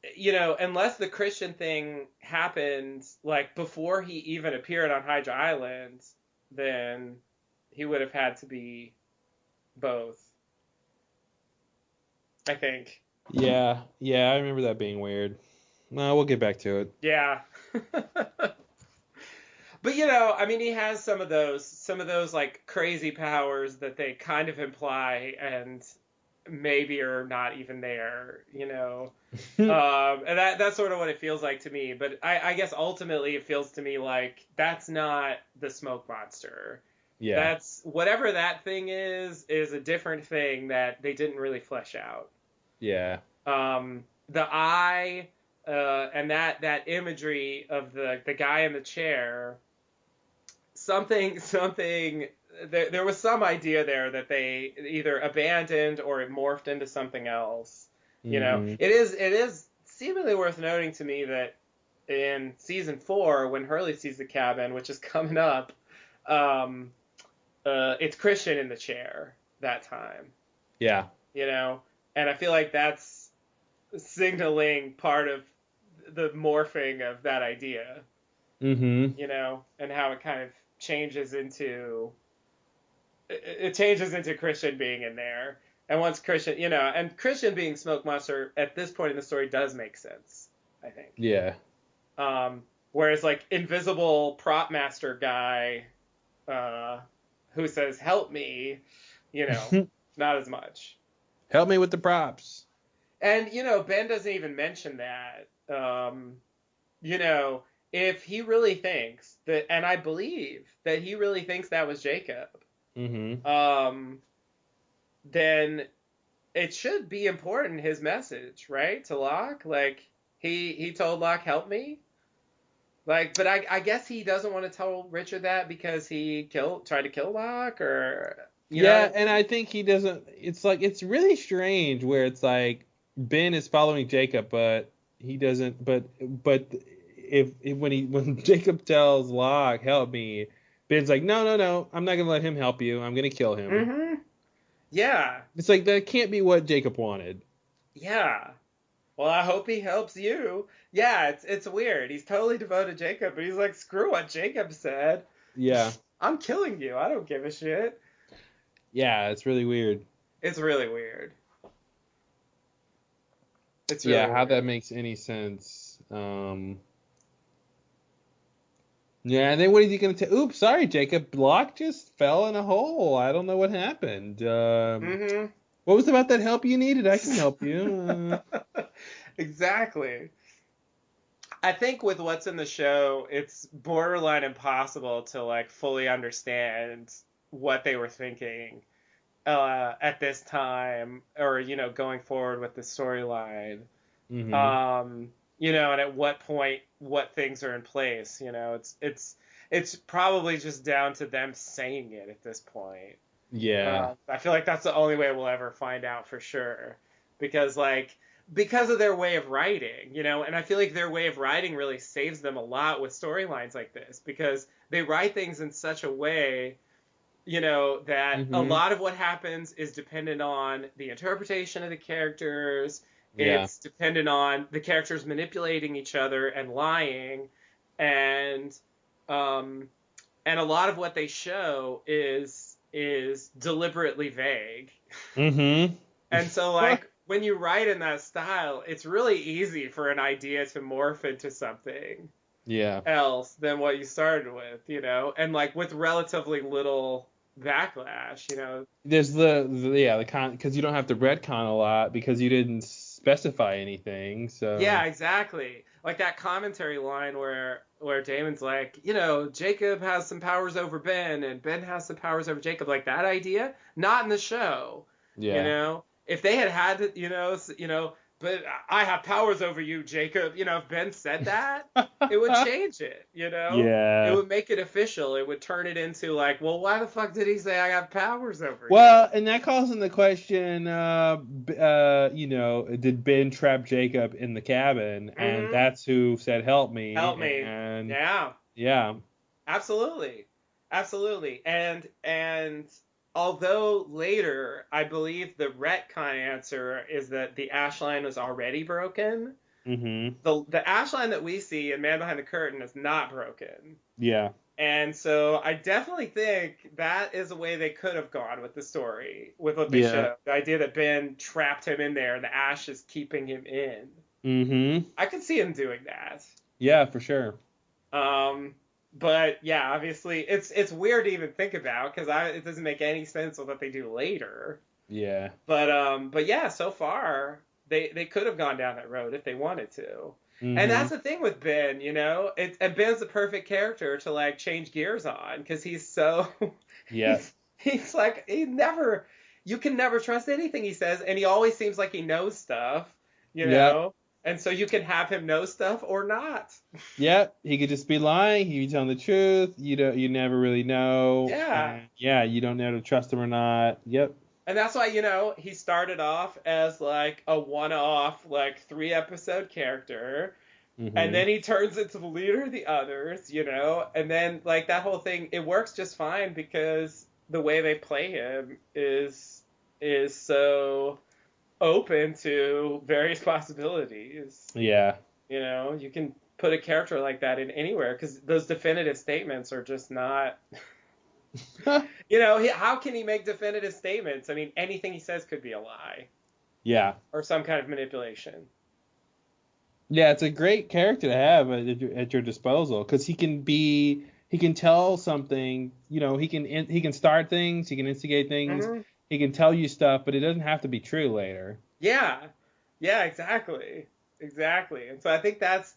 unless the Christian thing happened like before he even appeared on Hydra Island, then he would have had to be both, I think. Yeah. Yeah. I remember that being weird. Well, we'll get back to it. Yeah. But I mean, he has some of those like crazy powers that they kind of imply and maybe are not even there. And that's sort of what it feels like to me. But I guess ultimately it feels to me like that's not the smoke monster. Yeah. That's whatever that thing is a different thing that they didn't really flesh out. Yeah. The eye and that imagery of the guy in the chair, something there was some idea there that they either abandoned or it morphed into something else. Mm-hmm. It is seemingly worth noting to me that in season 4, when Hurley sees the cabin, which is coming up, it's Christian in the chair that time. Yeah. And I feel like that's signaling part of the morphing of that idea. Mm-hmm. And how it kind of changes into Christian being in there. And once Christian, and Christian being Smoke Monster at this point in the story does make sense, I think. Yeah. Whereas like invisible prop master guy, who says help me, not as much. Help me with the props. And Ben doesn't even mention that. If he really thinks that, and I believe that he really thinks that was Jacob, Mm-hmm. then it should be important, his message, right, to Locke. Like he told Locke, help me. Like, but I guess he doesn't want to tell Richard that because he tried to kill Locke, or Yeah, and I think he doesn't. It's like it's really strange where it's like Ben is following Jacob, but he doesn't. But if when Jacob tells Locke, help me, Ben's like, no, I'm not gonna let him help you. I'm gonna kill him. Mm-hmm. Yeah. It's like that can't be what Jacob wanted. Yeah. Well, I hope he helps you. Yeah, it's weird. He's totally devoted to Jacob, but he's like, screw what Jacob said. Yeah. I'm killing you. I don't give a shit. Yeah, it's really weird. It's really weird. It's really weird. How that makes any sense. Yeah, and then what is he gonna tell? Oops, sorry, Jacob. Locke just fell in a hole. I don't know what happened. What was about that help you needed? I can help you. Exactly. I think with what's in the show, it's borderline impossible to like fully understand what they were thinking at this time, or going forward with the storyline. Mm-hmm. And at what point what things are in place. It's probably just down to them saying it at this point. Yeah. I feel like that's the only way we'll ever find out for sure, because of their way of writing, and I feel like their way of writing really saves them a lot with storylines like this, because they write things in such a way, that a lot of what happens is dependent on the interpretation of the characters. Yeah. It's dependent on the characters manipulating each other and lying, and a lot of what they show is deliberately vague. Mm-hmm. And so, like, when you write in that style, it's really easy for an idea to morph into something else than what you started with, and like with relatively little backlash, you know. There's the con because you don't have to retcon a lot because you didn't specify anything. So Yeah, exactly. Like that commentary line where Damon's like, you know, Jacob has some powers over Ben and Ben has some powers over Jacob. Like that idea, not in the show. You yeah. know, if they had to, but I have powers over you, Jacob. You know, if Ben said that, it would change it. You know, it Yeah. would make it official. It would turn it into like, well, why the fuck did he say I have powers over you? Well, and that calls into question, did Ben trap Jacob in the cabin, and Mm-hmm. that's who said help me, Help me. and Yeah. yeah, Absolutely. Absolutely. And although later I believe the retcon answer is that the ash line was already broken, mhm, the ash line that we see in Man Behind the Curtain is not broken. yeah, And so I definitely think that is a way they could have gone with the story, with what they yeah, showed. The idea that Ben trapped him in there and the ash is keeping him in. mhm, I could see him doing that. yeah, for sure, Um, but yeah, obviously it's weird to even think about because it doesn't make any sense with what they do later. yeah, But yeah, so far they could have gone down that road if they wanted to. And mhm, that's the thing with Ben, you know, and Ben's the perfect character to like change gears on because he's so yeah, he's like you can never trust anything he says, and he always seems like he knows stuff, you yeah, know, and so you can have him know stuff or not. yeah. He could just be lying. He could be telling the truth. You never really know, Yeah. and yeah, you don't know to trust him or not. Yep. And that's why, you know, he started off as like a one-off, like 3 episode character. And Mhm. then he turns into the leader of the others, you know? And then, like, that whole thing, it works just fine because the way they play him is so open to various possibilities. Yeah. You know, you can put a character like that in anywhere because those definitive statements are just not. You know, how can he make definitive statements? I mean, anything he says could be a lie Yeah. or some kind of manipulation. Yeah, it's a great character to have at your disposal because he can tell something, he can start things, he can instigate things, Hmm. he can tell you stuff, but it doesn't have to be true later. Yeah, yeah, exactly, exactly. And so I think that's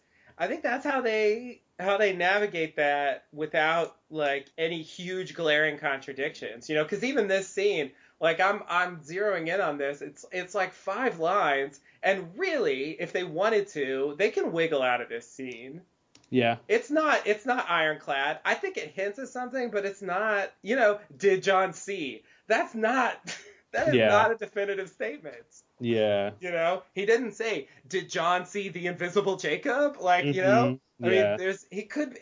how they navigate that without like any huge glaring contradictions. You know, because even this scene, like I'm zeroing in on this. It's like 5 lines, and really, if they wanted to, they can wiggle out of this scene. Yeah. It's not ironclad. I think it hints at something, but it's not, did John see? That's not that is Yeah. not a definitive statement. Yeah. He didn't say, did John see the invisible Jacob? Like, I mean, Yeah.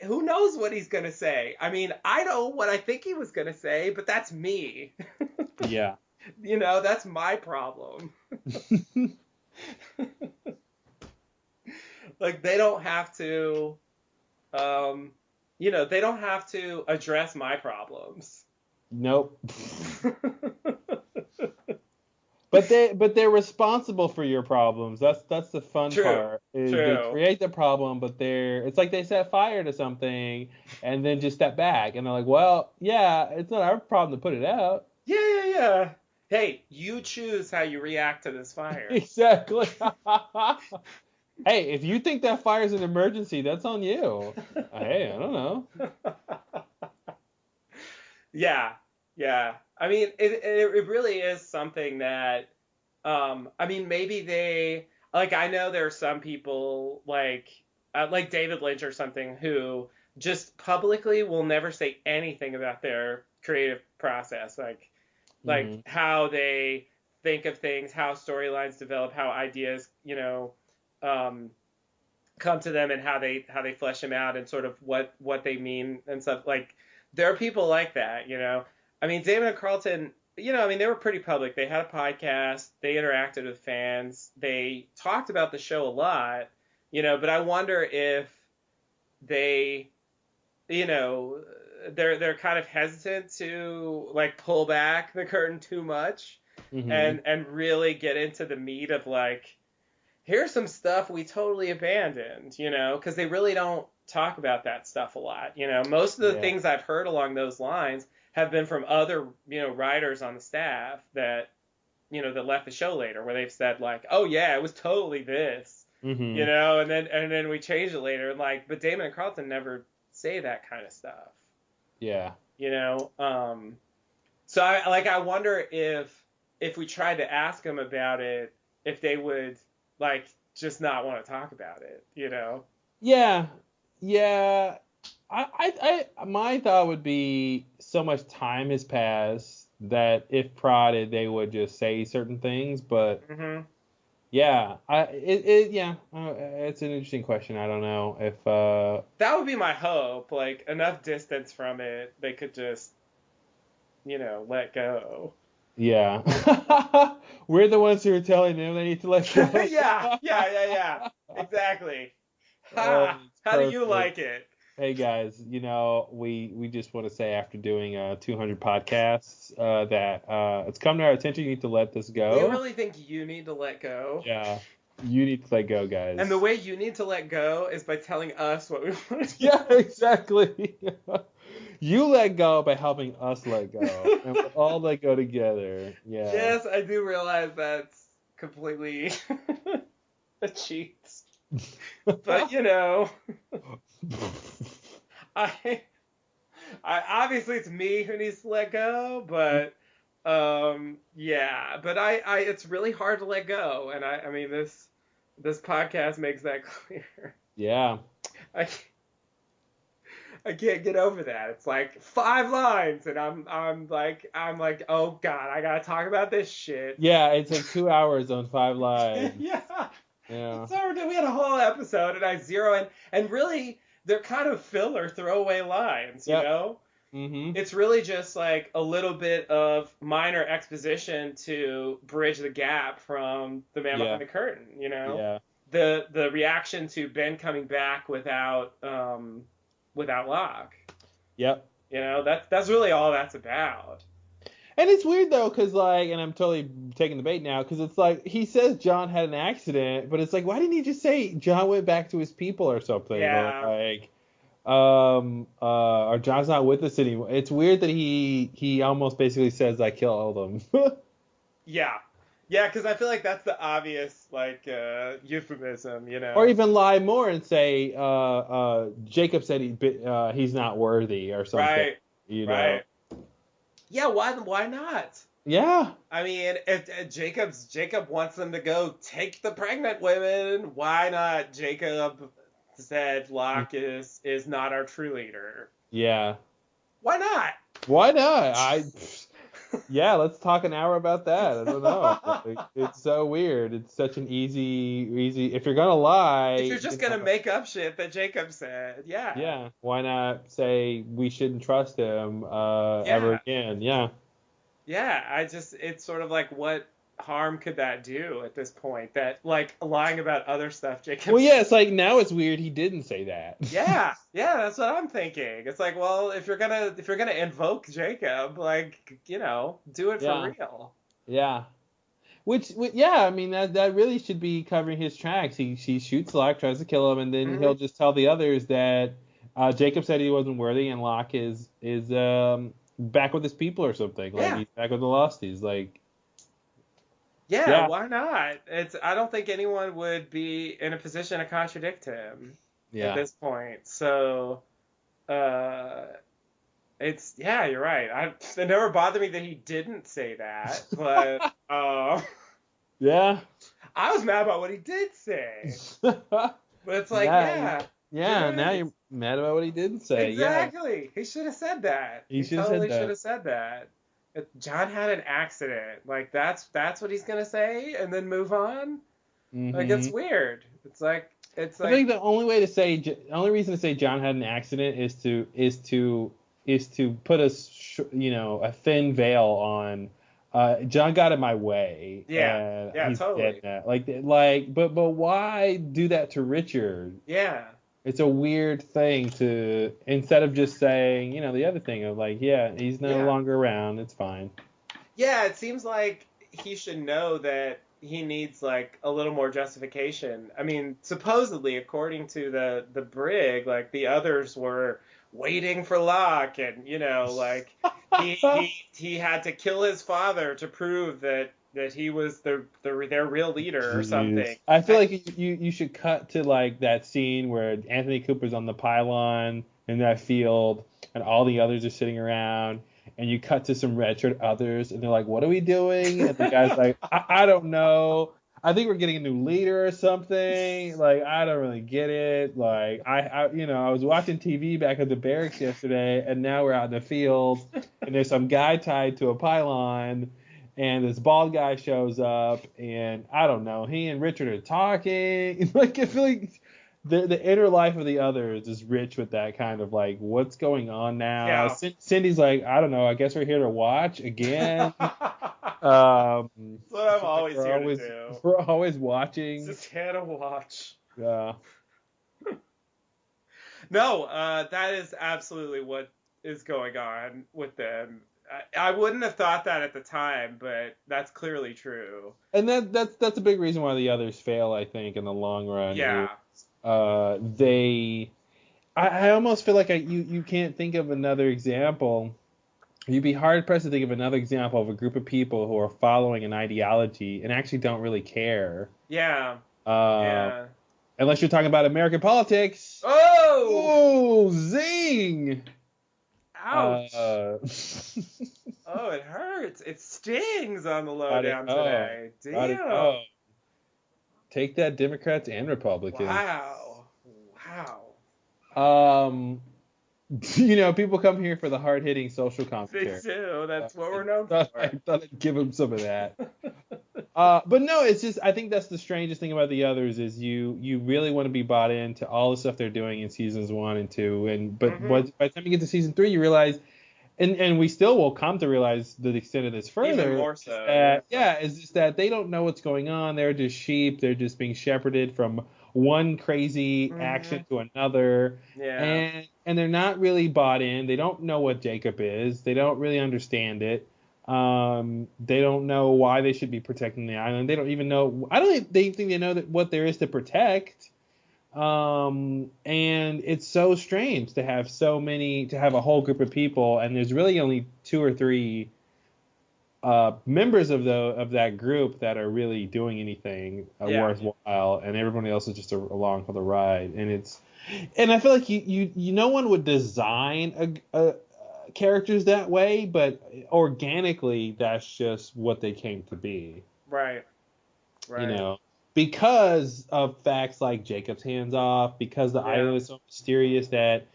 who knows what he's going to say? I mean, I know what I think he was going to say, but that's me. Yeah. That's my problem. Like, they don't have to, they don't have to address my problems. Nope. But they're responsible for your problems. That's the fun True. part. Is they True. create the problem, but it's like they set fire to something and then just step back and they're like, well, yeah, it's not our problem to put it out. Yeah, yeah, yeah. Hey, you choose how you react to this fire. Exactly. Hey, if you think that fire's an emergency, that's on you. Hey, I don't know. Yeah, yeah. I mean, it really is something that, I mean, maybe I know there are some people like David Lynch or something who just publicly will never say anything about their creative process, like Hmm. how they think of things, how storylines develop, how ideas, um, come to them and how they flesh them out and sort of what they mean and stuff. Like there are people like that, I mean, Damon and Carlton, I mean, they were pretty public. They had a podcast, they interacted with fans, they talked about the show a lot, but I wonder if they, you know, they're kind of hesitant to like pull back the curtain too much Hmm. and really get into the meat of like here's some stuff we totally abandoned, because they really don't talk about that stuff a lot. Most of the things I've heard along those lines have been from other, writers on the staff that, that left the show later, where they've said like, oh yeah, it was totally this, Mm-hmm. and then we changed it later, and like, but Damon and Carlton never say that kind of stuff. Yeah. So I wonder if we tried to ask them about it, if they would like just not want to talk about it, Yeah. Yeah. My thought would be so much time has passed that if prodded, they would just say certain things. But Mm-hmm. yeah, it's an interesting question. I don't know if That would be my hope. Like enough distance from it, they could just, let go. yeah, we're the ones who are telling them they need to let go. yeah. Exactly. Oh, How do you perfect. like it? Hey guys, we just want to say after doing 200 podcasts that it's come to our attention you need to let this go. We really think you need to let go. Yeah, you need to let go, guys. And the way you need to let go is by telling us what we want to do. Yeah, exactly. You let go by helping us let go, and we'll all let go together. Yeah. Yes, I do realize that's completely a cheat. But I obviously it's me who needs to let go, but yeah, but I it's really hard to let go, and I mean this podcast makes that clear. Yeah. I can't get over that. It's like 5 lines, and I'm like, oh god, I gotta talk about this shit. Yeah, it's like 2 hours on 5 lines. Yeah. Yeah. So we had a whole episode, and I zero in, and really they're kind of filler, throwaway lines, Yep. you know? Mm-hmm. It's really just like a little bit of minor exposition to bridge the gap from The Man Behind the Curtain, you know? Yeah. The reaction to Ben coming back without Locke. Yep. You know, that's really all that's about. And it's weird though, cause like, and I'm totally taking the bait now, cause it's like he says John had an accident, but it's like, why didn't he just say John went back to his people or something? Yeah. Or like, or John's not with us anymore. It's weird that he almost basically says I killed them. Yeah. Yeah, because I feel like that's the obvious, like, euphemism, you know? Or even lie more and say, Jacob said he's not worthy or something. Right. You know? Right. Yeah, why not? Yeah. I mean, if Jacob wants them to go take the pregnant women, why not? Jacob said Locke is not our true leader. Yeah. Why not? Why not? Yeah, let's talk an hour about that. I don't know. It's so weird. It's such an easy. If you're gonna lie, if you're just gonna make up shit that Jacob said, yeah. Yeah. Why not say we shouldn't trust him ever again? Yeah. Yeah. It's sort of like, what harm could that do at this point? That like lying about other stuff, Jacob. Well, yeah. It's like now it's weird he didn't say that. Yeah. That's what I'm thinking. It's like, well, if you're gonna invoke Jacob, like, you know, do it for real. Yeah. Which yeah, I mean that really should be covering his tracks. He shoots Locke, tries to kill him, and then he'll just tell the others that Jacob said he wasn't worthy, and Locke is back with his people or something. Like he's back with the Losties. Like. Yeah, why not? I don't think anyone would be in a position to contradict him at this point. So, you're right. It never bothered me that he didn't say that, but yeah, I was mad about what he did say. But it's like, now you're mad about what he didn't say. Exactly. Yeah. He should have said that. He totally should have said that. John had an accident. Like that's what he's gonna say, and then move on. Mm-hmm. Like it's weird. It's like I think the only reason to say John had an accident is to put a thin veil on. John got in my way. Yeah. He's totally. But why do that to Richard? Yeah. It's a weird thing to, instead of just saying, the other thing of like, he's no longer around. It's fine. Yeah, it seems like he should know that he needs like a little more justification. I mean, supposedly, according to the brig, like the others were waiting for Locke, and like he had to kill his father to prove that he was their real leader or something. Jeez. I feel like you should cut to like that scene where Anthony Cooper's on the pylon in that field and all the others are sitting around, and you cut to some red-shirt others and they're like, "What are we doing?" And the guy's like, I don't know. I think we're getting a new leader or something. Like, I don't really get it. Like, I was watching TV back at the barracks yesterday, and now we're out in the field, and there's some guy tied to a pylon, and this bald guy shows up, and I don't know. He and Richard are talking. Like, I feel like the inner life of the others is rich with that kind of like, what's going on now? Yeah. Cindy's like, I don't know. I guess we're here to watch again. That's what I'm always here to do. We're always watching. Just here to watch. Yeah. No, that is absolutely what is going on with them. I wouldn't have thought that at the time, but that's clearly true. And that's a big reason why the others fail, I think, in the long run. Yeah. I almost feel like you can't think of another example. You'd be hard pressed to think of another example of a group of people who are following an ideology and actually don't really care. Yeah. Unless you're talking about American politics. Oh! Oh, zing! Ouch! Oh, it hurts. It stings on the lowdown today. Damn. Take that, Democrats and Republicans. Wow. People come here for the hard-hitting social commentary. They do. That's what we're known for. I thought I'd give them some of that. But no, it's just, I think that's the strangest thing about the others is you really want to be bought into all the stuff they're doing in seasons 1 and 2, but by the time you get to season 3, you realize, and we still will come to realize the extent of this further. Even more so. It's just that they don't know what's going on. They're just sheep. They're just being shepherded from one crazy action to another. Yeah. And they're not really bought in. They don't know what Jacob is. They don't really understand it. They don't know why they should be protecting the island. They don't even know. I don't think they know that what there is to protect. And it's so strange to have a whole group of people, and there's really only 2 or 3 members of that group that are really doing anything worthwhile, and everybody else is just along for the ride. And I feel like no one would design a characters that way, but organically that's just what they came to be. Right. Because of facts like Jacob's hands off, because the island is so mysterious that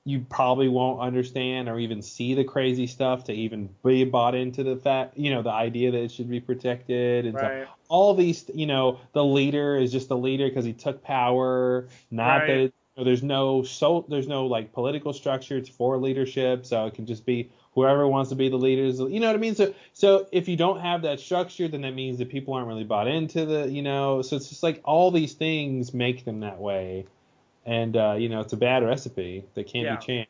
you probably won't understand or even see the crazy stuff to even be bought into the fact, the idea that it should be protected. And so all these, the leader is just the leader because he took power, not that there's no like political structure. It's for leadership, so it can just be whoever wants to be the leaders. You know what I mean? So if you don't have that structure, then that means that people aren't really bought into so it's just like all these things make them that way. And, it's a bad recipe that can't be changed.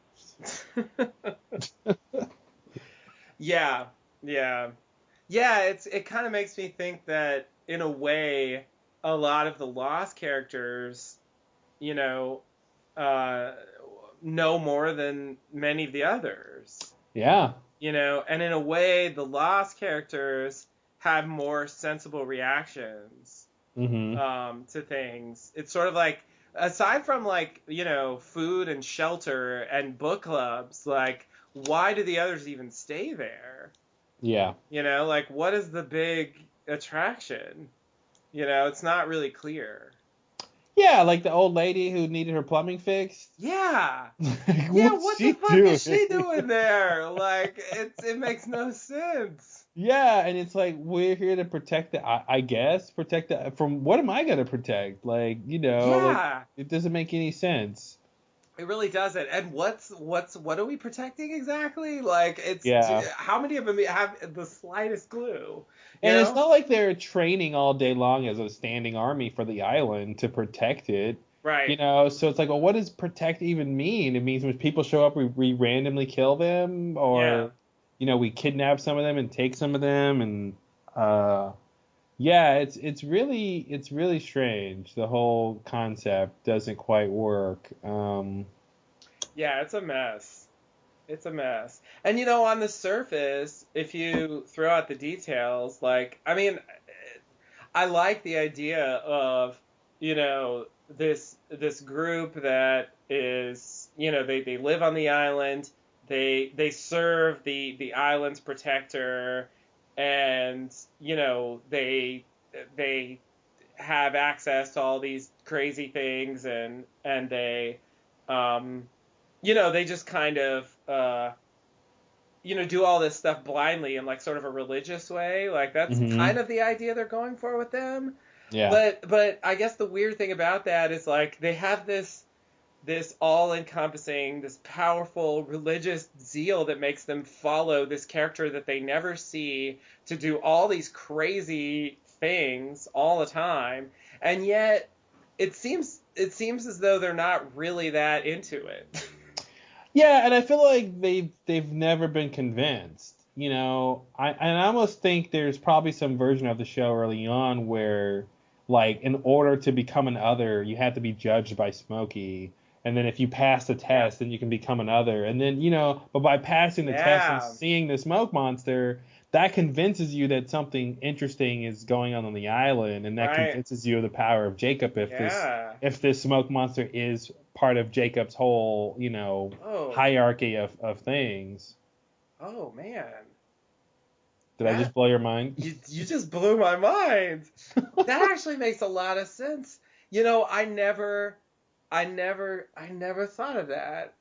Yeah. It kind of makes me think that, in a way, a lot of the Lost characters, know more than many of the others. Yeah. And in a way, the Lost characters have more sensible reactions to things. It's sort of like, aside from like, food and shelter and book clubs, like, why do the others even stay there? Yeah. Like, what is the big attraction? It's not really clear. Yeah, like the old lady who needed her plumbing fixed. Yeah. What the fuck is she doing there? Like, it makes no sense. Yeah, and it's like, we're here to protect protect the, from what am I going to protect? Like, like, it doesn't make any sense. It really doesn't. And what are we protecting exactly? Like, how many of them have the slightest clue? And it's not like they're training all day long as a standing army for the island to protect it. Right. So it's like, well, what does protect even mean? It means when people show up, we randomly kill them, or we kidnap some of them and take some of them, and Yeah, it's really strange. The whole concept doesn't quite work. Yeah, it's a mess. It's a mess. And you know, on the surface, if you throw out the details, like, I mean, I like the idea of, you know, this group that is, you know, they live on the island, they serve the island's protector, and you know, they have access to all these crazy things, and they um you know, they just kind of you know, do all this stuff blindly in like sort of a religious way. Like that's Hmm. kind of the idea they're going for with them. Yeah. But I guess the weird thing about that is like they have this all-encompassing, this powerful religious zeal that makes them follow this character that they never see to do all these crazy things all the time, and yet it seems as though they're not really that into it. Yeah, and I feel like they've never been convinced. You know, I almost think there's probably some version of the show early on where, like, in order to become an other, you had to be judged by Smokey, and then if you pass the Yeah. test, then you can become an other, and then you know, but by passing the test and Yeah. seeing the smoke monster, that convinces you that something interesting is going on the island, and that Right. convinces you of the power of Jacob Yeah. if this smoke monster is part of Jacob's whole, you know, Oh. hierarchy of things. Oh man. Did I That just blow your mind? you just blew my mind. That actually makes a lot of sense. You know, I never thought of that.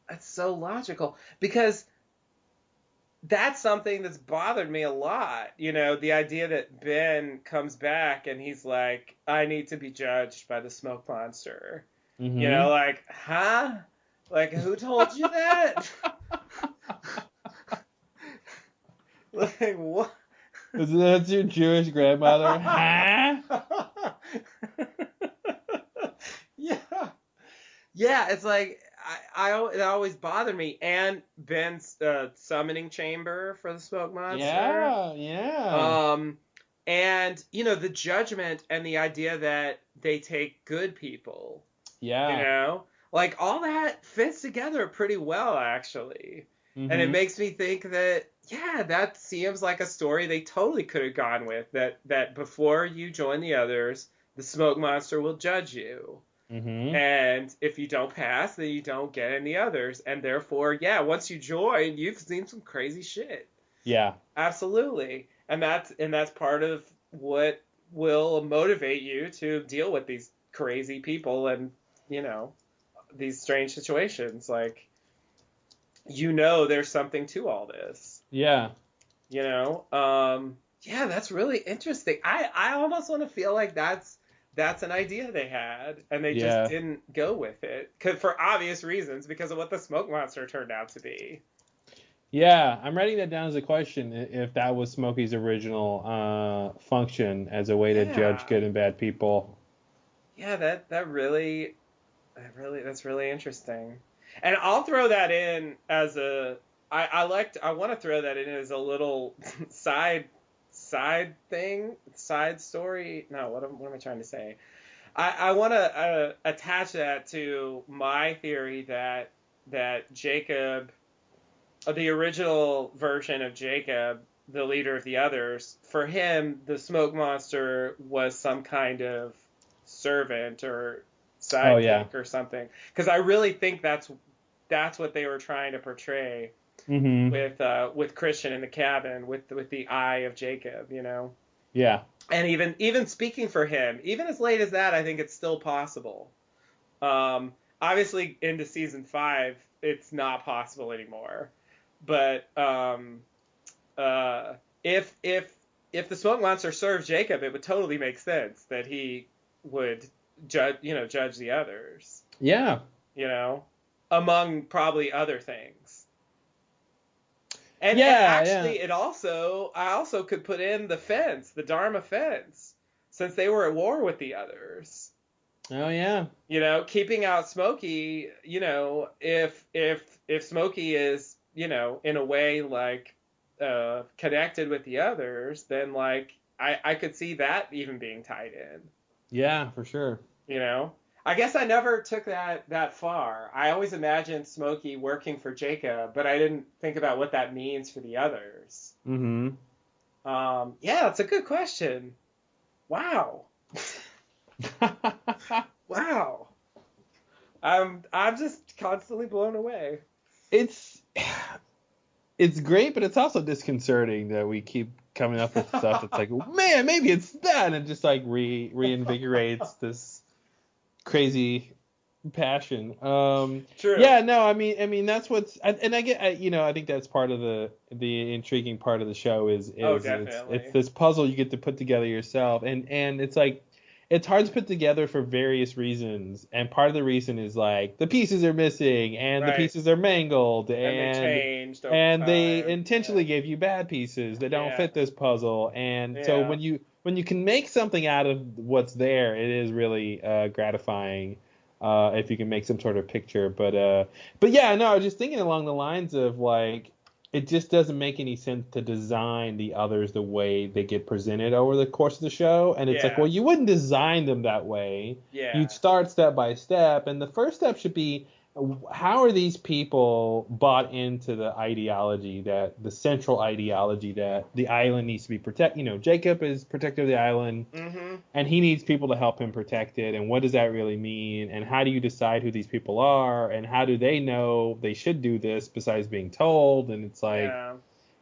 That's so logical because that's something that's bothered me a lot. You know, the idea that Ben comes back and he's like, I need to be judged by the smoke monster. You Mm-hmm. know, like, huh? Like, who told you that? Like, what? That's your Jewish grandmother? Huh? Yeah. Yeah, it's like it always bothered me. And Ben's summoning chamber for the smoke monster. Yeah, yeah, Um, and you know, the judgment and the idea that they take good people, you yeah. know, like all that fits together pretty well actually. And it Mm-hmm. makes me think that yeah, that seems like a story they totally could have gone with, that before you join the others, the smoke monster will judge you. Mm-hmm. And if you don't pass, then you don't get any others. And therefore, yeah, once you join, you've seen some crazy shit. Yeah. Absolutely. And that's part of what will motivate you to deal with these crazy people and, you know, these strange situations. Like, you know, there's something to all this, Yeah. you know? Yeah, that's really interesting. I almost want to feel like that's an idea they had and they just Yeah. didn't go with it for obvious reasons because of what the smoke monster turned out to be. Yeah, I'm writing that down as a question if that was Smokey's original function as a way to judge Yeah. good and bad people. Yeah, that's really interesting. And I'll throw that in as I want to throw that in as a little side thing, side story. No, what am I trying to say? I want to attach that to my theory that Jacob, the original version of Jacob, the leader of the others, for him, the smoke monster was some kind of servant or Oh yeah. sidekick or something. Because I really think that's what they were trying to portray Mm-hmm. with Christian in the cabin with the eye of Jacob, you know. Yeah. And even speaking for him, even as late as that, I think it's still possible. Obviously, into season 5, it's not possible anymore. But uh, if the smoke monster served Jacob, it would totally make sense that he would judge the others, Yeah. you know, among probably other things. And Yeah, yeah. actually, I also could put in the fence, the Dharma fence, since they were at war with the others. Oh yeah. You know, keeping out Smokey, you know, if Smokey is, you know, in a way like connected with the others, then like I could see that even being tied in. Yeah, for sure. You know, I guess I never took that far. I always imagined Smokey working for Jacob, but I didn't think about what that means for the others. Mm-hmm. Yeah, that's a good question. Wow. Wow. I'm just constantly blown away. It's great, but it's also disconcerting that we keep coming up with stuff that's like, man, maybe it's that, and it just like reinvigorates this crazy passion. True. Yeah, no, I mean that's and I get, I think that's part of the intriguing part of the show is Oh, it's definitely. this puzzle you get to put together yourself, and it's like it's hard to put together for various reasons, and part of the reason is like the pieces are missing and the Right. pieces are mangled And they and changed over and they time. intentionally gave you bad pieces that don't Yeah. fit this puzzle, and so Yeah. when you can make something out of what's there, it is really gratifying if you can make some sort of picture. But yeah, no, I was just thinking along the lines of like it just doesn't make any sense to design the others the way they get presented over the course of the show. And it's like, Yeah. well, you wouldn't design them that way. You'd Yeah. start step by step, and the first step should be how are these people bought into the ideology, that the central ideology that the island needs to be protected. Jacob is protector of the island, Mhm. and he needs people to help him protect it. And what does that really mean? And how do you decide who these people are? And how do they know they should do this besides being told? And it's like, Yeah.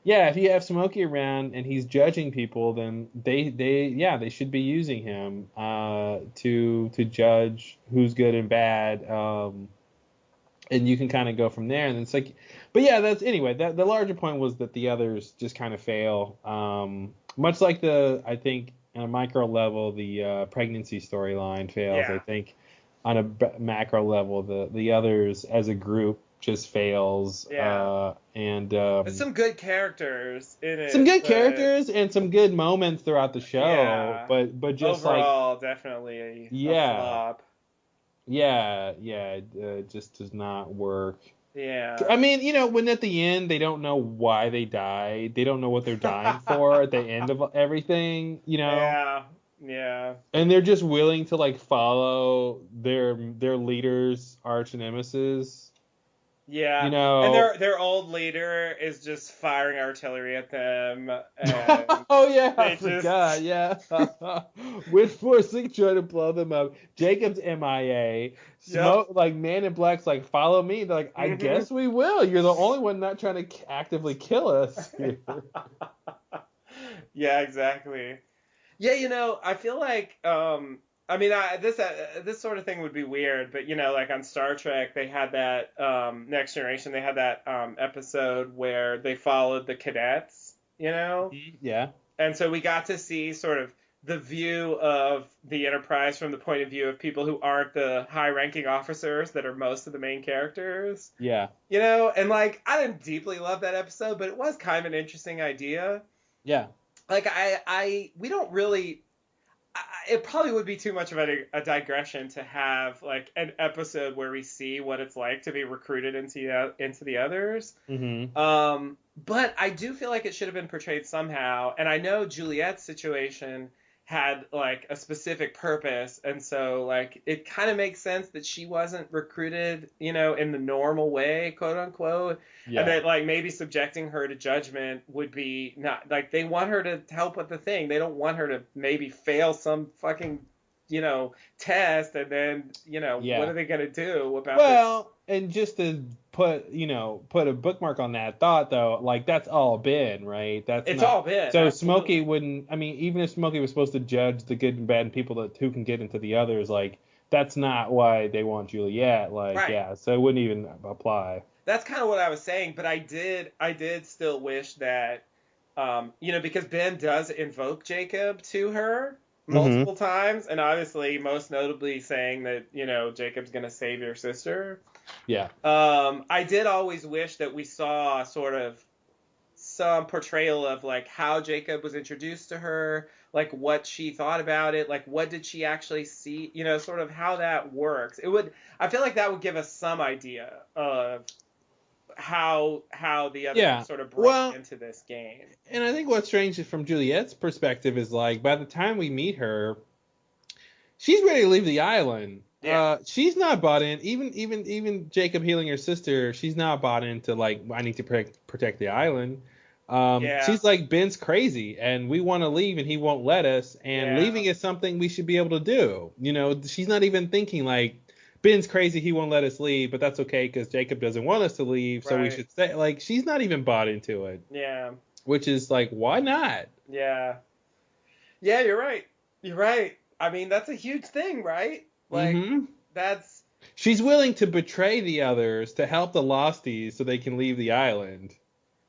yeah, if you have Smokey around and he's judging people, then they should be using him to judge who's good and bad. And you can kind of go from there. And it's like, but yeah, that's anyway. That the larger point was that the others just kind of fail. Much like I think on a micro level, the pregnancy storyline fails. I Yeah. think on a macro level, the others as a group just fails. Yeah. And There's some good characters in some it, good but characters and some good moments throughout the show. yeah. But just like, Overall, definitely a yeah, flop. it just does not work. Yeah. I mean, when at the end they don't know why they died, they don't know what they're dying for at the end of everything, Yeah. Yeah. and they're just willing to like follow their leader's arch nemesis, you Yeah. And know. their old leader is just firing artillery at them, and Oh yeah, I they forgot. just Yeah, with forcing trying to blow them up. Jacob's MIA. Yep. Smoke like Man in Black's like follow me. They're like, I Mhm. guess we will. You're the only one not trying to actively kill us here. Yeah, exactly. Yeah, I feel like I mean, this sort of thing would be weird, but like on Star Trek, they had that Next Generation, they had that episode where they followed the cadets. Yeah. And so we got to see sort of the view of the Enterprise from the point of view of people who aren't the high-ranking officers that are most of the main characters. Yeah. And like I didn't deeply love that episode, but it was kind of an interesting idea. Yeah. Like we don't really. It probably would be too much of a digression to have like an episode where we see what it's like to be recruited into the others. Mm-hmm. But I do feel like it should have been portrayed somehow. And I know Juliet's situation had like a specific purpose, and so like it kind of makes sense that she wasn't recruited, in the normal way, quote unquote, Yeah. and that like maybe subjecting her to judgment would be not like they want her to help with the thing. They don't want her to maybe fail some fucking test, and then Yeah. what are they gonna do about Well, and just to put a bookmark on that thought though, like that's all been, right? That's It's not, all been, so absolutely. Smokey wouldn't. I mean, even if Smokey was supposed to judge the good and bad people who can get into the others, like that's not why they want Juliet. Like, Right. yeah, so it wouldn't even apply. That's kind of what I was saying, but I did still wish that, because Ben does invoke Jacob to her multiple times, and obviously most notably saying that, Jacob's gonna save your sister. Yeah. I did always wish that we saw sort of some portrayal of like how Jacob was introduced to her, like what she thought about it, like what did she actually see, sort of how that works. I feel like that would give us some idea of how the others sort of broke into this game. And I think what's strange from Juliet's perspective is like by the time we meet her, she's ready to leave the island. Yeah. She's not bought in. Even Jacob healing her sister, she's not bought into like I need to protect the island. She's like Ben's crazy and we want to leave and he won't let us. And leaving is something we should be able to do. You know, she's not even thinking like Ben's crazy, he won't let us leave, but that's okay because Jacob doesn't want us to leave, so we should stay. Like she's not even bought into it. Yeah. Which is like, why not? Yeah. Yeah, you're right. You're right. I mean, that's a huge thing, right? Like, that's... She's willing to betray the others to help the Losties so they can leave the island.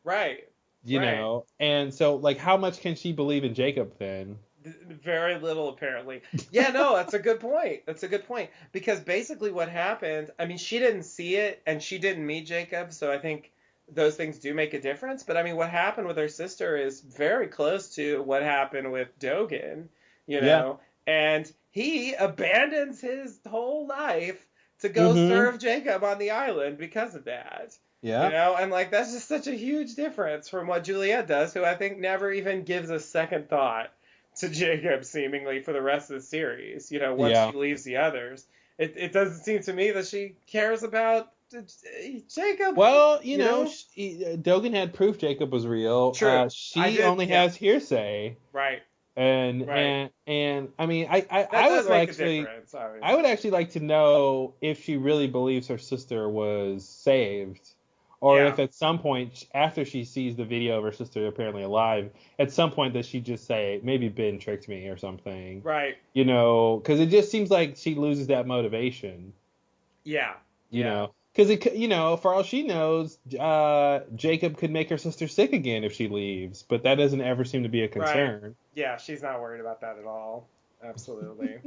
Right. You know? And so, like, how much can she believe in Jacob then? Very little, apparently. Yeah, no, that's a good point. That's a good point. Because basically what happened, I mean, she didn't see it, and she didn't meet Jacob, so I think those things do make a difference. But, I mean, what happened with her sister is very close to what happened with Dogen, you know? Yeah. And he abandons his whole life to go serve Jacob on the island because of that. Yeah. You know, and, like, that's just such a huge difference from what Juliet does, who I think never even gives a second thought to Jacob, seemingly, for the rest of the series, you know, once she leaves the others. It doesn't seem to me that she cares about Jacob. Well, you know Dogen had proof Jacob was real. True. She only has hearsay. Right. And I mean, I would actually like to know if she really believes her sister was saved. Or if at some point, after she sees the video of her sister apparently alive, at some point does she just say, maybe Ben tricked me or something? Right. You know, because it just seems like she loses that motivation. Yeah. You know, because, you know, for all she knows, Jacob could make her sister sick again if she leaves. But that doesn't ever seem to be a concern. Right. Yeah, she's not worried about that at all. Absolutely.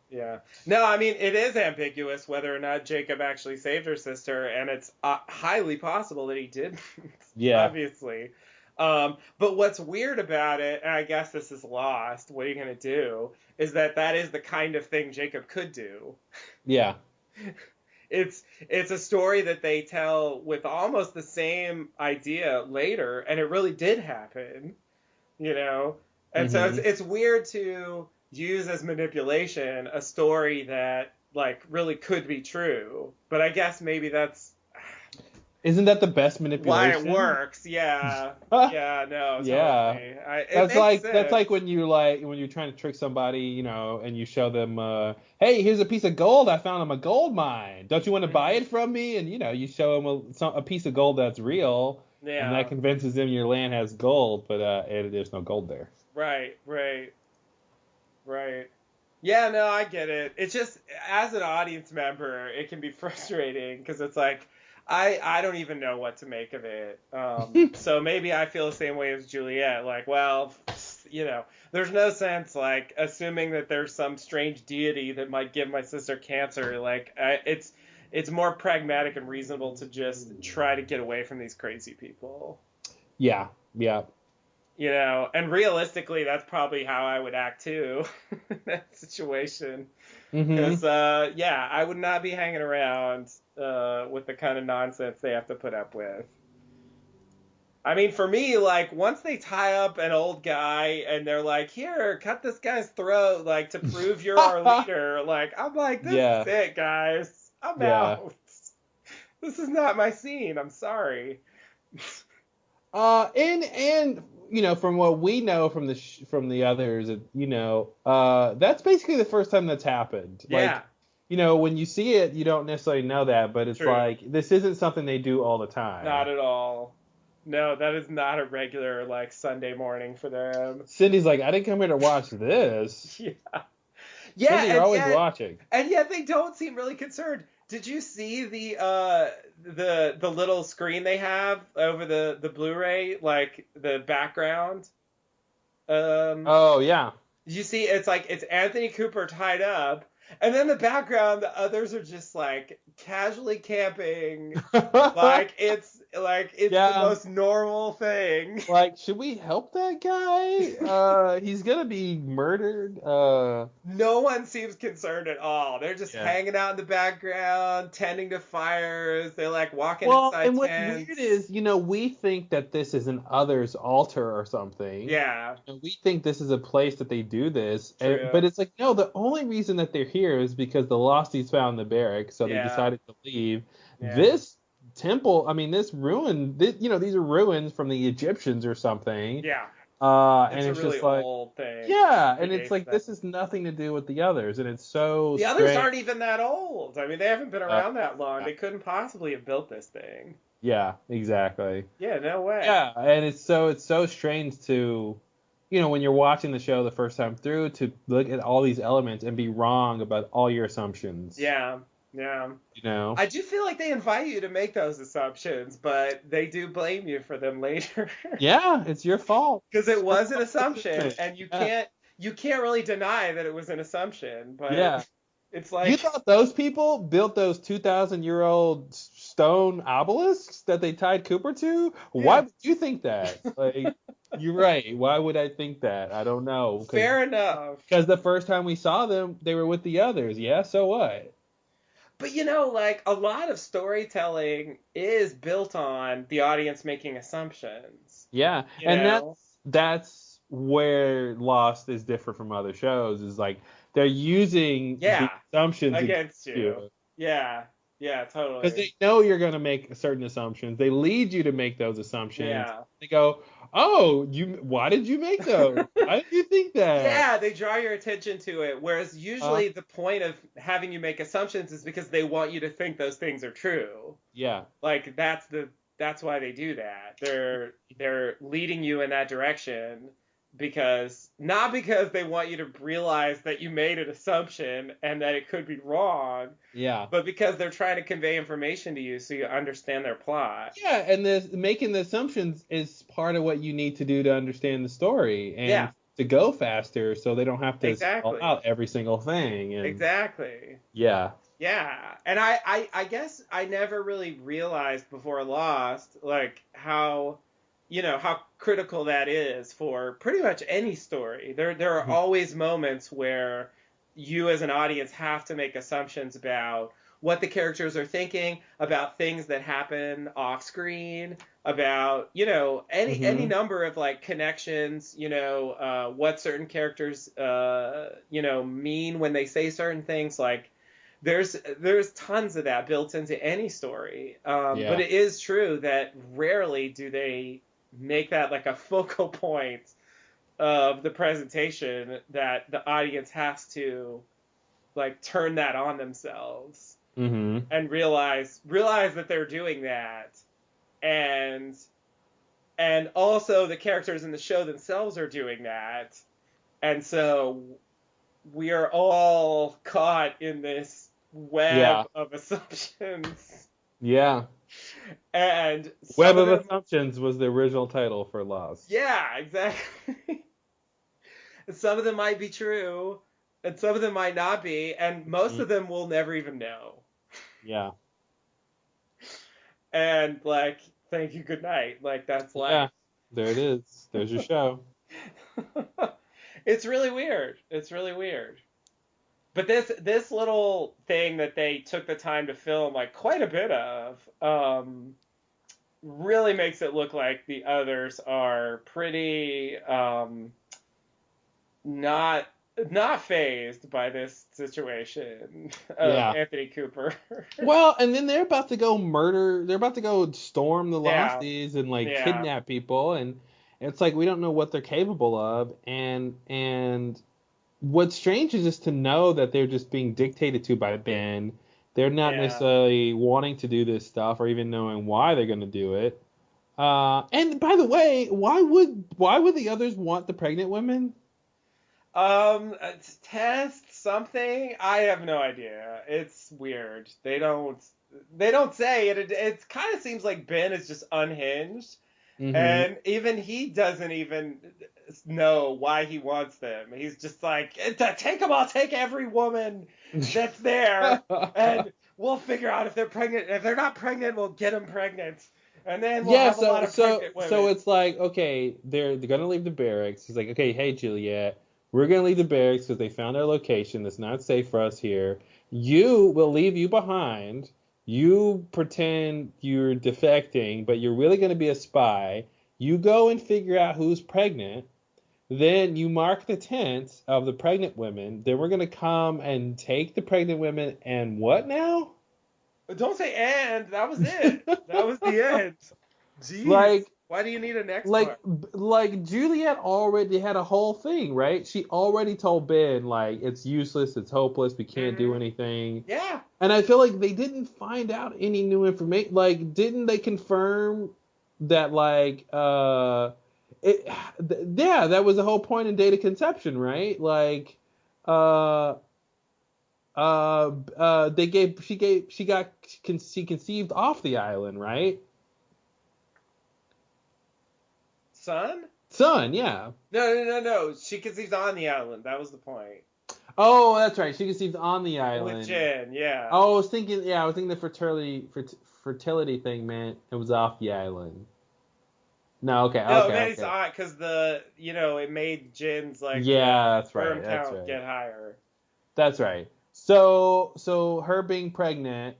Yeah. No, I mean, it is ambiguous whether or not Jacob actually saved her sister, and it's highly possible that he did. Yeah. Obviously. But what's weird about it, and I guess this is lost, what are you going to do, is that is the kind of thing Jacob could do. Yeah. It's a story that they tell with almost the same idea later, and it really did happen, you know? And so it's weird to use as manipulation a story that like really could be true, but I guess maybe isn't that the best manipulation? Why it works? Yeah. Yeah. No. Totally. Yeah. That's like when you're trying to trick somebody, you know, and you show them, hey, here's a piece of gold I found in a gold mine. Don't you want to buy it from me? And you know, you show them a piece of gold that's real, and that convinces them your land has gold, but there's no gold there. Right. Yeah, no, I get it. It's just, as an audience member, it can be frustrating because it's like, I don't even know what to make of it. So maybe I feel the same way as Juliet. Like, well, you know, there's no sense, like, assuming that there's some strange deity that might give my sister cancer. Like, it's more pragmatic and reasonable to just try to get away from these crazy people. Yeah. You know, and realistically, that's probably how I would act too in that situation. Because, I would not be hanging around with the kind of nonsense they have to put up with. I mean, for me, like, once they tie up an old guy and they're like, here, cut this guy's throat, like, to prove you're our leader, like, I'm like, this is it, guys. I'm out. This is not my scene. I'm sorry. And you know, from what we know from the others, you know, that's basically the first time that's happened. Yeah. Like, you know, when you see it, you don't necessarily know that, but it's like this isn't something they do all the time. Not at all. No, that is not a regular like Sunday morning for them. Cindy's like, I didn't come here to watch this. Yeah, Cindy, you're always watching. And yet they don't seem really concerned. Did you see the little screen they have over the Blu-ray, like the background? Oh yeah. You see, it's like it's Anthony Cooper tied up, And then the background, the others are just like casually camping, like it's the Yeah. most normal thing. Like, should we help that guy? He's gonna be murdered. No one seems concerned at all. They're just Yeah. hanging out in the background, tending to fires. They're like walking Well, inside and what's weird tents. is, we think that this is an others altar or something. Yeah, And we think this is a place that they do this. true. But it's like, no, the only reason that they're here is because the Losties found the barracks, so they Yeah, decided to leave. yeah. This temple, I mean, this ruin, these are ruins from the Egyptians or something. Yeah. And It's a it's really just like, old thing. yeah, and it's Predates like, them. this has nothing to do with the others, and it's so The others strange. aren't even that old. I mean, they haven't been Uh, around that long. They couldn't possibly have built this thing. yeah, exactly. Yeah, no way. Yeah, and it's so strange to, when you're watching the show the first time through, to look at all these elements and be wrong about all your assumptions. Yeah, yeah. You know? I do feel like they invite you to make those assumptions, but they do blame you for them later. Yeah, it's your fault. Because it was an assumption, and Yeah. you can't really deny that it was an assumption. But Yeah. it's You like, thought those people built those 2,000-year-old stone obelisks that they tied Cooper to? Why yeah, would you think that? Like, you're right. Why would I think that? I don't know. fair enough. Because the first time we saw them, they were with the others. Yeah, so what? But like a lot of storytelling is built on the audience making assumptions. Yeah, You and know? that's where Lost is different from other shows. Is like they're using Yeah, the assumptions against you. Yeah, yeah, because totally. they know you're going to make certain assumptions. They lead you to make those assumptions. Yeah. They go, "Oh, why did you make those? Why did you think that?" Yeah, they draw your attention to it, whereas Uh, usually the point of having you make assumptions is because they want you to think those things are true. yeah, Like that's why they do that. They're leading you in that direction because not because they want you to realize that you made an assumption and that it could be wrong, yeah. but because they're trying to convey information to you so you understand their plot. Yeah, and making the assumptions is part of what you need to do to understand the story and Yeah, to go faster, so they don't have to spell exactly. out every single thing. And Exactly. yeah, Yeah, and I guess I never really realized before Lost, like how critical that is for pretty much any story. There are Mhm. always moments where you as an audience have to make assumptions about what the characters are thinking, about things that happen off screen, about any Mhm. number of like connections, what certain characters mean when they say certain things, like there's tons of that built into any story. But Yeah. it is true that rarely do they make that like a focal point of the presentation, that the audience has to like turn that on themselves Mhm. and realize that they're doing that, and also the characters in the show themselves are doing that, and so we are all caught in this Yeah. web of assumptions. Yeah. And some Web of of them, Assumptions was the original title for Lost. yeah, exactly. And some of them might be true, and some of them might not be, and most Mhm. of them we'll never even know. Yeah. And like, thank you, good night. Like that's Yeah. life. There it is. There's your show. It's really weird. It's really weird. But this little thing that they took the time to film like quite a bit of, really makes it look like the others are pretty not phased by this situation of Yeah. Anthony Cooper. Well, and then they're about to go murder. They're about to go storm the Yeah, Losties and like yeah, kidnap people, and it's like we don't know what they're capable of. And what's strange is just to know that they're just being dictated to by Ben. They're not yeah. necessarily wanting to do this stuff or even knowing why they're going to do it. And by the way, why would the others want the pregnant women? Test something? I have no idea. It's weird. They don't say it. It kind of seems like Ben is just unhinged, And even he doesn't even know why he wants them. He's just like, take them, I'll take every woman that's there, and we'll figure out if they're pregnant. If they're not pregnant, we'll get them pregnant. And then we'll have a lot of pregnant women. So it's like, okay, they're gonna leave the barracks. He's like, okay, hey Juliet, we're gonna leave the barracks because they found our location. It's not safe for us here. We'll leave you behind. You pretend you're defecting, but you're really gonna be a spy. You go and figure out who's pregnant. Then you mark the tents of the pregnant women. Then we're gonna come and take the pregnant women. And what now? Don't say and. That was it. That was the end. Jeez. Like, why do you need a next part? Like Juliet already had a whole thing, right? She already told Ben, like, it's useless, it's hopeless, we can't do anything. Yeah. And I feel like they didn't find out any new information. Like, didn't they confirm that, like, that was the whole point in data conception, right? Like, she conceived off the island, right? Son, yeah. No. She conceived on the island. That was the point. Oh, that's right. She conceived on the island. With Jen, yeah. Oh, I was thinking the fertility thing meant it was off the island. No, okay. No, it's odd because it made Jen's like sperm count get higher. That's right. So her being pregnant,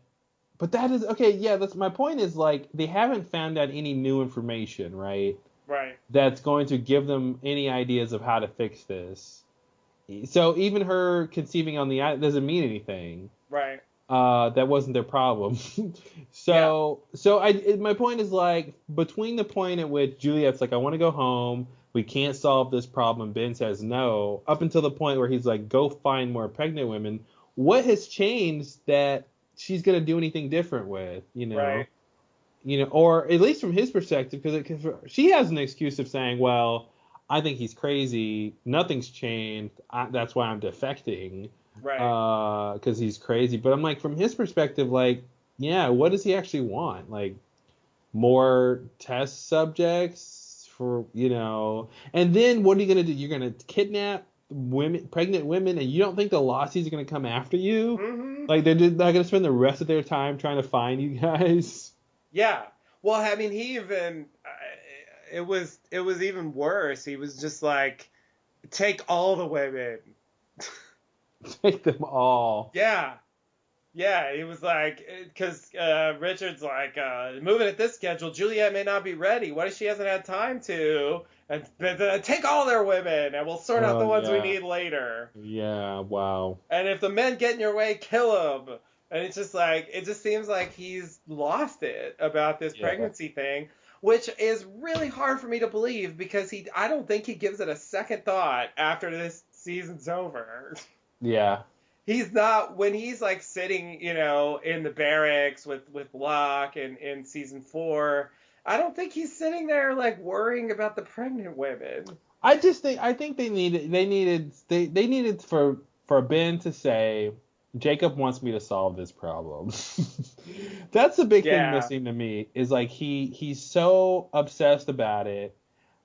but that is okay. Yeah, that's my point. Is like they haven't found out any new information, right? Right. That's going to give them any ideas of how to fix this. So even her conceiving on the island doesn't mean anything. Right. That wasn't their problem. My point is like between the point at which Juliet's like, I want to go home, we can't solve this problem, Ben says no, up until the point where he's like, go find more pregnant women. What has changed that she's gonna do anything different with? Right. Or at least from his perspective, because she has an excuse of saying, well, I think he's crazy. Nothing's changed. That's why I'm defecting. Right. Because he's crazy. But I'm like, from his perspective, like, yeah, what does he actually want? Like, more test subjects for, and then what are you going to do? You're going to kidnap pregnant women, and you don't think the Lossies are going to come after you? Mm-hmm. Like, they're not going to spend the rest of their time trying to find you guys? Yeah. Well, I mean, he even, it was even worse. He was just like, take all the women. Take them all. Yeah. Yeah, he was like, because Richard's like, moving at this schedule, Juliet may not be ready. What if she hasn't had time to? And take all their women, and we'll sort out the ones we need later. Yeah, wow. And if the men get in your way, kill them. And it's just like, it just seems like he's lost it about this pregnancy thing, which is really hard for me to believe because I don't think he gives it a second thought after this season's over. Yeah. He's not, when he's like sitting, in the barracks with Locke in season 4, I don't think he's sitting there like worrying about the pregnant women. I think they needed for Ben to say, Jacob wants me to solve this problem. That's the big thing missing to me, is like he's so obsessed about it,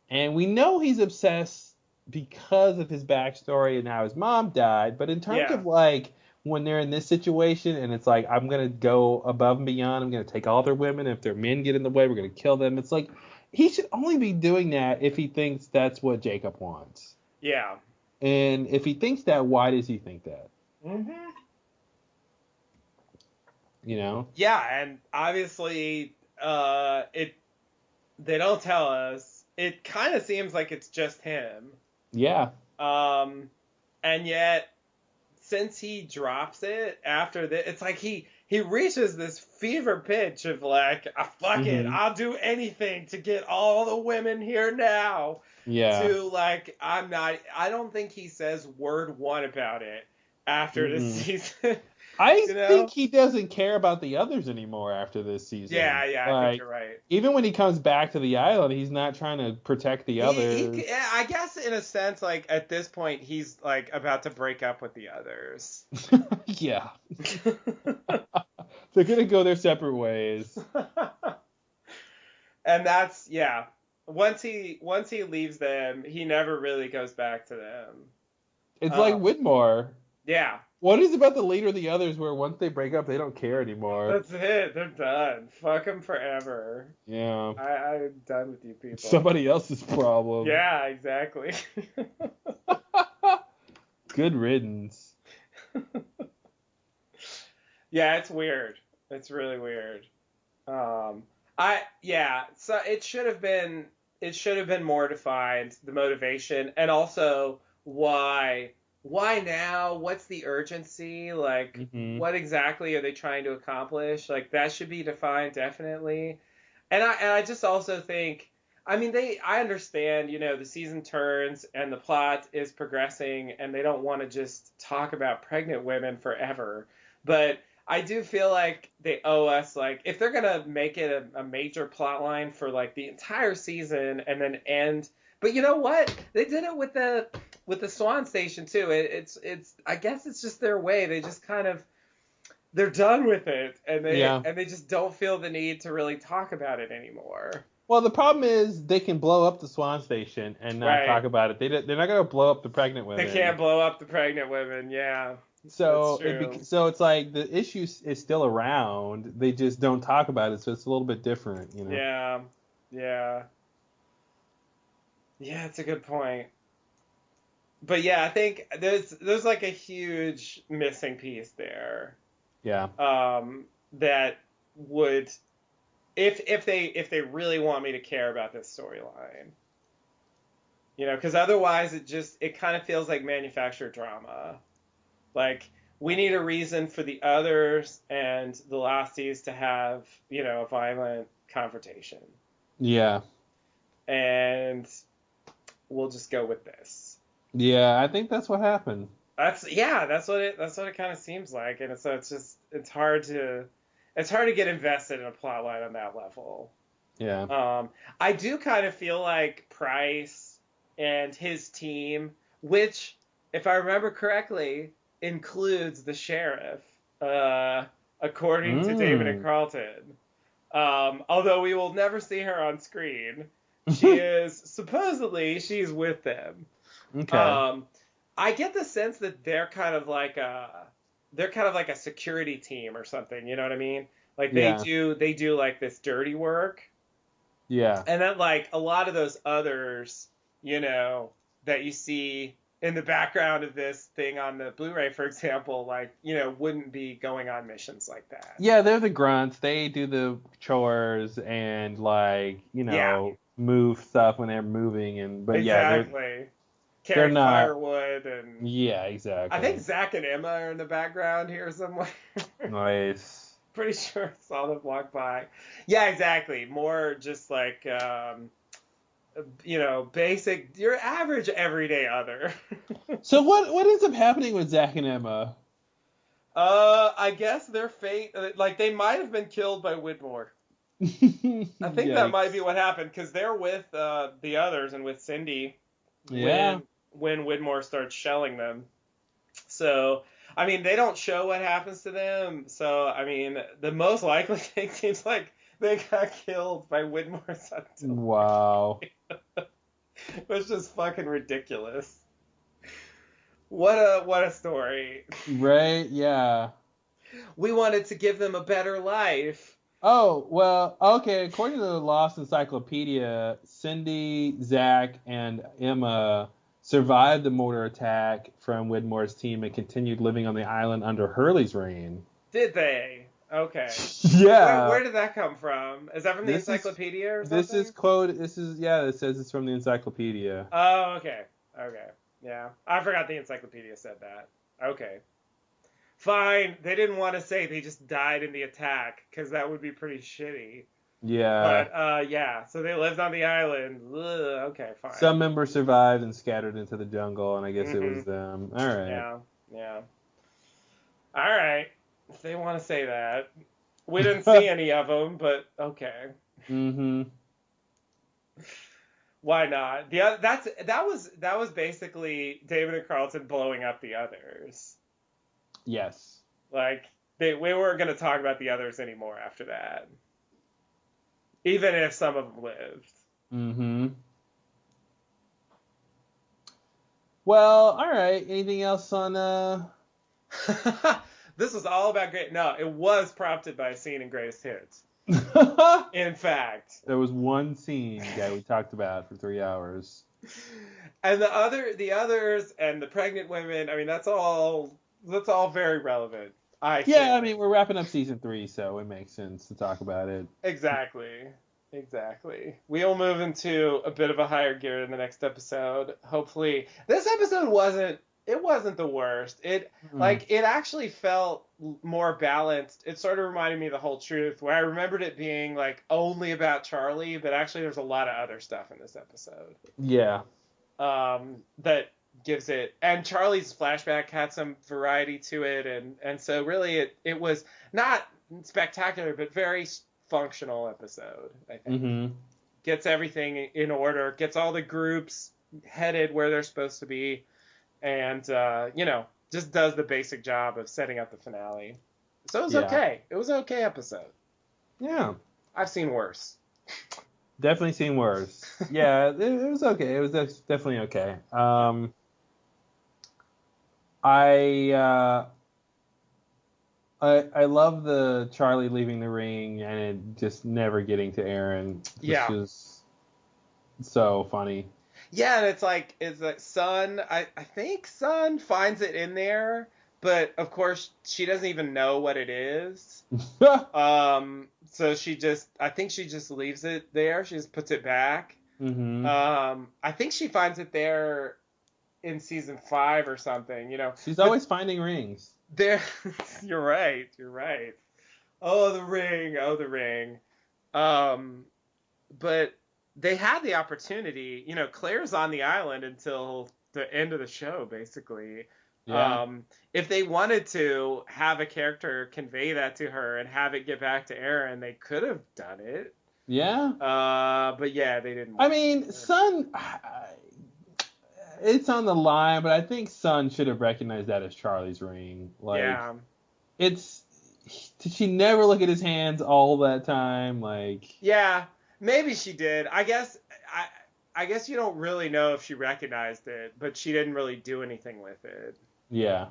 and we know he's obsessed because of his backstory and how his mom died, but in terms of like when they're in this situation and it's like, I'm gonna go above and beyond, I'm gonna take all their women, if their men get in the way, we're gonna kill them. It's like he should only be doing that if he thinks that's what Jacob wants. Yeah. And if he thinks that, why does he think that? Mm-hmm. Yeah, and obviously, they don't tell us. It kind of seems like it's just him. Yeah. And yet, since he drops it after this, it's like he reaches this fever pitch of like, fuck it, I'll do anything to get all the women here now. Yeah. To like, I don't think he says word one about it after this season. I think he doesn't care about the others anymore after this season. Yeah, I think you're right. Even when he comes back to the island, he's not trying to protect the others. I guess in a sense, like at this point, he's like about to break up with the others. Yeah. They're gonna go their separate ways. And that's once he leaves them, he never really goes back to them. It's like Widmore. Yeah. What is about the leader of the others where once they break up, they don't care anymore? That's it. They're done. Fuck them forever. Yeah. I'm done with you people. Somebody else's problem. Yeah, exactly. Good riddance. Yeah, it's weird. It's really weird. So it should have been more defined, the motivation, and also why now? What's the urgency? Like, what exactly are they trying to accomplish? Like, that should be defined definitely. And I just also think, I mean, I understand, the season turns and the plot is progressing and they don't want to just talk about pregnant women forever. But I do feel like they owe us, like, if they're going to make it a major plot line for, like, the entire season and then end. But you know what? They did it with the Swan Station, too. It's I guess it's just their way. They just kind of, they're done with it. And they just don't feel the need to really talk about it anymore. Well, the problem is they can blow up the Swan Station and not talk about it. They're not going to blow up the pregnant women. They can't blow up the pregnant women, yeah. So it's like the issue is still around. They just don't talk about it, so it's a little bit different, Yeah. Yeah, it's a good point. But yeah, I think there's like a huge missing piece there. Yeah. That would, if they really want me to care about this storyline, because otherwise it kind of feels like manufactured drama. Like, we need a reason for the others and the Lasties to have, a violent confrontation. Yeah. And we'll just go with this. Yeah, I think that's what happened. That's what it kind of seems like, and so it's hard to get invested in a plot line on that level. Yeah. I do kind of feel like Price and his team, which, if I remember correctly, includes the sheriff, according to David and Carlton. Although we will never see her on screen, she's with them. Okay. I get the sense that they're kind of like a security team or something. You know what I mean? Like they do like this dirty work. Yeah. And then like a lot of those others, that you see in the background of this thing on the Blu-ray, for example, like, wouldn't be going on missions like that. Yeah, they're the grunts. They do the chores and, like, move stuff when they're moving. But exactly. They're not firewood and. Yeah, exactly. I think Zach and Emma are in the background here somewhere. Nice. Pretty sure I saw them walk by. Yeah, exactly. More just like. Basic, your average everyday other. So what ends up happening with Zach and Emma? I guess their fate, like they might have been killed by Widmore. I think that might be what happened, because they're with the others and with Cindy when Widmore starts shelling them. So, I mean, they don't show what happens to them. So, I mean, the most likely thing seems like they got killed by Widmore's artillery. Wow. Which is fucking ridiculous. What a story. Right? Yeah. We wanted to give them a better life. Oh, well, okay. According to the Lost Encyclopedia, Cindy, Zach, and Emma survived the mortar attack from Widmore's team and continued living on the island under Hurley's reign. Did they? Okay. Yeah. Where did that come from? Is that from the encyclopedia or something? It says it's from the encyclopedia. Oh, okay. Yeah. I forgot the encyclopedia said that. Okay. Fine. They didn't want to say they just died in the attack, because that would be pretty shitty. Yeah. But, so they lived on the island. Ugh, okay, fine. Some members survived and scattered into the jungle, and I guess it was them. All right. Yeah. All right. If they want to say that. We didn't see any of them, but okay. Mm-hmm. Why not? That was basically David and Carlton blowing up the others. Yes. Like, we weren't going to talk about the others anymore after that. Even if some of them lived. Mm-hmm. Well, all right. Anything else on This was all about great. No, it was prompted by a scene in Greatest Hits. In fact. There was one scene that we talked about for 3 hours. And the others and the pregnant women, I mean that's all very relevant. I mean we're wrapping up season 3, so it makes sense to talk about it. Exactly. We'll move into a bit of a higher gear in the next episode. Hopefully, this episode wasn't the worst. It actually felt more balanced. It sort of reminded me of The Whole Truth, where I remembered it being like only about Charlie, but actually there's a lot of other stuff in this episode. Yeah. That gives it, and Charlie's flashback had some variety to it, and so really it was not spectacular, but very functional episode, I think. Mm-hmm. Gets everything in order, gets all the groups headed where they're supposed to be, and just does the basic job of setting up the finale. So it was okay. It was an okay episode. Yeah. I've seen worse. Definitely seen worse. Yeah, it was okay. It was definitely okay. I love the Charlie leaving the ring and it just never getting to Aaron. Yeah. Which is so funny. Yeah, and it's like Sun, I think Sun finds it in there, but of course she doesn't even know what it is. So I think she just leaves it there. She just puts it back. Mm-hmm. I think she finds it there in season 5 or something, She's always finding rings. There, you're right. Oh, the ring. But they had the opportunity, Claire's on the island until the end of the show, basically. Yeah. If they wanted to have a character convey that to her and have it get back to Aaron, they could have done it. Yeah. But yeah, they didn't. I mean, Sun, it's on the line, but I think Sun should have recognized that as Charlie's ring. Like, yeah. Did she never look at his hands all that time? Like. Yeah, maybe she did. I guess you don't really know if she recognized it, but she didn't really do anything with it. Yeah.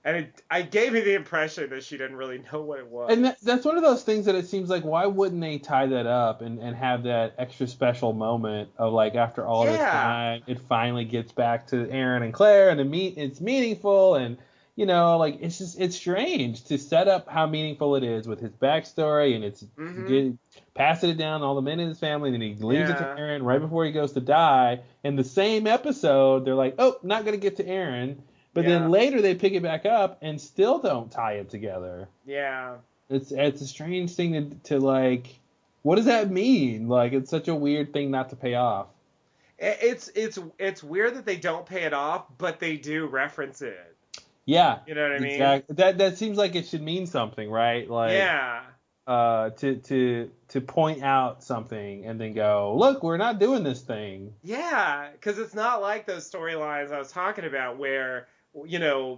And I gave me the impression that she didn't really know what it was. And that's one of those things that it seems like, why wouldn't they tie that up and have that extra special moment of like, after all this time, it finally gets back to Aaron and Claire and it's meaningful and, it's strange to set up how meaningful it is with his backstory and it's passing it down to all the men in his family and then he leaves it to Aaron right before he goes to die. In the same episode, they're like, oh, not going to get to Aaron. But then later they pick it back up and still don't tie it together. Yeah. It's a strange thing to like, what does that mean? Like, it's such a weird thing not to pay off. It's weird that they don't pay it off, but they do reference it. Yeah. You know what I mean? Exactly. That seems like it should mean something, right? Like, yeah. To point out something and then go, look, we're not doing this thing. Yeah, because it's not like those storylines I was talking about where,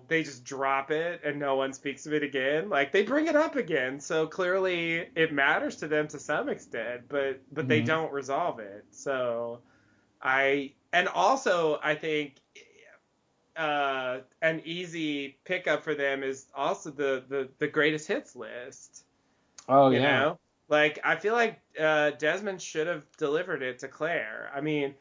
they just drop it and no one speaks of it again. Like, they bring it up again, so clearly it matters to them to some extent, but they don't resolve it. So I think an easy pickup for them is also the greatest hits list. Oh, you know? Like, I feel like Desmond should have delivered it to Claire. I mean,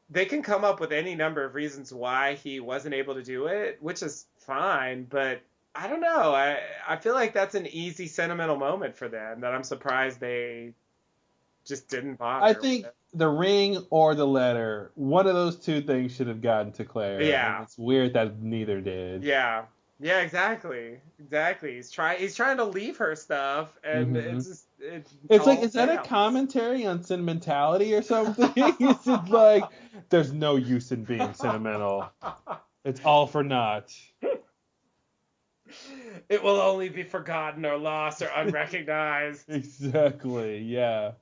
they can come up with any number of reasons why he wasn't able to do it, which is fine, but I don't know. I feel like that's an easy sentimental moment for them that I'm surprised they just didn't bother. I think the ring or the letter, one of those two things should have gotten to Claire. Yeah. And it's weird that neither did. Yeah. Yeah, exactly. He's trying to leave her stuff, and it's like, is that a commentary on sentimentality or something? Is it like, there's no use in being sentimental? It's all for naught. It will only be forgotten or lost or unrecognized. Exactly. Yeah.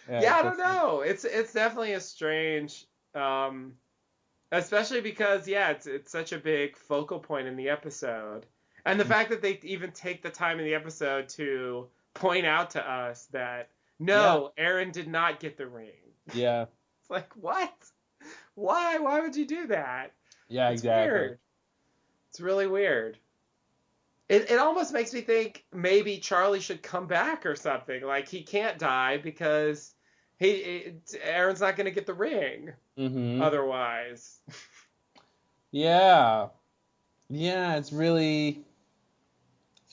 Yeah, I don't know. It's definitely a strange. Especially because, it's such a big focal point in the episode. And the fact that they even take the time in the episode to point out to us that no, Aaron did not get the ring. Yeah. It's like, what? Why? Why would you do that? Yeah, It's exactly. weird. It's really weird. It almost makes me think maybe Charlie should come back or something. Like, he can't die because Aaron's not going to get the ring Mm-hmm. otherwise. Yeah. Yeah, it's really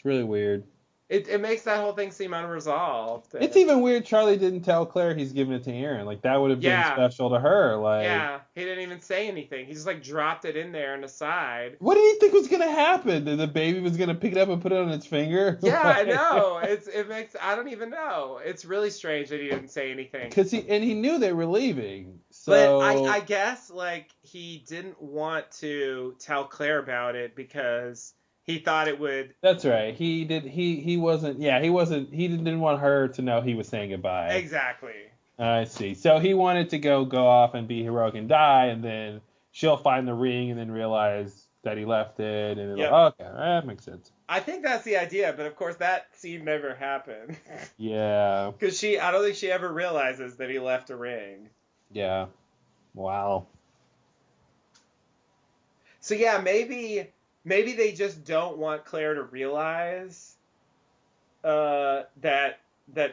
weird. It makes that whole thing seem unresolved. It's even weird Charlie didn't tell Claire he's giving it to Aaron. Like, that would have been Yeah, special to her. Like, yeah. He didn't even say anything. He just like dropped it in there and aside. what did he think was gonna happen? That the baby was gonna pick it up and put it on its finger? Yeah, I know. It makes I don't even know. It's really strange that he didn't say anything. Because he knew they were leaving. So But I guess like he didn't want to tell Claire about it because he thought it would. That's right. He wasn't. Yeah, he wasn't. He didn't want her to know he was saying goodbye. Exactly. I see. So he wanted to go off and be heroic and die, and then she'll find the ring and then realize that he left it, and Yep. like, okay, that makes sense. I think that's the idea, but of course that scene never happened. Yeah. Because I don't think she ever realizes that he left a ring. Yeah. Wow. So yeah, maybe they just don't want Claire to realize that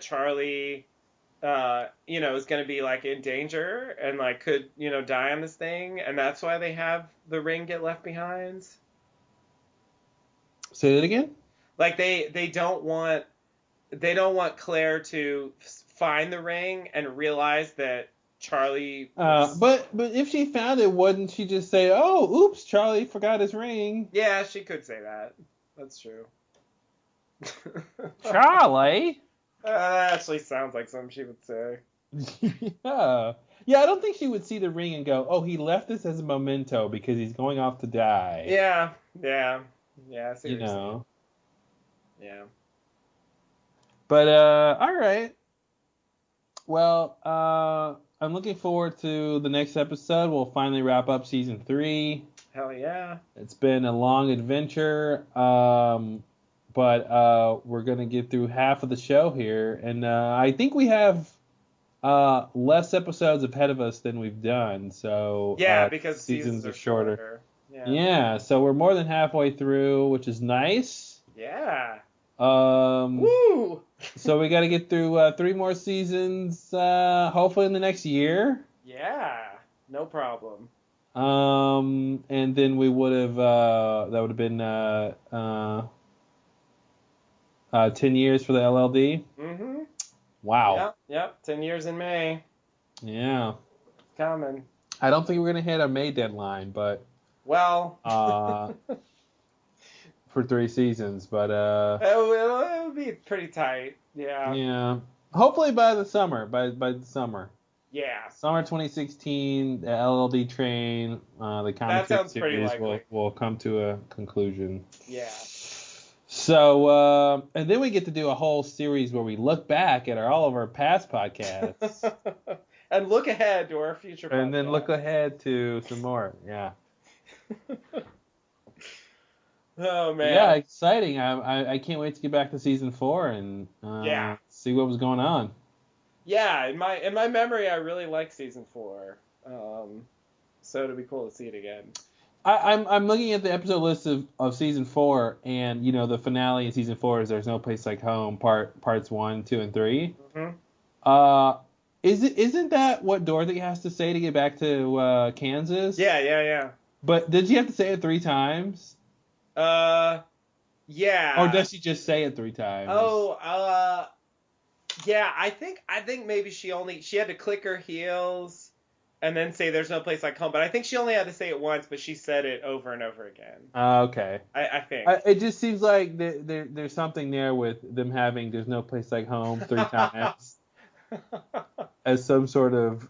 Charlie is going to be like in danger and like could die on this thing, and that's why they have the ring get left behind. Say that again. Like they don't want Claire to find the ring and realize that Charlie. But if she found it, wouldn't she just say, "Oh, oops, Charlie forgot his ring"? Yeah, she could say that. That's true. Charlie. That actually sounds like something she would say. Yeah. Yeah, I don't think she would see the ring and go, "Oh, he left this as a memento because he's going off to die." Yeah. I see You what you're know. saying. Yeah. But all right. Well, I'm looking forward to the next episode. We'll finally wrap up season 3. Hell yeah. It's been a long adventure, but we're gonna get through half of the show here, and I think we have less episodes ahead of us than we've done. So Yeah, because seasons are shorter. Yeah. Yeah, so we're more than halfway through, which is nice. Yeah. Woo! So we got to get through 3 more seasons, hopefully in the next year. Yeah. No problem. And then we would have that would have been 10 years for the LLD. Mm-hmm. Wow. Yep. 10 years in May. Yeah. It's coming. I don't think we're gonna hit our May deadline, but well, for 3 seasons, but it'll be pretty tight. Yeah. Yeah. Hopefully by the summer. By the summer. Yeah. Summer 2016, the LLD train, the comic book series will come to a conclusion. Yeah. So, and then we get to do a whole series where we look back at all of our past podcasts. And look ahead to our future podcasts. And then look ahead to some more. Yeah. Oh, man. Yeah, exciting. I can't wait to get back to season 4 and see what was going on. Yeah, in my memory, I really like season 4. So it'd be cool to see it again. I'm looking at the episode list of season 4, and the finale in season 4 is There's No Place Like Home, parts 1, 2, and 3. Mm-hmm. Isn't that what Dorothy has to say to get back to Kansas? Yeah. But did she have to say it 3 times? Yeah. Or does she just say it 3 times? Yeah. I think maybe she had to click her heels and then say There's No Place Like Home. But I think she only had to say it once, but she said it over and over again. Okay. I think. It just seems like there's something there with them having There's No Place Like Home 3 times. As some sort of...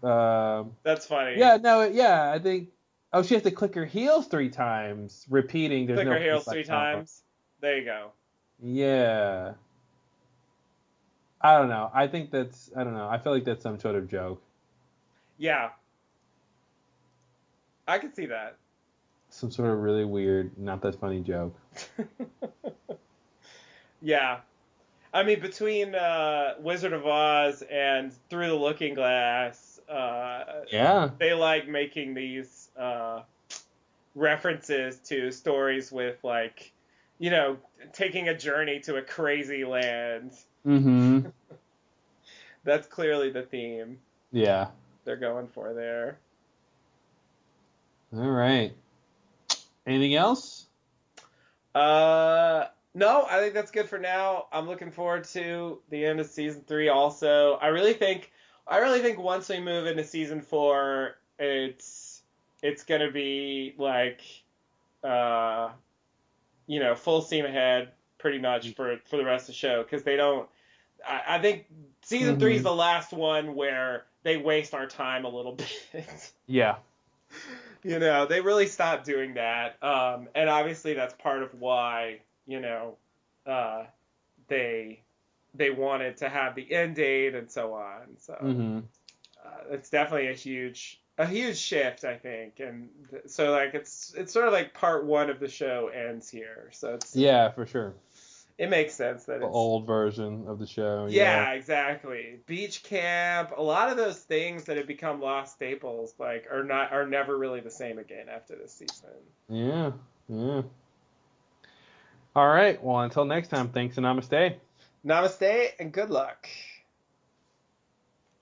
That's funny. Yeah, no, yeah, I think... Oh, she has to click her heels 3 times, repeating There's No Place Like Home. Click her heels 3 times. There you go. Yeah. I don't know. I don't know. I feel like that's some sort of joke. Yeah. I could see that. Some sort of really weird, not that funny joke. Yeah. I mean, between Wizard of Oz and Through the Looking Glass, Yeah. they like making these references to stories with like, taking a journey to a crazy land. Mm-hmm. That's clearly the theme Yeah. they're going for there. All right. Anything else? No, I think that's good for now. I'm looking forward to the end of season 3 also. I really think once we move into season 4, it's going to be like full steam ahead pretty much for the rest of the show, cuz they don't I think season 3 is the last one where they waste our time a little bit. Yeah. They really stopped doing that. And obviously that's part of why, they wanted to have the end date and so on. So it's definitely a huge shift, I think. And so like it's sort of like part 1 of the show ends here. So for sure. It makes sense that the it's old version of the show. Yeah, exactly. Beach camp, a lot of those things that have become lost staples, like are never really the same again after this season. Yeah. All right. Well, until next time, thanks and namaste. Namaste and good luck.